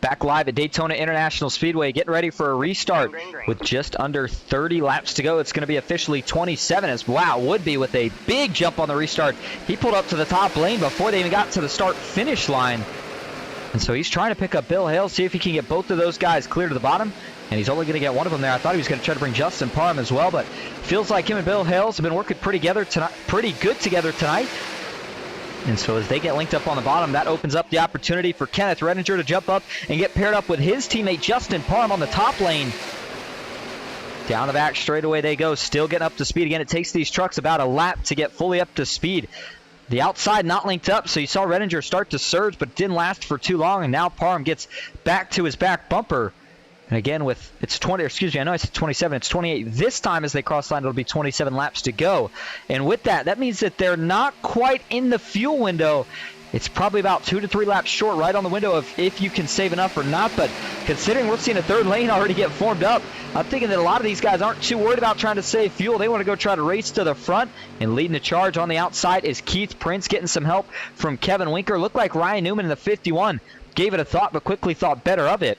Back live at Daytona International Speedway, getting ready for a restart with just under 30 laps to go. It's going to be officially 27 as, wow, Woodby with a big jump on the restart. He pulled up to the top lane before they even got to the start-finish line. And so he's trying to pick up Bill Hale, see if he can get both of those guys clear to the bottom. And he's only going to get one of them there. I thought he was going to try to bring Justin Parham as well, but feels like him and Bill Hales have been working pretty good together tonight. And so as they get linked up on the bottom, that opens up the opportunity for Kenneth Redinger to jump up and get paired up with his teammate Justin Parham on the top lane. Down the back straightaway they go, still getting up to speed. Again, it takes these trucks about a lap to get fully up to speed. The outside not linked up, so you saw Redinger start to surge, but didn't last for too long, and now Parham gets back to his back bumper. And again, with it's 20, excuse me, I know I said 27, it's 28. This time as they cross line, it'll be 27 laps to go. And with that, that means that they're not quite in the fuel window. It's probably about 2 to 3 laps short, right on the window of if you can save enough or not. But considering we're seeing a third lane already get formed up, I'm thinking that a lot of these guys aren't too worried about trying to save fuel. They want to go try to race to the front. And leading the charge on the outside is Keith Prince, getting some help from Kevin Winker. Looked like Ryan Newman in the 51 gave it a thought, but quickly thought better of it.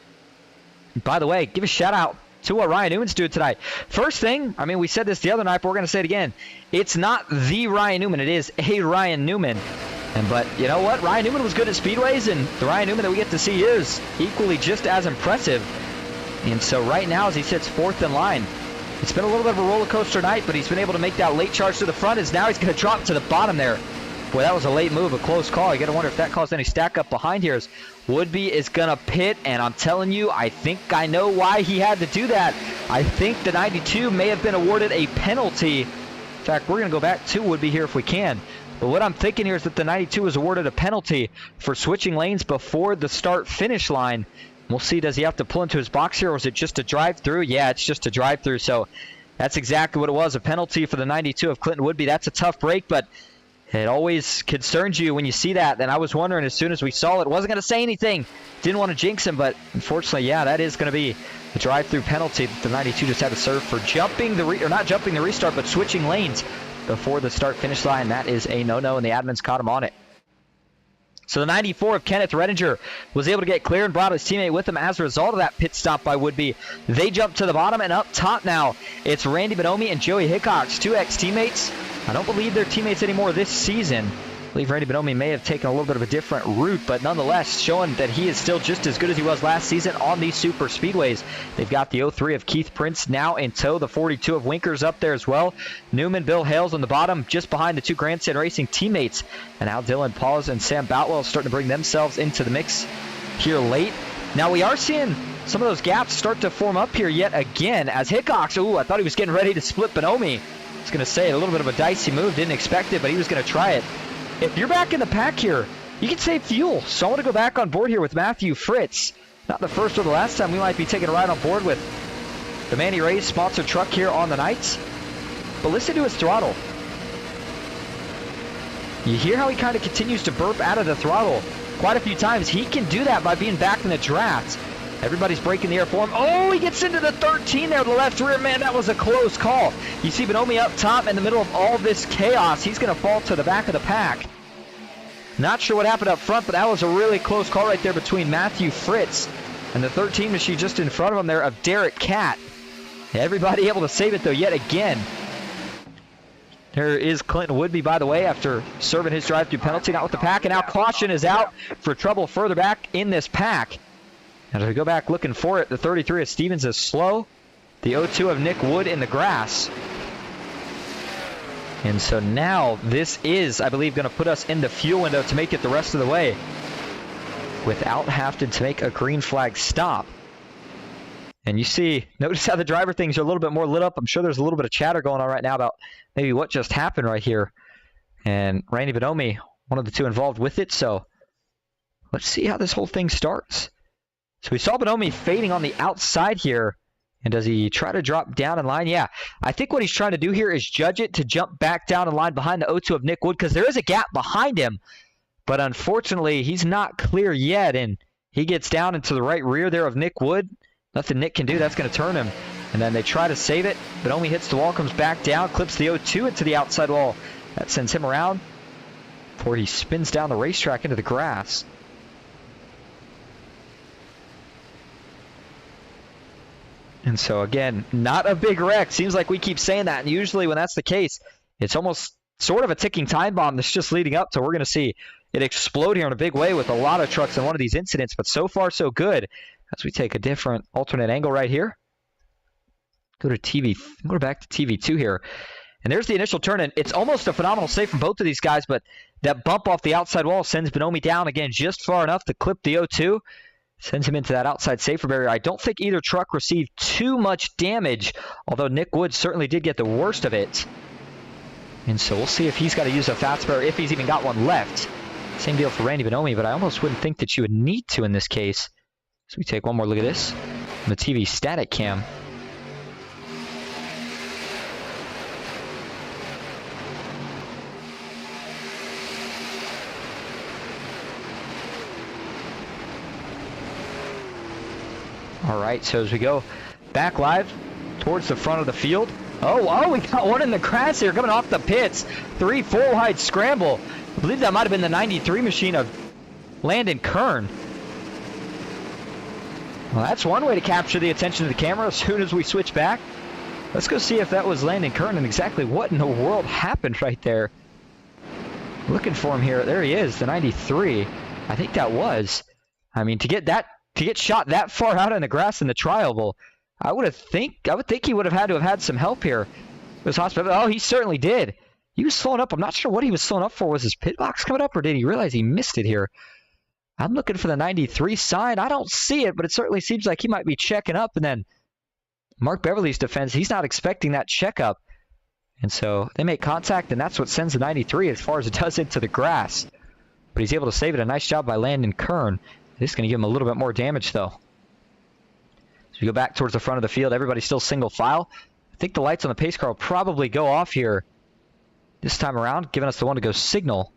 By the way, give a shout out to what Ryan Newman's doing tonight. First thing, I mean, we said this the other night, but we're going to say it again. It's not the Ryan Newman. It is a Ryan Newman. But you know what? Ryan Newman was good at speedways, and the Ryan Newman that we get to see here is equally just as impressive. And so right now, as he sits fourth in line, it's been a little bit of a roller coaster night, but he's been able to make that late charge to the front. As now he's going to drop to the bottom there. Boy, that was a late move, a close call. You got to wonder if that caused any stack up behind here. As Woodby is going to pit, and I'm telling you, I think I know why he had to do that. I think the 92 may have been awarded a penalty. In fact, we're going to go back to Woodby here if we can. But what I'm thinking here is that the 92 was awarded a penalty for switching lanes before the start-finish line. We'll see, does he have to pull into his box here, or is it just a drive-through? Yeah, it's just a drive-through, so that's exactly what it was, a penalty for the 92 of Clinton Woodby. That's a tough break, but it always concerns you when you see that. And I was wondering as soon as we saw it, wasn't going to say anything. Didn't want to jinx him, but unfortunately, yeah, that is going to be a drive-through penalty that the 92 just had to serve for jumping the not jumping the restart, but switching lanes before the start-finish line. That is a no-no, and the admins caught him on it. So the 94 of Kenneth Redinger was able to get clear and brought his teammate with him as a result of that pit stop by Woodby. They jump to the bottom, and up top now, it's Randy Bonomi and Joey Hickox, two ex-teammates. I don't believe they're teammates anymore this season. I believe Randy Bonomi may have taken a little bit of a different route, but nonetheless showing that he is still just as good as he was last season on these super speedways. They've got the 03 of Keith Prince now in tow, the 42 of Winkers up there as well. Newman, Bill Hales on the bottom, just behind the two Grandstand Racing teammates. And now Dylan Paws and Sam Boutwell starting to bring themselves into the mix here late. Now we are seeing some of those gaps start to form up here yet again as Hickox, I thought he was getting ready to split Bonomi. I was going to say a little bit of a dicey move, didn't expect it, but he was going to try it. If you're back in the pack here, you can save fuel. So I want to go back on board here with Matthew Fritz. Not the first or the last time we might be taking a ride on board with the Manny Rays sponsored truck here on the nights. But listen to his throttle. You hear how he kind of continues to burp out of the throttle quite a few times. He can do that by being back in the draft. Everybody's breaking the air for him. Oh, he gets into the 13 there, the left rear. Man, that was a close call. You see Bonomi up top in the middle of all this chaos. He's going to fall to the back of the pack. Not sure what happened up front, but that was a really close call right there between Matthew Fritz and the 13 machine just in front of him there of Derek Catt. Everybody able to save it, though, yet again. There is Clinton Woodby, by the way, after serving his drive-through penalty, not with the pack. And now caution is out for trouble further back in this pack. And as we go back looking for it, the 33 of Stevens is slow. The 02 of Nick Wood in the grass. And so now this is, I believe, going to put us in the fuel window to make it the rest of the way without having to make a green flag stop. And you see, notice how the driver things are a little bit more lit up. I'm sure there's a little bit of chatter going on right now about maybe what just happened right here. And Randy Bonomi, one of the two involved with it. So let's see how this whole thing starts. So we saw Bonomi fading on the outside here. And does he try to drop down in line? Yeah. I think what he's trying to do here is judge it to jump back down in line behind the 02 of Nick Wood, because there is a gap behind him. But unfortunately, he's not clear yet. And he gets down into the right rear there of Nick Wood. Nothing Nick can do. That's going to turn him. And then they try to save it. Bonomi hits the wall, comes back down, clips the 02 into the outside wall. That sends him around before he spins down the racetrack into the grass. And so, again, not a big wreck. Seems like we keep saying that. And usually when that's the case, it's almost sort of a ticking time bomb that's just leading up to. We're going to see it explode here in a big way with a lot of trucks in one of these incidents. But so far, so good. As we take a different alternate angle right here. Go back to TV2 here. And there's the initial turn. And it's almost a phenomenal save from both of these guys. But that bump off the outside wall sends Bonomi down again just far enough to clip the 02. Sends him into that outside safer barrier. I don't think either truck received too much damage, although Nick Wood certainly did get the worst of it. And so we'll see if he's got to use a fat spare, if he's even got one left. Same deal for Randy Bonomi, but I almost wouldn't think that you would need to in this case. So we take one more look at this on the TV static cam. All right, so as we go back live towards the front of the field. Oh, we got one in the grass here coming off the pits. 3-4 wide scramble. I believe that might have been the 93 machine of Landon Kern. Well, that's one way to capture the attention of the camera as soon as we switch back. Let's go see if that was Landon Kern and exactly what in the world happened right there. Looking for him here. There he is, the 93. I think that was. I mean, to get shot that far out in the grass in the tri-oval, I would think he would have had to have had some help here. It was hospital. Oh, he certainly did. He was slowing up. I'm not sure what he was slowing up for. Was his pit box coming up, or did he realize he missed it here? I'm looking for the 93 sign. I don't see it, but it certainly seems like he might be checking up. And then Mark Beverly's defense, he's not expecting that checkup. And so they make contact, and that's what sends the 93 as far as it does into the grass. But he's able to save it. A nice job by Landon Kern. This is going to give him a little bit more damage, though. So we go back towards the front of the field. Everybody's still single file. I think the lights on the pace car will probably go off here this time around, giving us the one to go signal.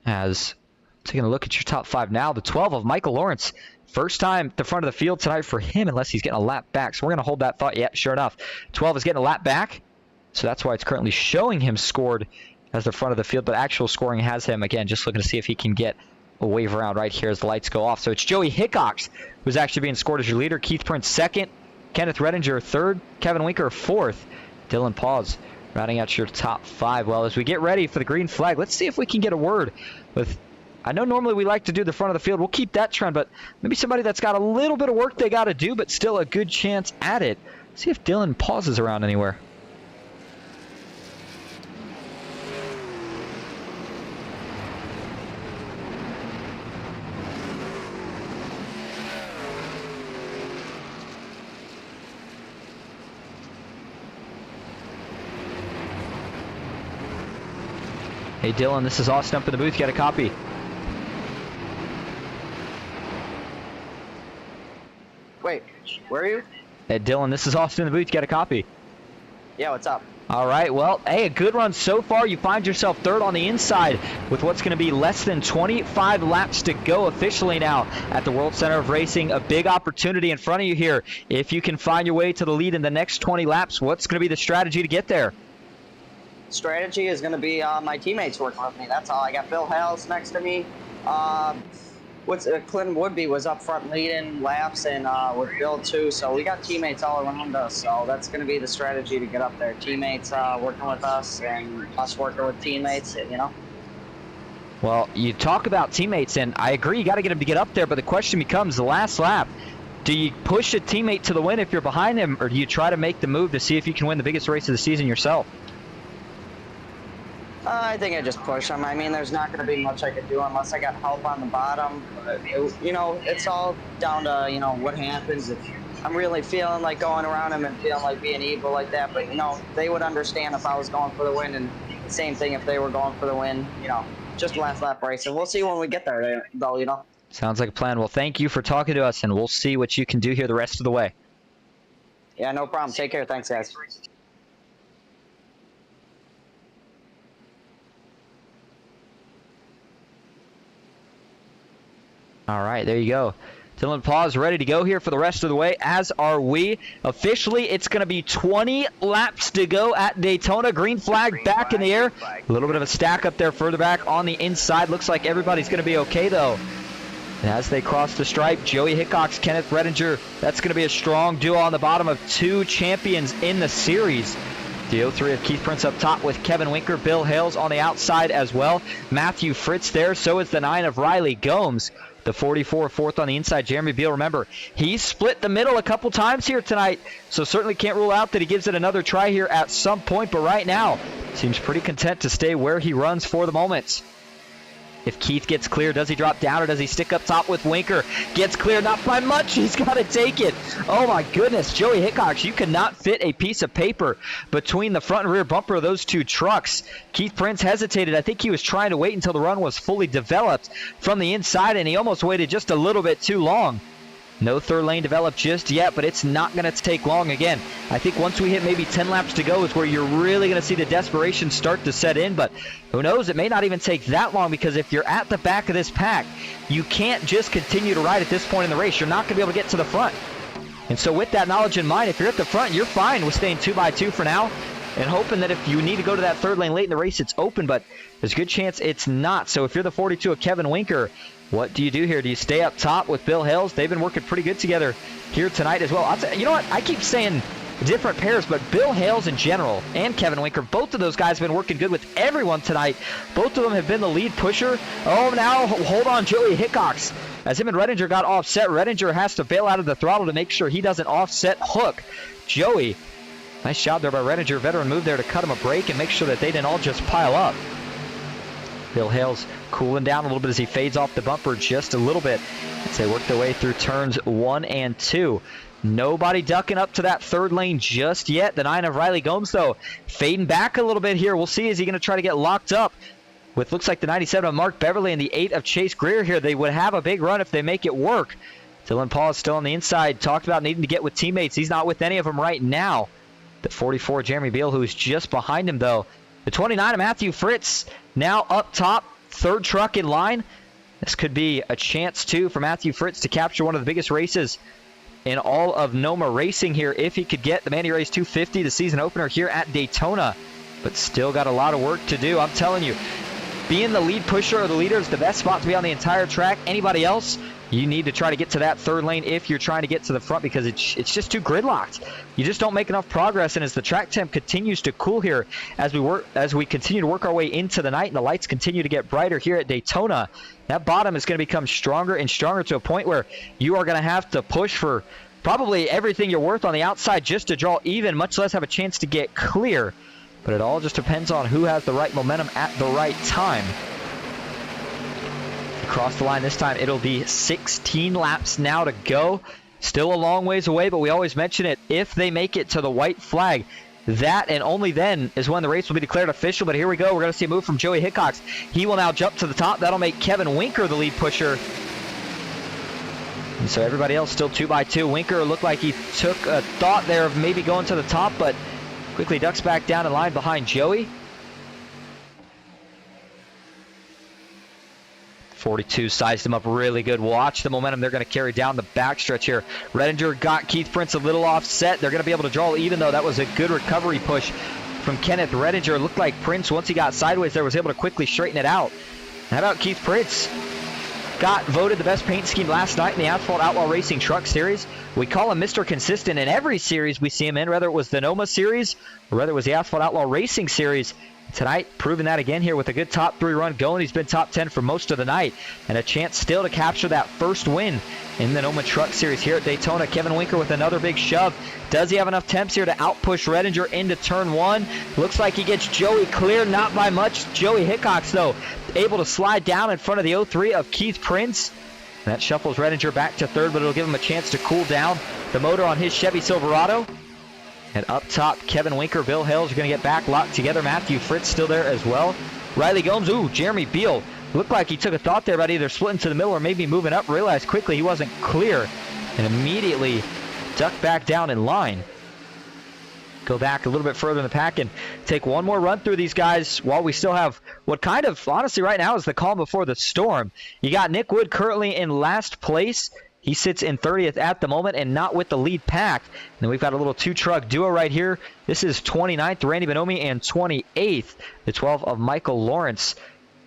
As taking a look at your top 5 now, the 12 of Michael Lawrence. First time at the front of the field tonight for him, unless he's getting a lap back. So we're going to hold that thought. Yep, sure enough. 12 is getting a lap back. So that's why it's currently showing him scored as the front of the field. But actual scoring has him, again, just looking to see if he can get a wave around right here as the lights go off. So it's Joey Hickox who's actually being scored as your leader. Keith Prince second. Kenneth Redinger third. Kevin Winker fourth. Dylan Pause rounding out your top 5. Well, as we get ready for the green flag, let's see if we can get a word with... I know normally we like to do the front of the field. We'll keep that trend, but maybe somebody that's got a little bit of work they got to do, but still a good chance at it. See if Dylan pauses around anywhere. Hey Dylan, this is Austin up in the booth. Got a copy. Wait, where are you? Hey Dylan, this is Austin in the booth. Got a copy. Yeah, what's up? All right, well, hey, a good run so far. You find yourself third on the inside with what's going to be less than 25 laps to go officially now at the World Center of Racing. A big opportunity in front of you here. If you can find your way to the lead in the next 20 laps, what's going to be the strategy to get there? Strategy is going to be my teammates working with me. That's all. I got Bill Hales next to me. Clinton Woodby was up front leading laps, and with Bill too. So we got teammates all around us. So that's going to be the strategy to get up there. Teammates working with us, and us working with teammates. You know. Well, you talk about teammates, and I agree. You got to get them to get up there. But the question becomes the last lap. Do you push a teammate to the win if you're behind him, or do you try to make the move to see if you can win the biggest race of the season yourself? I think I just push them. I mean, there's not going to be much I could do unless I got help on the bottom. You know, it's all down to, you know, what happens. If I'm really feeling like going around them and feeling like being evil like that, but, you know, they would understand if I was going for the win, and same thing if they were going for the win, you know, just last lap race. And we'll see when we get there, though, you know. Sounds like a plan. Well, thank you for talking to us, and we'll see what you can do here the rest of the way. Yeah, no problem. Take care. Thanks, guys. All right, there you go. Dylan Pause ready to go here for the rest of the way, as are we. Officially, it's going to be 20 laps to go at Daytona. Green flag back in the air. A little bit of a stack up there further back on the inside. Looks like everybody's going to be okay, though. And as they cross the stripe, Joey Hickox, Kenneth Redinger, that's going to be a strong duo on the bottom of 2 champions in the series. The 03 of Keith Prince up top with Kevin Winker, Bill Hales on the outside as well. Matthew Fritz there, so is the 9 of Riley Gomes. The 44, fourth on the inside, Jeremy Beal. Remember, he's split the middle a couple times here tonight, so certainly can't rule out that he gives it another try here at some point, but right now, seems pretty content to stay where he runs for the moment. If Keith gets clear, does he drop down or does he stick up top with Winker? Gets clear, not by much. He's got to take it. Oh, my goodness. Joey Hickox, you cannot fit a piece of paper between the front and rear bumper of those 2 trucks. Keith Prince hesitated. I think he was trying to wait until the run was fully developed from the inside, and he almost waited just a little bit too long. No third lane developed just yet, but it's not going to take long again. I think once we hit maybe 10 laps to go is where you're really going to see the desperation start to set in, but who knows, it may not even take that long, because if you're at the back of this pack, you can't just continue to ride at this point in the race. You're not going to be able to get to the front. And so with that knowledge in mind, if you're at the front, you're fine with staying 2x2 for now and hoping that if you need to go to that third lane late in the race, it's open, but there's a good chance it's not. So if you're the 42 of Kevin Winker, What do you do here? Do you stay up top with Bill Hales? They've been working pretty good together here tonight as well. You know what? I keep saying different pairs, but Bill Hales in general and Kevin Winker, both of those guys have been working good with everyone tonight. Both of them have been the lead pusher. Oh, now hold on, Joey Hickox. As him and Redinger got offset, Redinger has to bail out of the throttle to make sure he doesn't offset Hook. Joey, nice job there by Redinger. Veteran move there to cut him a break and make sure that they didn't all just pile up. Bill Hales cooling down a little bit as he fades off the bumper just a little bit as they work their way through turns 1 and 2. Nobody ducking up to that third lane just yet. The 9 of Riley Gomes, though, fading back a little bit here. We'll see, is he going to try to get locked up with, looks like, the 97 of Mark Beverly and the 8 of Chase Greer here. They would have a big run if they make it work. Dylan Paul is still on the inside. Talked about needing to get with teammates. He's not with any of them right now. The 44, Jeremy Beal, who's just behind him, though. The 29 of Matthew Fritz now up top, third truck in line. This could be a chance, too, for Matthew Fritz to capture one of the biggest races in all of NOMA racing here if he could get the Manny Rays 250, the season opener here at Daytona. But still got a lot of work to do. I'm telling you, being the lead pusher or the leader is the best spot to be on the entire track. Anybody else, you need to try to get to that third lane if you're trying to get to the front, because it's just too gridlocked. You just don't make enough progress, and as the track temp continues to cool here, as we continue to work our way into the night and the lights continue to get brighter here at Daytona, that bottom is going to become stronger and stronger to a point where you are going to have to push for probably everything you're worth on the outside just to draw even, much less have a chance to get clear. But it all just depends on who has the right momentum at the right time. Across the line this time, it'll be 16 laps now to go. Still a long ways away, but we always mention it. If they make it to the white flag, that and only then is when the race will be declared official. But here we go. We're going to see a move from Joey Hickox. He will now jump to the top. That'll make Kevin Winker the lead pusher. And so everybody else still 2x2. Winker looked like he took a thought there of maybe going to the top, but quickly ducks back down in line behind Joey. 42 sized him up really good. Watch the momentum they're going to carry down the backstretch here. Redinger got Keith Prince a little offset. They're going to be able to draw even, though. That was a good recovery push from Kenneth Redinger. It looked like Prince, once he got sideways there, was able to quickly straighten it out. How about Keith Prince? Got voted the best paint scheme last night in the Asphalt Outlaw Racing Truck Series. We call him Mr. Consistent in every series we see him in, whether it was the NOMA Series or whether it was the Asphalt Outlaw Racing Series. Tonight, proving that again here with a good top 3 run going. He's been top 10 for most of the night, and a chance still to capture that first win in the NOMA Truck Series here at Daytona. Kevin Winker with another big shove. Does he have enough temps here to outpush Redinger into turn 1? Looks like he gets Joey clear, not by much. Joey Hickox, though, able to slide down in front of the 03 of Keith Prince. And that shuffles Redinger back to third, but it'll give him a chance to cool down the motor on his Chevy Silverado. And up top, Kevin Winker, Bill Hales are going to get back locked together. Matthew Fritz still there as well. Riley Gomes, Jeremy Beal. Looked like he took a thought there about either splitting to the middle or maybe moving up. Realized quickly he wasn't clear and immediately ducked back down in line. Go back a little bit further in the pack and take one more run through these guys while we still have what kind of, honestly, right now is the calm before the storm. You got Nick Wood currently in last place. He sits in 30th at the moment and not with the lead pack. And then we've got a little 2-truck duo right here. This is 29th, Randy Bonomi, and 28th, the 12 of Michael Lawrence.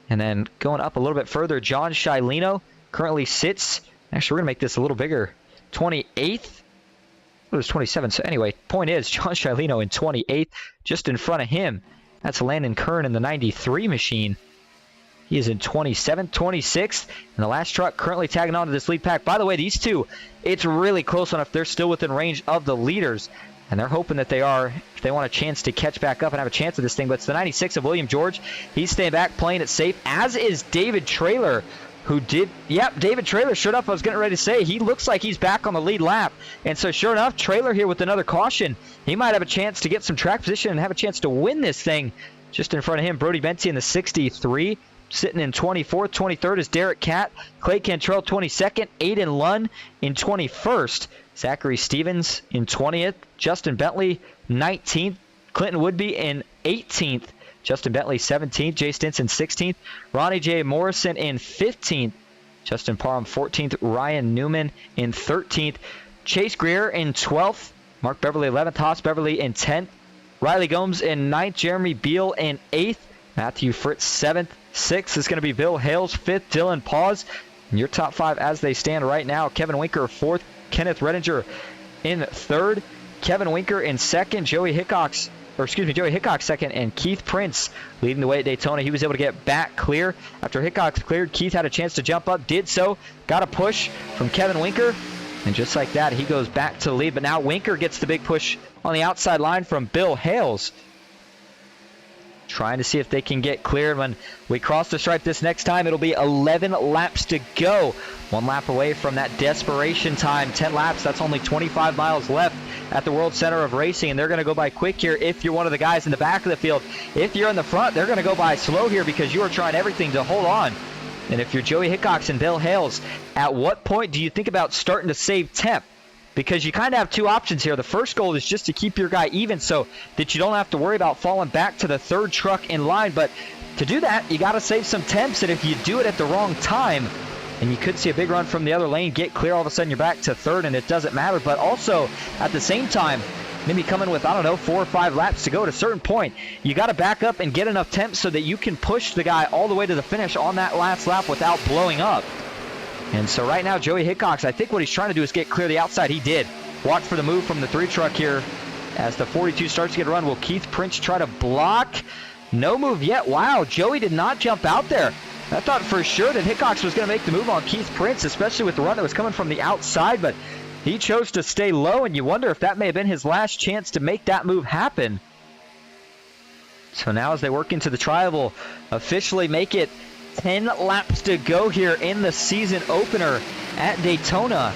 And then going up a little bit further, John Shileno currently sits, actually we're going to make this a little bigger, 28th. It was 27th. So anyway, point is, John Shileno in 28th, just in front of him. That's Landon Kern in the 93 machine. He is in 27th, 26th, and the last truck currently tagging on to this lead pack. By the way, these two, it's really close enough. They're still within range of the leaders, and they're hoping that they are, if they want a chance to catch back up and have a chance at this thing. But it's the 96 of William George. He's staying back, playing it safe, as is David Traylor, who did, David Traylor showed up. I was getting ready to say, he looks like he's back on the lead lap. And so sure enough, Traylor here with another caution. He might have a chance to get some track position and have a chance to win this thing. Just in front of him, Brody Benty in the 63. Sitting in 24th, 23rd is Derek Catt. Clay Cantrell 22nd. Aiden Lunn in 21st. Zachary Stevens in 20th. Justin Bentley 19th. Clinton Woodby in 18th. Justin Bentley 17th. Jay Stinson 16th. Ronnie J. Morrison in 15th. Justin Parham 14th. Ryan Newman in 13th. Chase Greer in 12th. Mark Beverly 11th. Haas Beverly in 10th. Riley Gomes in 9th. Jeremy Beal in 8th. Matthew Fritz 7th. 6th is going to be Bill Hales. 5th, Dylan Paz. Your top 5 as they stand right now: Kevin Winker 4th, Kenneth Redinger in 3rd, Kevin Winker in 2nd, Joey Hickok 2nd, and Keith Prince leading the way at Daytona. He was able to get back clear. After Hickok cleared, Keith had a chance to jump up, did so, got a push from Kevin Winker, and just like that, he goes back to the lead. But now Winker gets the big push on the outside line from Bill Hales, trying to see if they can get cleared. When we cross the stripe this next time, it'll be 11 laps to go. 1 lap away from that desperation time. 10 laps, that's only 25 miles left at the World Center of Racing, and they're going to go by quick here if you're one of the guys in the back of the field. If you're in the front, they're going to go by slow here because you are trying everything to hold on. And if you're Joey Hickox and Bill Hales, at what point do you think about starting to save temp? Because you kind of have 2 options here. The first goal is just to keep your guy even so that you don't have to worry about falling back to the 3rd truck in line. But to do that, you got to save some temps, and if you do it at the wrong time, and you could see a big run from the other lane, get clear, all of a sudden you're back to 3rd, and it doesn't matter. But also, at the same time, maybe coming with, 4 or 5 laps to go at a certain point, you got to back up and get enough temps so that you can push the guy all the way to the finish on that last lap without blowing up. And so right now, Joey Hickox, I think what he's trying to do is get clear the outside. He did. Watch for the move from the 3 truck here as the 42 starts to get a run. Will Keith Prince try to block? No move yet. Wow, Joey did not jump out there. I thought for sure that Hickox was going to make the move on Keith Prince, especially with the run that was coming from the outside, but he chose to stay low, and you wonder if that may have been his last chance to make that move happen. So now as they work into the trial, we'll officially make it 10 laps to go here in the season opener at Daytona.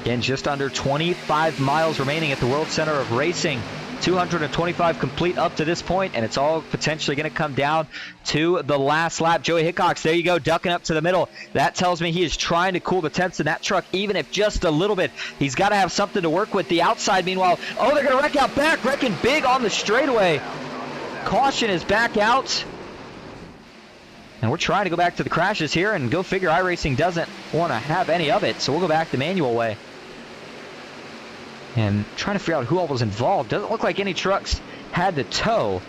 Again, just under 25 miles remaining at the World Center of Racing. 225 complete up to this point, and it's all potentially going to come down to the last lap. Joey Hickox, there you go, ducking up to the middle. That tells me he is trying to cool the temps in that truck, even if just a little bit. He's got to have something to work with. The outside, meanwhile, oh, they're going to wreck out back, wrecking big on the straightaway. Caution is back out. And we're trying to go back to the crashes here, and go figure, iRacing doesn't want to have any of it, so we'll go back the manual way. And trying to figure out who all was involved. Doesn't look like any trucks had to tow,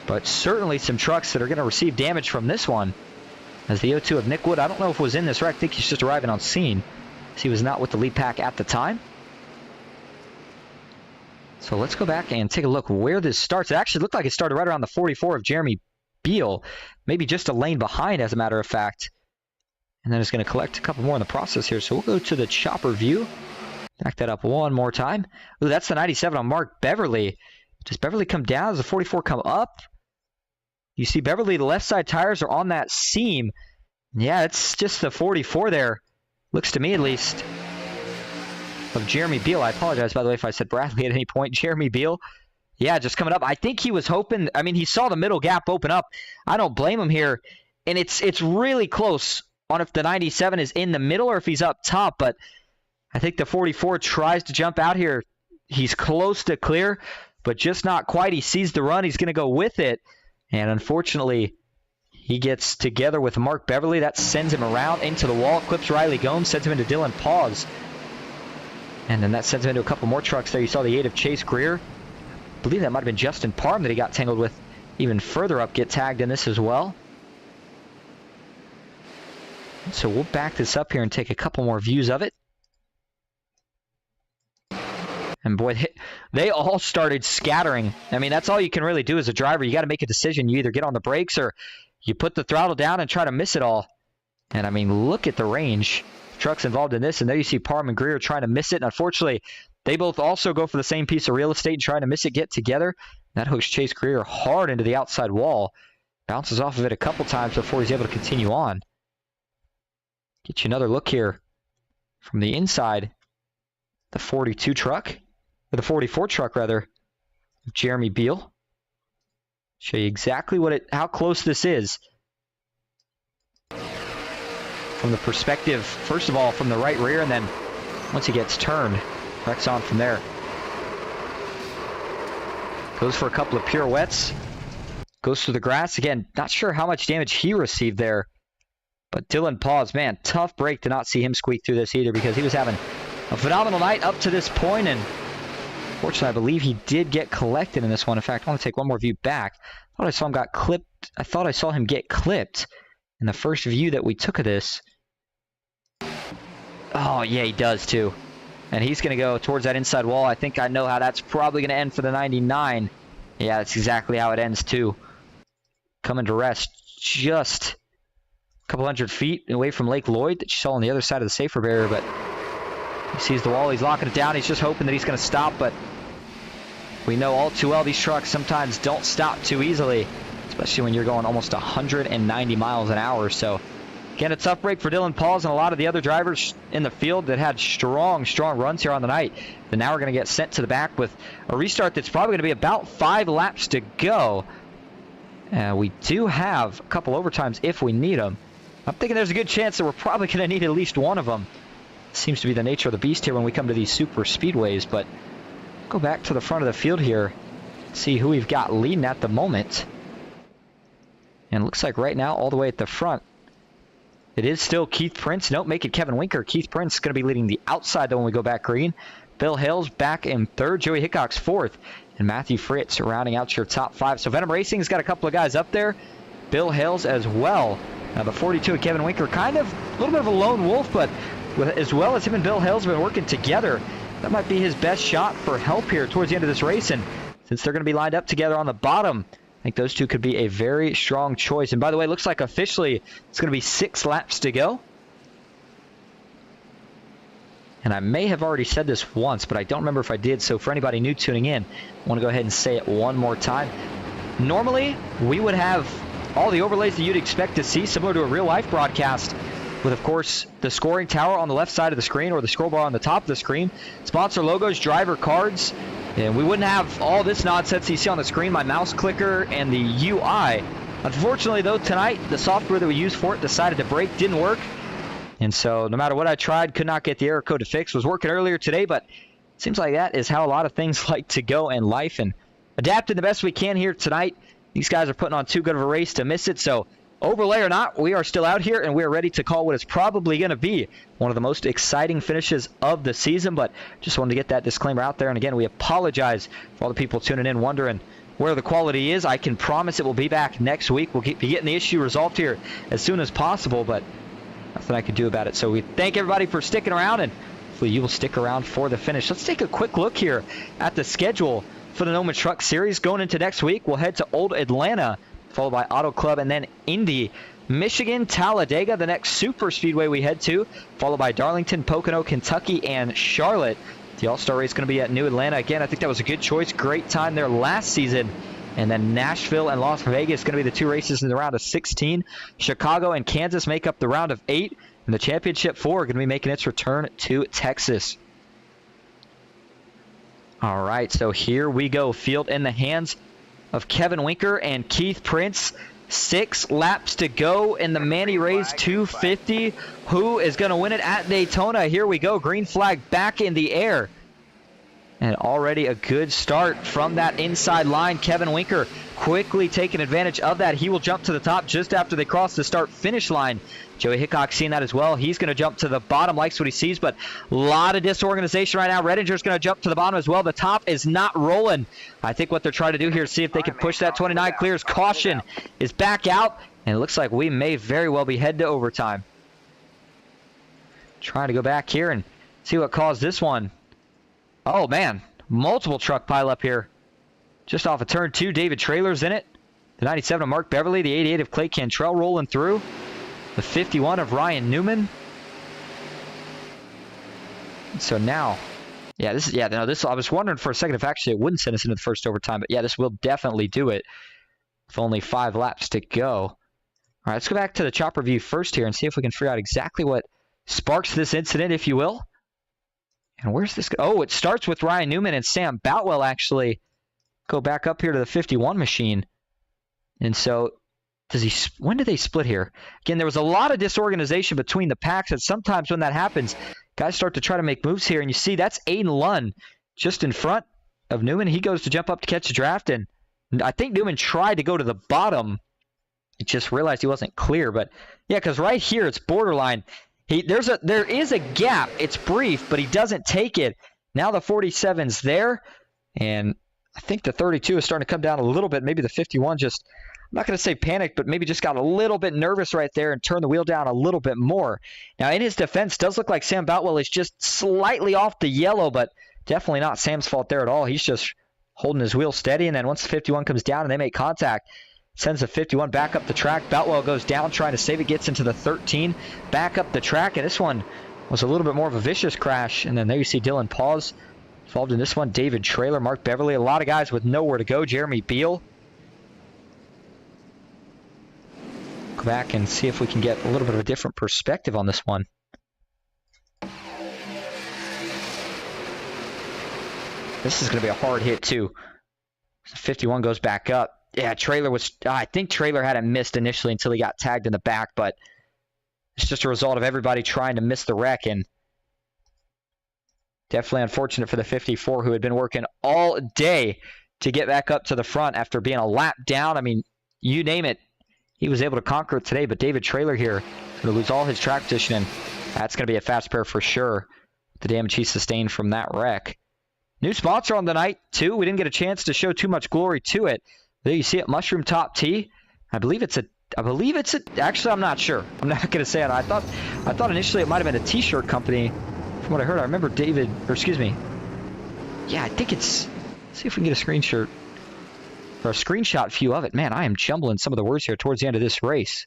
but certainly some trucks that are going to receive damage from this one. As the O2 of Nick Wood, I don't know if it was in this wreck. I think he's just arriving on scene, as he was not with the lead pack at the time. So let's go back and take a look where this starts. It actually looked like it started right around the 44 of Jeremy Beal, maybe just a lane behind, as a matter of fact. And then it's going to collect a couple more in the process here. So we'll go to the chopper view. Back that up one more time. Ooh, that's the 97 on Mark Beverly. Does Beverly come down? Does the 44 come up? You see Beverly, the left side tires are on that seam. Yeah, it's just the 44 there. Looks to me, at least, of Jeremy Beal. I apologize, by the way, if I said Bradley at any point. Jeremy Beal. Yeah, just coming up. I think he was hoping, I mean, he saw the middle gap open up. I don't blame him here. And it's really close on if the 97 is in the middle or if he's up top, but I think the 44 tries to jump out here. He's close to clear, but just not quite. He sees the run. He's going to go with it. And unfortunately, he gets together with Mark Beverly. That sends him around into the wall. Clips Riley Gomes, sends him into Dylan Pause. And then that sends him into a couple more trucks there. You saw the 8 of Chase Greer. I believe that might have been Justin Parham that he got tangled with. Even further up, get tagged in this as well. So we'll back this up here and take a couple more views of it. And boy, they all started scattering. I mean, that's all you can really do as a driver. You got to make a decision. You either get on the brakes or you put the throttle down and try to miss it all. And I mean, look at the range. Trucks involved in this. And there you see Parham and Greer trying to miss it. And unfortunately, they both also go for the same piece of real estate and try to miss it, get together. That hooks Chase Greer hard into the outside wall. Bounces off of it a couple times before he's able to continue on. Get you another look here from the inside. The 42 truck. Or the 44 truck, rather, of Jeremy Beal. Show you exactly how close this is. From the perspective, first of all, from the right rear, and then once he gets turned, wrecks on from there. Goes for a couple of pirouettes. Goes through the grass. Again, not sure how much damage he received there. But Dylan Pause, man, tough break to not see him squeak through this either, because he was having a phenomenal night up to this point, and fortunately, I believe he did get collected in this one. In fact, I want to take one more view back. I thought I saw him get clipped in the first view that we took of this. Oh, yeah, he does too. And he's going to go towards that inside wall. I think I know how that's probably going to end for the 99. Yeah, that's exactly how it ends too. Coming to rest just a couple hundred feet away from Lake Lloyd that you saw on the other side of the safer barrier, but he sees the wall. He's locking it down. He's just hoping that he's going to stop, but we know all too well these trucks sometimes don't stop too easily, especially when you're going almost 190 miles an hour. So again, a tough break for Dylan Pauls and a lot of the other drivers in the field that had strong runs here on the night. But now we're going to get sent to the back with a restart that's probably going to be about 5 laps to go. We do have a couple overtimes if we need them. I'm thinking there's a good chance that we're probably going to need at least one of them. Seems to be the nature of the beast here when we come to these super speedways. But go back to the front of the field here, see who we've got leading at the moment. And it looks like right now, all the way at the front, it is still Keith Prince. Nope, make it Kevin Winker. Keith Prince is going to be leading the outside though when we go back green. Bill Hales back in 3rd. Joey Hickok's 4th. And Matthew Fritz rounding out your top 5. So Venom Racing's got a couple of guys up there. Bill Hales as well. Now the 42 of Kevin Winker, kind of a little bit of a lone wolf, but as well as him and Bill Hales have been working together, that might be his best shot for help here towards the end of this race. And since they're going to be lined up together on the bottom, I think those two could be a very strong choice. And by the way, it looks like officially it's going to be 6 laps to go. And I may have already said this once, but I don't remember if I did. So for anybody new tuning in, I want to go ahead and say it one more time. Normally, we would have all the overlays that you'd expect to see, similar to a real-life broadcast, with, of course, the scoring tower on the left side of the screen or the scroll bar on the top of the screen, sponsor logos, driver cards, and we wouldn't have all this nonsense you see on the screen, my mouse clicker, and the UI. Unfortunately, though, tonight, the software that we used for it decided to break, didn't work. And so no matter what I tried, could not get the error code to fix. Was working earlier today, but it seems like that is how a lot of things like to go in life. And adapting the best we can here tonight. These guys are putting on too good of a race to miss it. So overlay or not, we are still out here, and we are ready to call what is probably going to be one of the most exciting finishes of the season. But just wanted to get that disclaimer out there. And again, we apologize for all the people tuning in wondering where the quality is. I can promise it will be back next week. We'll be getting the issue resolved here as soon as possible, but nothing I can do about it. So we thank everybody for sticking around, and hopefully you will stick around for the finish. Let's take a quick look here at the schedule for the NOMA Truck Series. Going into next week, we'll head to Old Atlanta, followed by Auto Club, and then Indy, Michigan, Talladega, the next super speedway we head to, followed by Darlington, Pocono, Kentucky, and Charlotte. The All-Star race is going to be at New Atlanta. Again, I think that was a good choice. Great time there last season. And then Nashville and Las Vegas going to be the 2 races in the round of 16. Chicago and Kansas make up the round of 8. And the championship 4 going to be making its return to Texas. All right, so here we go. Field in the hands of Kevin Winker and Keith Prince. 6 laps to go in the Manny Rays 250. Who is going to win it at Daytona? Here we go. Green flag back in the air. And already a good start from that inside line. Kevin Winker quickly taking advantage of that. He will jump to the top just after they cross the start-finish line. Joey Hickok seeing that as well. He's going to jump to the bottom, likes what he sees, but a lot of disorganization right now. Redinger's going to jump to the bottom as well. The top is not rolling. I think what they're trying to do here is see if they can push that 29. Clears. Caution is back out, and it looks like we may very well be headed to overtime. Trying to go back here and see what caused this one. Oh, man. Multiple truck pile up here. Just off of turn 2, David Traylor's in it. The 97 of Mark Beverly. The 88 of Clay Cantrell rolling through. The 51 of Ryan Newman. So now, I was wondering for a second if actually it wouldn't send us into the first overtime. But yeah, this will definitely do it with only 5 laps to go. All right, let's go back to the chopper view first here and see if we can figure out exactly what sparks this incident, if you will. And where's this? Oh, it starts with Ryan Newman and Sam Boutwell actually go back up here to the 51 machine. And so, when do they split here? Again, there was a lot of disorganization between the packs, and sometimes when that happens, guys start to try to make moves here. And you see, that's Aiden Lunn just in front of Newman. He goes to jump up to catch a draft, and I think Newman tried to go to the bottom. He just realized he wasn't clear. But yeah, because right here, it's borderline. There is a gap. It's brief, but he doesn't take it. Now the 47's there, and I think the 32 is starting to come down a little bit. Maybe the 51 just, I'm not going to say panicked, but maybe just got a little bit nervous right there and turned the wheel down a little bit more. Now, in his defense, does look like Sam Boutwell is just slightly off the yellow, but definitely not Sam's fault there at all. He's just holding his wheel steady, and then once the 51 comes down and they make contact, sends the 51 back up the track. Boutwell goes down trying to save it, gets into the 13, back up the track, and this one was a little bit more of a vicious crash. And then there you see Dylan Paws involved in this one, David Traylor, Mark Beverly, a lot of guys with nowhere to go, Jeremy Beal. Go back and see if we can get a little bit of a different perspective on this one. This is going to be a hard hit too. 51 goes back up. Yeah, Traylor was, I think Traylor had it missed initially until he got tagged in the back, but it's just a result of everybody trying to miss the wreck, and definitely unfortunate for the 54 who had been working all day to get back up to the front after being a lap down. I mean, you name it, he was able to conquer it today, but David Traylor here going to lose all his track position, and that's going to be a fast pair for sure. The damage he sustained from that wreck. New sponsor on the night, too. We didn't get a chance to show too much glory to it. There you see it, Mushroom Top Tee. I believe it's a, actually I'm not sure. I'm not going to say it. I thought initially it might have been a t-shirt company. From what I heard, I remember David, or excuse me. Yeah, I think it's, let's see if we can get a screenshot or a screenshot view of it. Man, I am jumbling some of the words here towards the end of this race.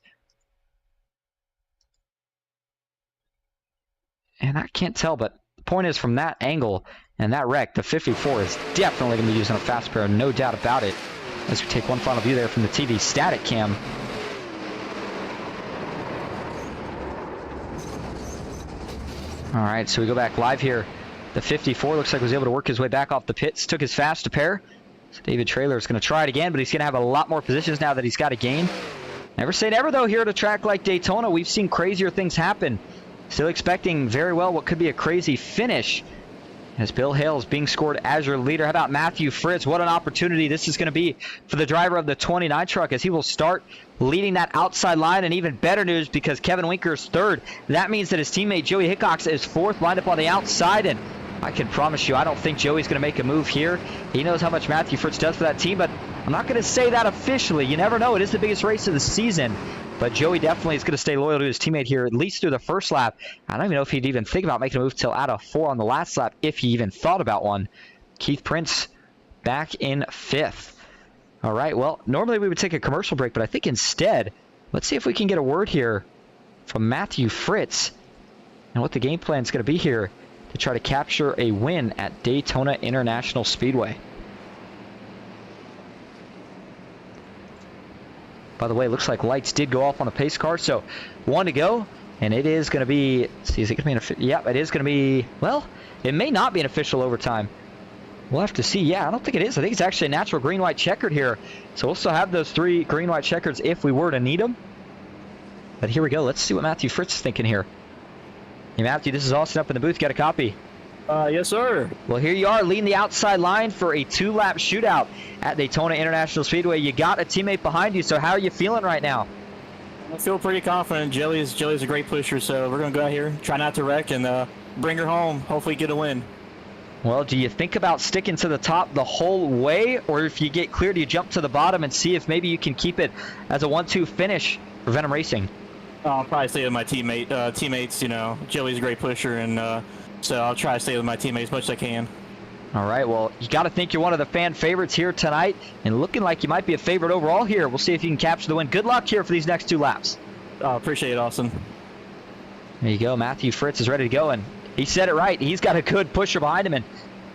And I can't tell, but the point is from that angle and that wreck, the 54 is definitely going to be using a fast pair, no doubt about it. As we take one final view there from the TV static cam. All right, so we go back live here. The 54 looks like he was able to work his way back off the pits, took his fast to pair. So David Traylor is going to try it again, but he's going to have a lot more positions now that he's got a gain. Never say never, though, here at a track like Daytona. We've seen crazier things happen. Still expecting very well what could be a crazy finish. As Bill Hale's being scored as your leader. How about Matthew Fritz? What an opportunity this is going to be for the driver of the 29 truck as he will start leading that outside line. And even better news because Kevin Winker is third. That means that his teammate Joey Hickox is fourth, lined up on the outside. And I can promise you, I don't think Joey's going to make a move here. He knows how much Matthew Fritz does for that team, but I'm not going to say that officially. You never know. It is the biggest race of the season. But Joey definitely is going to stay loyal to his teammate here, at least through the first lap. I don't even know if he'd even think about making a move till out of 4 on the last lap, if he even thought about one. Keith Prince back in 5th. All right, well, normally we would take a commercial break, but I think instead, let's see if we can get a word here from Matthew Fritz and what the game plan is going to be here to try to capture a win at Daytona International Speedway. By the way, it looks like lights did go off on the pace car, so 1 to go, and it is going to be, let's see, is it going to be yep, it is going to be, well, it may not be an official overtime. We'll have to see. Yeah, I don't think it is. I think it's actually a natural green-white checkered here, so we'll still have those 3 green-white checkers if we were to need them. But here we go. Let's see what Matthew Fritz is thinking here. Hey, Matthew, this is Austin up in the booth. Got a copy? Yes, sir. Well, here you are leading the outside line for a 2-lap shootout at Daytona International Speedway. You got a teammate behind you, so how are you feeling right now? I feel pretty confident. Jelly's a great pusher, so we're going to go out here, try not to wreck, and bring her home, hopefully get a win. Well, do you think about sticking to the top the whole way, or if you get clear, do you jump to the bottom and see if maybe you can keep it as a 1-2 finish for Venom Racing? I'll probably stay with my teammates. You know, Jelly's a great pusher, and so I'll try to stay with my teammates as much as I can. All right, well, you got to think you're one of the fan favorites here tonight, and looking like you might be a favorite overall here. We'll see if you can capture the win. Good luck here for these next 2 laps. Appreciate it, Austin. There you go. Matthew Fritz is ready to go, and he said it right. He's got a good pusher behind him, and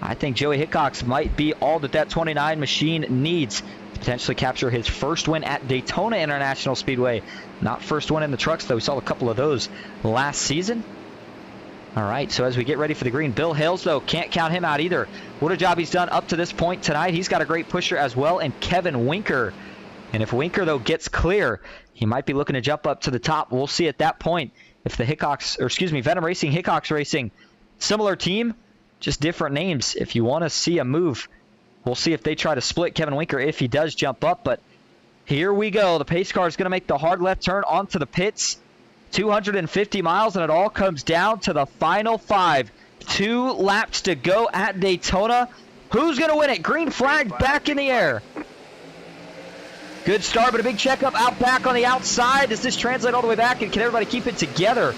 I think Joey Hickox might be all that 29 machine needs to potentially capture his first win at Daytona International Speedway. Not first win in the trucks, though. We saw a couple of those last season. All right, so as we get ready for the green, Bill Hales, though, can't count him out either. What a job he's done up to this point tonight. He's got a great pusher as well, and Kevin Winker. And if Winker, though, gets clear, he might be looking to jump up to the top. We'll see at that point if the Venom Racing, Hickox Racing, similar team, just different names. If you want to see a move, we'll see if they try to split Kevin Winker if he does jump up. But here we go. The pace car is going to make the hard left turn onto the pits. 250 miles, and it all comes down to the final 5. 2 laps to go at Daytona. Who's going to win it? Green flag back in the air. Good start, but a big checkup out back on the outside. Does this translate all the way back, and can everybody keep it together?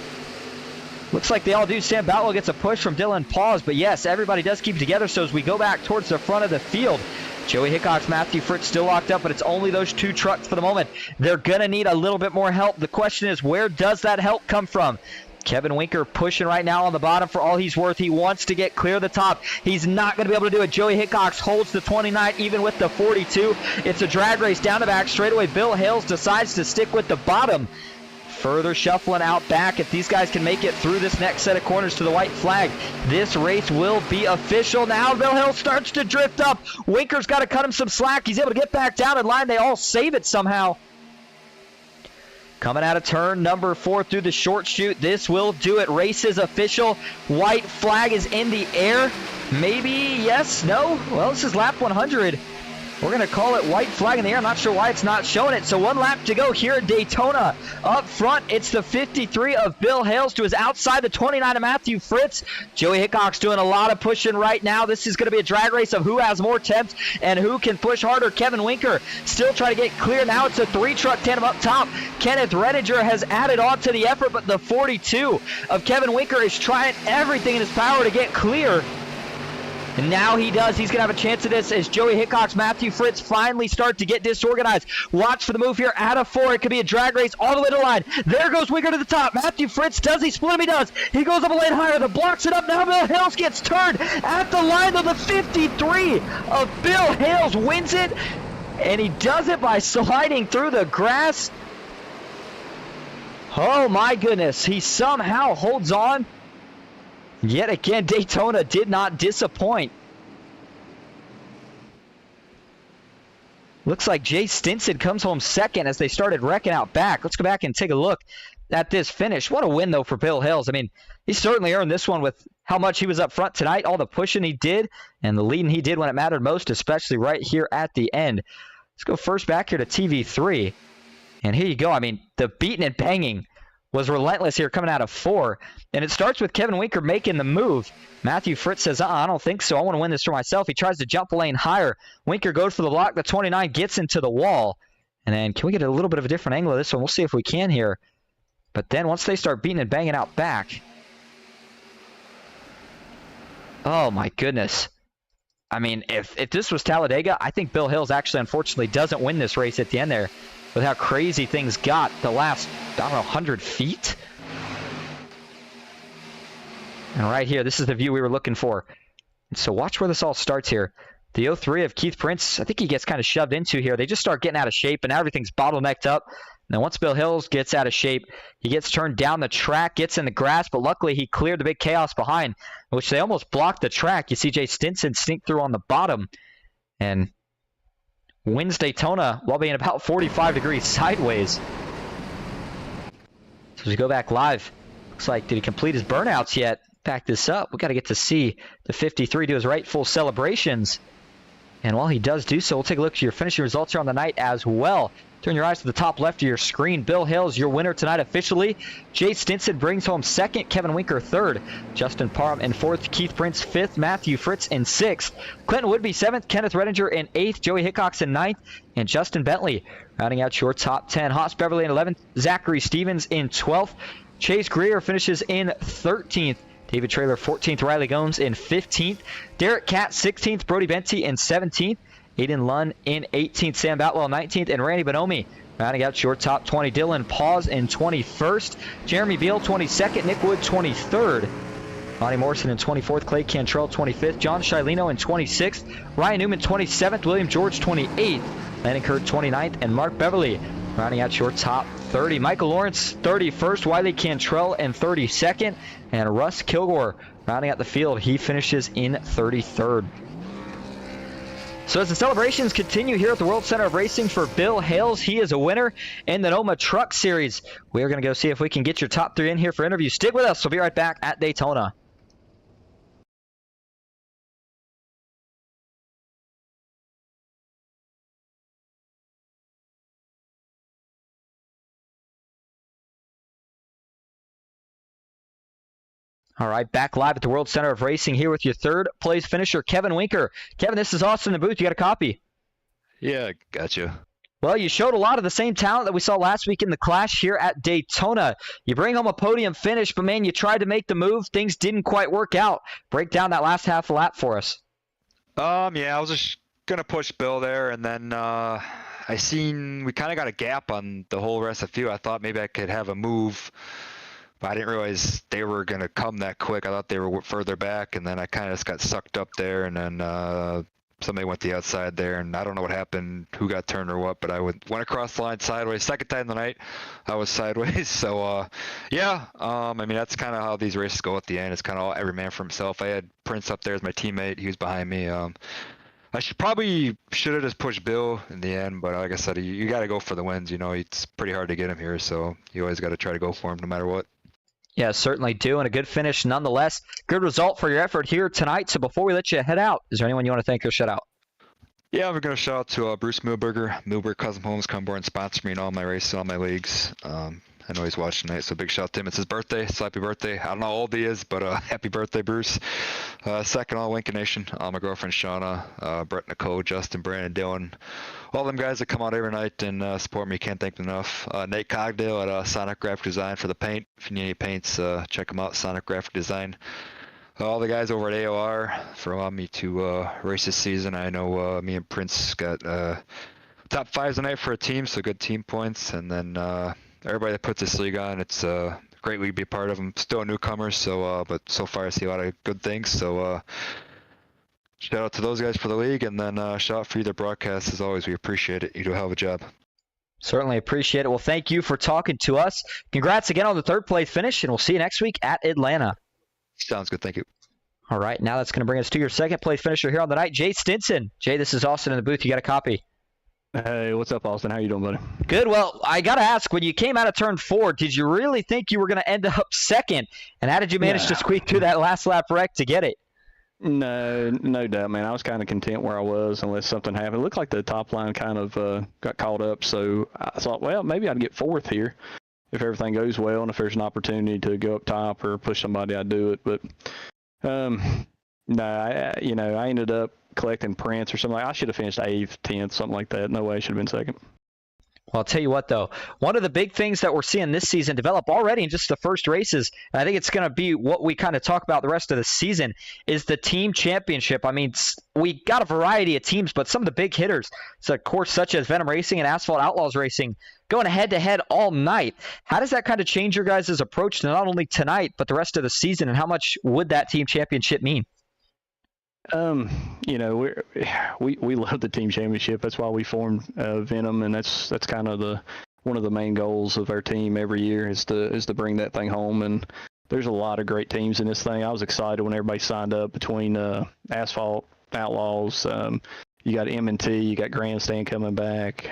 Looks like they all do. Sam Boutwell gets a push from Dylan Pause, but yes, everybody does keep it together. So as we go back towards the front of the field, Joey Hickox, Matthew Fritz still locked up, but it's only those two trucks for the moment. They're going to need a little bit more help. The question is, where does that help come from? Kevin Winker pushing right now on the bottom for all he's worth. He wants to get clear of the top. He's not going to be able to do it. Joey Hickox holds the 29 even with the 42. It's a drag race down the back straightaway. Bill Hales decides to stick with the bottom. Further shuffling out back. If these guys can make it through this next set of corners to the white flag, this race will be official. Now Bill Hill starts to drift up. Winker's got to cut him some slack. He's able to get back down in line. They all save it somehow. Coming out of turn number 4 through the short chute. This will do it. Race is official. White flag is in the air. Maybe, yes, no. Well, this is lap 100. We're going to call it white flag in the air. I'm not sure why it's not showing it. So 1 lap to go here at Daytona. Up front, it's the 53 of Bill Hales to his outside, the 29 of Matthew Fritz. Joey Hickox doing a lot of pushing right now. This is going to be a drag race of who has more temps and who can push harder. Kevin Winker still trying to get clear. Now it's a 3-truck tandem up top. Kenneth Redinger has added on to the effort, but the 42 of Kevin Winker is trying everything in his power to get clear. And now he does. He's going to have a chance at this as Joey Hickox, Matthew Fritz finally start to get disorganized. Watch for the move here. Out of 4. It could be a drag race all the way to the line. There goes Winker to the top. Matthew Fritz, does he split him? He does. He goes up a lane higher. The blocks it up. Now Bill Hales gets turned at the line of the 53 of Bill Hales wins it. And he does it by sliding through the grass. Oh my goodness. He somehow holds on. Yet again, Daytona did not disappoint. Looks like Jay Stinson comes home second as they started wrecking out back. Let's go back and take a look at this finish. What a win, though, for Bill Hales. I mean, he certainly earned this one with how much he was up front tonight, all the pushing he did, and the leading he did when it mattered most, especially right here at the end. Let's go first back here to TV3. And here you go. I mean, the beating and banging was relentless here coming out of 4. And it starts with Kevin Winker making the move. Matthew Fritz says, I don't think so. I want to win this for myself. He tries to jump a lane higher. Winker goes for the block. The 29 gets into the wall. And then can we get a little bit of a different angle of this one? We'll see if we can here. But then once they start beating and banging out back. Oh, my goodness. I mean, if this was Talladega, I think Bill Hales actually, unfortunately, doesn't win this race at the end there. With how crazy things got the last, 100 feet. And right here, this is the view we were looking for. So watch where this all starts here. The 03 of Keith Prince, I think he gets kind of shoved into here. They just start getting out of shape, and now everything's bottlenecked up. Now once Bill Hales gets out of shape, he gets turned down the track, gets in the grass, but luckily he cleared the big chaos behind, which they almost blocked the track. You see Jay Stinson sneak through on the bottom, and wins Daytona while being about 45 degrees sideways. So as we go back live, looks like, did he complete his burnouts yet? Back this up. We got to get to see the 53 do his rightful celebrations. And while he does do so, we'll take a look at your finishing results here on the night as well. Turn your eyes to the top left of your screen. Bill Hales, your winner tonight officially. Jay Stinson brings home second. Kevin Winker third. Justin Parham in fourth. Keith Prince fifth. Matthew Fritz in sixth. Clinton Woodby seventh. Kenneth Redinger in eighth. Joey Hickox in ninth. And Justin Bentley rounding out your top 10. Haas Beverly in 11th. Zachary Stevens in 12th. Chase Greer finishes in 13th. David Traylor 14th. Riley Gomes in 15th. Derek Catt 16th. Brody Benty in 17th. Aiden Lunn in 18th, Sam Boutwell 19th, and Randy Bonomi rounding out your top 20. Dylan Pause in 21st, Jeremy Beal 22nd, Nick Wood 23rd, Monty Morrison in 24th, Clay Cantrell 25th, John Shilino in 26th, Ryan Newman 27th, William George 28th, Landon Kurt 29th, and Mark Beverly rounding out your top 30. Michael Lawrence 31st, Wiley Cantrell in 32nd, and Russ Kilgore rounding out the field. He finishes in 33rd. So as the celebrations continue here at the World Center of Racing for Bill Hales, he is a winner in the NOMA Truck Series. We are going to go see if we can get your top 3 in here for interviews. Stick with us. We'll be right back at Daytona. All right, back live at the World Center of Racing here with your third place finisher, Kevin Winker. Kevin, this is Austin in the booth. You got a copy? Yeah, gotcha. Well, you showed a lot of the same talent that we saw last week in the Clash here at Daytona. You bring home a podium finish, but man, you tried to make the move. Things didn't quite work out. Break down that last half lap for us. Yeah, I was just gonna push Bill there, and then I seen we kind of got a gap on the whole rest of the field. I thought maybe I could have a move, but I didn't realize they were gonna come that quick. I thought they were further back, and then I kind of just got sucked up there, and then somebody went the outside there, and I don't know what happened, who got turned or what, but I went across the line sideways. Second time of the night, I was sideways. So, yeah, I mean, that's kind of how these races go at the end. It's kind of all every man for himself. I had Prince up there as my teammate. He was behind me. I should have just pushed Bill in the end, but like I said, you got to go for the wins. You know, it's pretty hard to get him here, so you always got to try to go for him no matter what. Yeah, certainly do, and a good finish nonetheless. Good result for your effort here tonight. So before we let you head out, is there anyone you want to thank or shout out? Yeah, we're going to shout out to Bruce Milberger Custom Homes, come aboard and sponsor me in all my races, all my leagues. I know he's watching tonight, so big shout out to him. It's his birthday, so happy birthday. I don't know how old he is, but happy birthday, Bruce. Second, all Lincoln Nation, my girlfriend Shauna, Brett, Nicole, Justin, Brandon, Dylan, all them guys that come out every night and support me. Can't thank them enough. Nate Cogdale at Sonic Graphic Design for the paint. If you need any paints, check them out, Sonic Graphic Design. All the guys over at AOR for allowing me to race this season. I know me and Prince got top fives tonight for a team, so good team points. And then everybody that puts this league on, it's a great league to be a part of. I'm still a newcomer, so but so far I see a lot of good things. So shout out to those guys for the league, and then shout out for you, the broadcast. As always, we appreciate it. You do a hell of a job. Certainly appreciate it. Well, thank you for talking to us. Congrats again on the third place finish, and we'll see you next week at Atlanta. Sounds good. Thank you. All right, now that's going to bring us to your second place finisher here on the night, Jay Stinson. Jay, this is Austin in the booth. You got a copy? Hey, what's up, Austin? How you doing, buddy? Good. Well, I got to ask, when you came out of turn 4, did you really think you were going to end up second? And how did you manage to squeak through that last lap wreck to get it? No doubt, man. I was kind of content where I was unless something happened. It looked like the top line kind of got caught up, so I thought, well, maybe I'd get fourth here if everything goes well, and if there's an opportunity to go up top or push somebody, I'd do it. But no, I ended up collecting prints or something. I should have finished 8th, 10th, something like that. No way I should have been second. Well, I'll tell you what, though. One of the big things that we're seeing this season develop already in just the first races, and I think it's going to be what we kind of talk about the rest of the season, is the team championship. I mean, we got a variety of teams, but some of the big hitters, so of course, such as Venom Racing and Asphalt Outlaws Racing, going head-to-head all night. How does that kind of change your guys' approach to not only tonight, but the rest of the season, and how much would that team championship mean? We love the team championship. That's why we formed Venom, and that's kind of one of the main goals of our team every year is to bring that thing home. And there's a lot of great teams in this thing. I was excited when everybody signed up between Asphalt Outlaws. You got M&T, you got Grandstand coming back.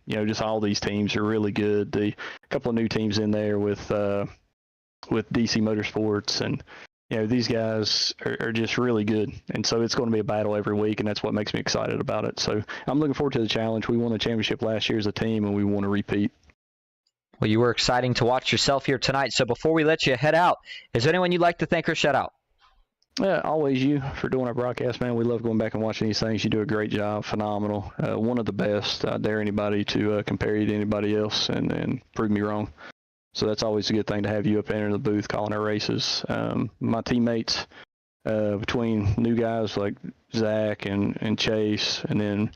Just all these teams are really good. A couple of new teams in there with DC Motorsports, and these guys are just really good. And so it's going to be a battle every week, and that's what makes me excited about it. So I'm looking forward to the challenge. We won the championship last year as a team, and we want to repeat. Well, you were exciting to watch yourself here tonight. So before we let you head out, is there anyone you'd like to thank or shout out? Yeah, always you for doing our broadcast, man. We love going back and watching these things. You do a great job, phenomenal. One of the best. I dare anybody to compare you to anybody else and prove me wrong. So that's always a good thing to have you up there in the booth calling our races. My teammates, between new guys like Zach and Chase, and then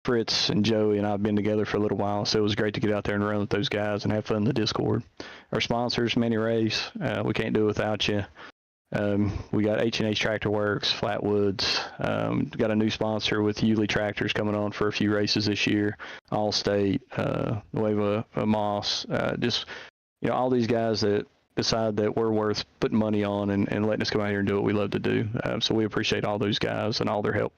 Fritz and Joey and I have been together for a little while, so it was great to get out there and run with those guys and have fun in the Discord. Our sponsors, Manny Rays, we can't do it without you. We got H&H Tractor Works, Flatwoods. Got a new sponsor with Yulee Tractors coming on for a few races this year. Allstate, Nueva Moss, all these guys that decide that we're worth putting money on and letting us come out here and do what we love to do. So we appreciate all those guys and all their help.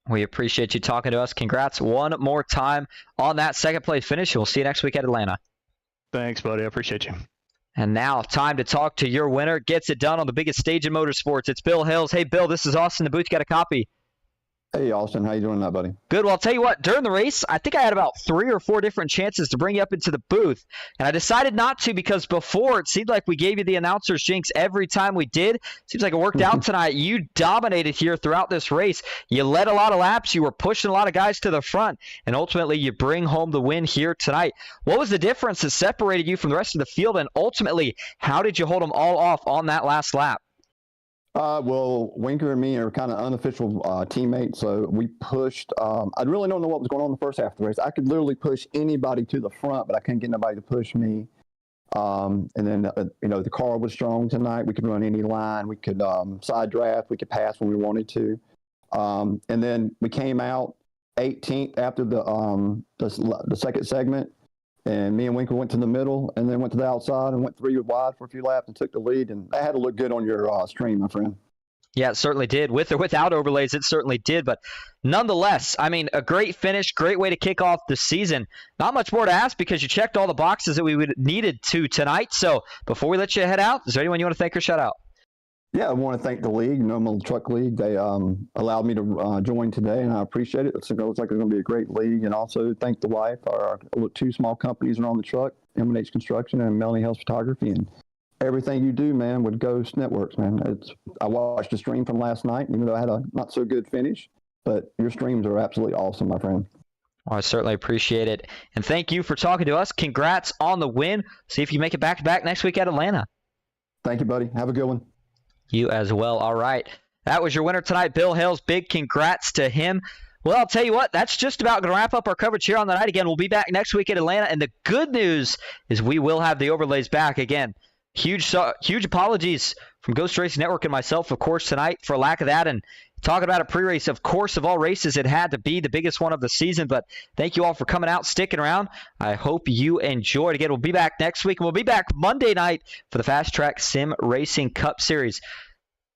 We appreciate you talking to us. Congrats one more time on that second place finish. We'll see you next week at Atlanta. Thanks, buddy. I appreciate you. And now, time to talk to your winner. Gets it done on the biggest stage in motorsports. It's Bill Hills. Hey, Bill, this is Austin in the booth. You got a copy? Hey, Austin, how you doing, that buddy? Good. Well, I'll tell you what, during the race, I think I had about 3 or 4 different chances to bring you up into the booth, and I decided not to because before it seemed like we gave you the announcer's jinx every time we did. Seems like it worked out tonight. You dominated here throughout this race. You led a lot of laps. You were pushing a lot of guys to the front, and ultimately you bring home the win here tonight. What was the difference that separated you from the rest of the field, and ultimately, how did you hold them all off on that last lap? Well, Winker and me are kind of unofficial teammates, so we pushed. I really don't know what was going on in the first half of the race. I could literally push anybody to the front, but I couldn't get nobody to push me. And then, the car was strong tonight. We could run any line. We could side draft. We could pass when we wanted to. And then we came out 18th after the second segment. And me and Winkler went to the middle and then went to the outside and went 3 wide for a few laps and took the lead. And that had to look good on your stream, my friend. Yeah, it certainly did. With or without overlays, it certainly did. But nonetheless, I mean, a great finish, great way to kick off the season. Not much more to ask because you checked all the boxes that we needed to tonight. So before we let you head out, is there anyone you want to thank or shout out? Yeah, I want to thank the league, NOMA Truck League. They allowed me to join today, and I appreciate it. It looks like it's going to be a great league. And also thank the wife. Our 2 small companies are on the truck, M&H Construction and Melanie Hills Photography. And everything you do, man, with Ghost Networks, man. I watched the stream from last night, even though I had a not so good finish. But your streams are absolutely awesome, my friend. Well, I certainly appreciate it. And thank you for talking to us. Congrats on the win. See if you make it back-to-back next week at Atlanta. Thank you, buddy. Have a good one. You as well. All right. That was your winner tonight, Bill Hales. Big congrats to him. Well, I'll tell you what, that's just about going to wrap up our coverage here on the night. Again, we'll be back next week at Atlanta. And the good news is we will have the overlays back again. Huge apologies from Ghost Racing Network and myself, of course, tonight for lack of that. And talking about a pre-race, of course, of all races, it had to be the biggest one of the season. But thank you all for coming out, sticking around. I hope you enjoyed. Again, we'll be back next week, and we'll be back Monday night for the Fast Track Sim Racing Cup Series.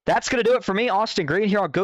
That's going to do it for me, Austin Green, here on Ghost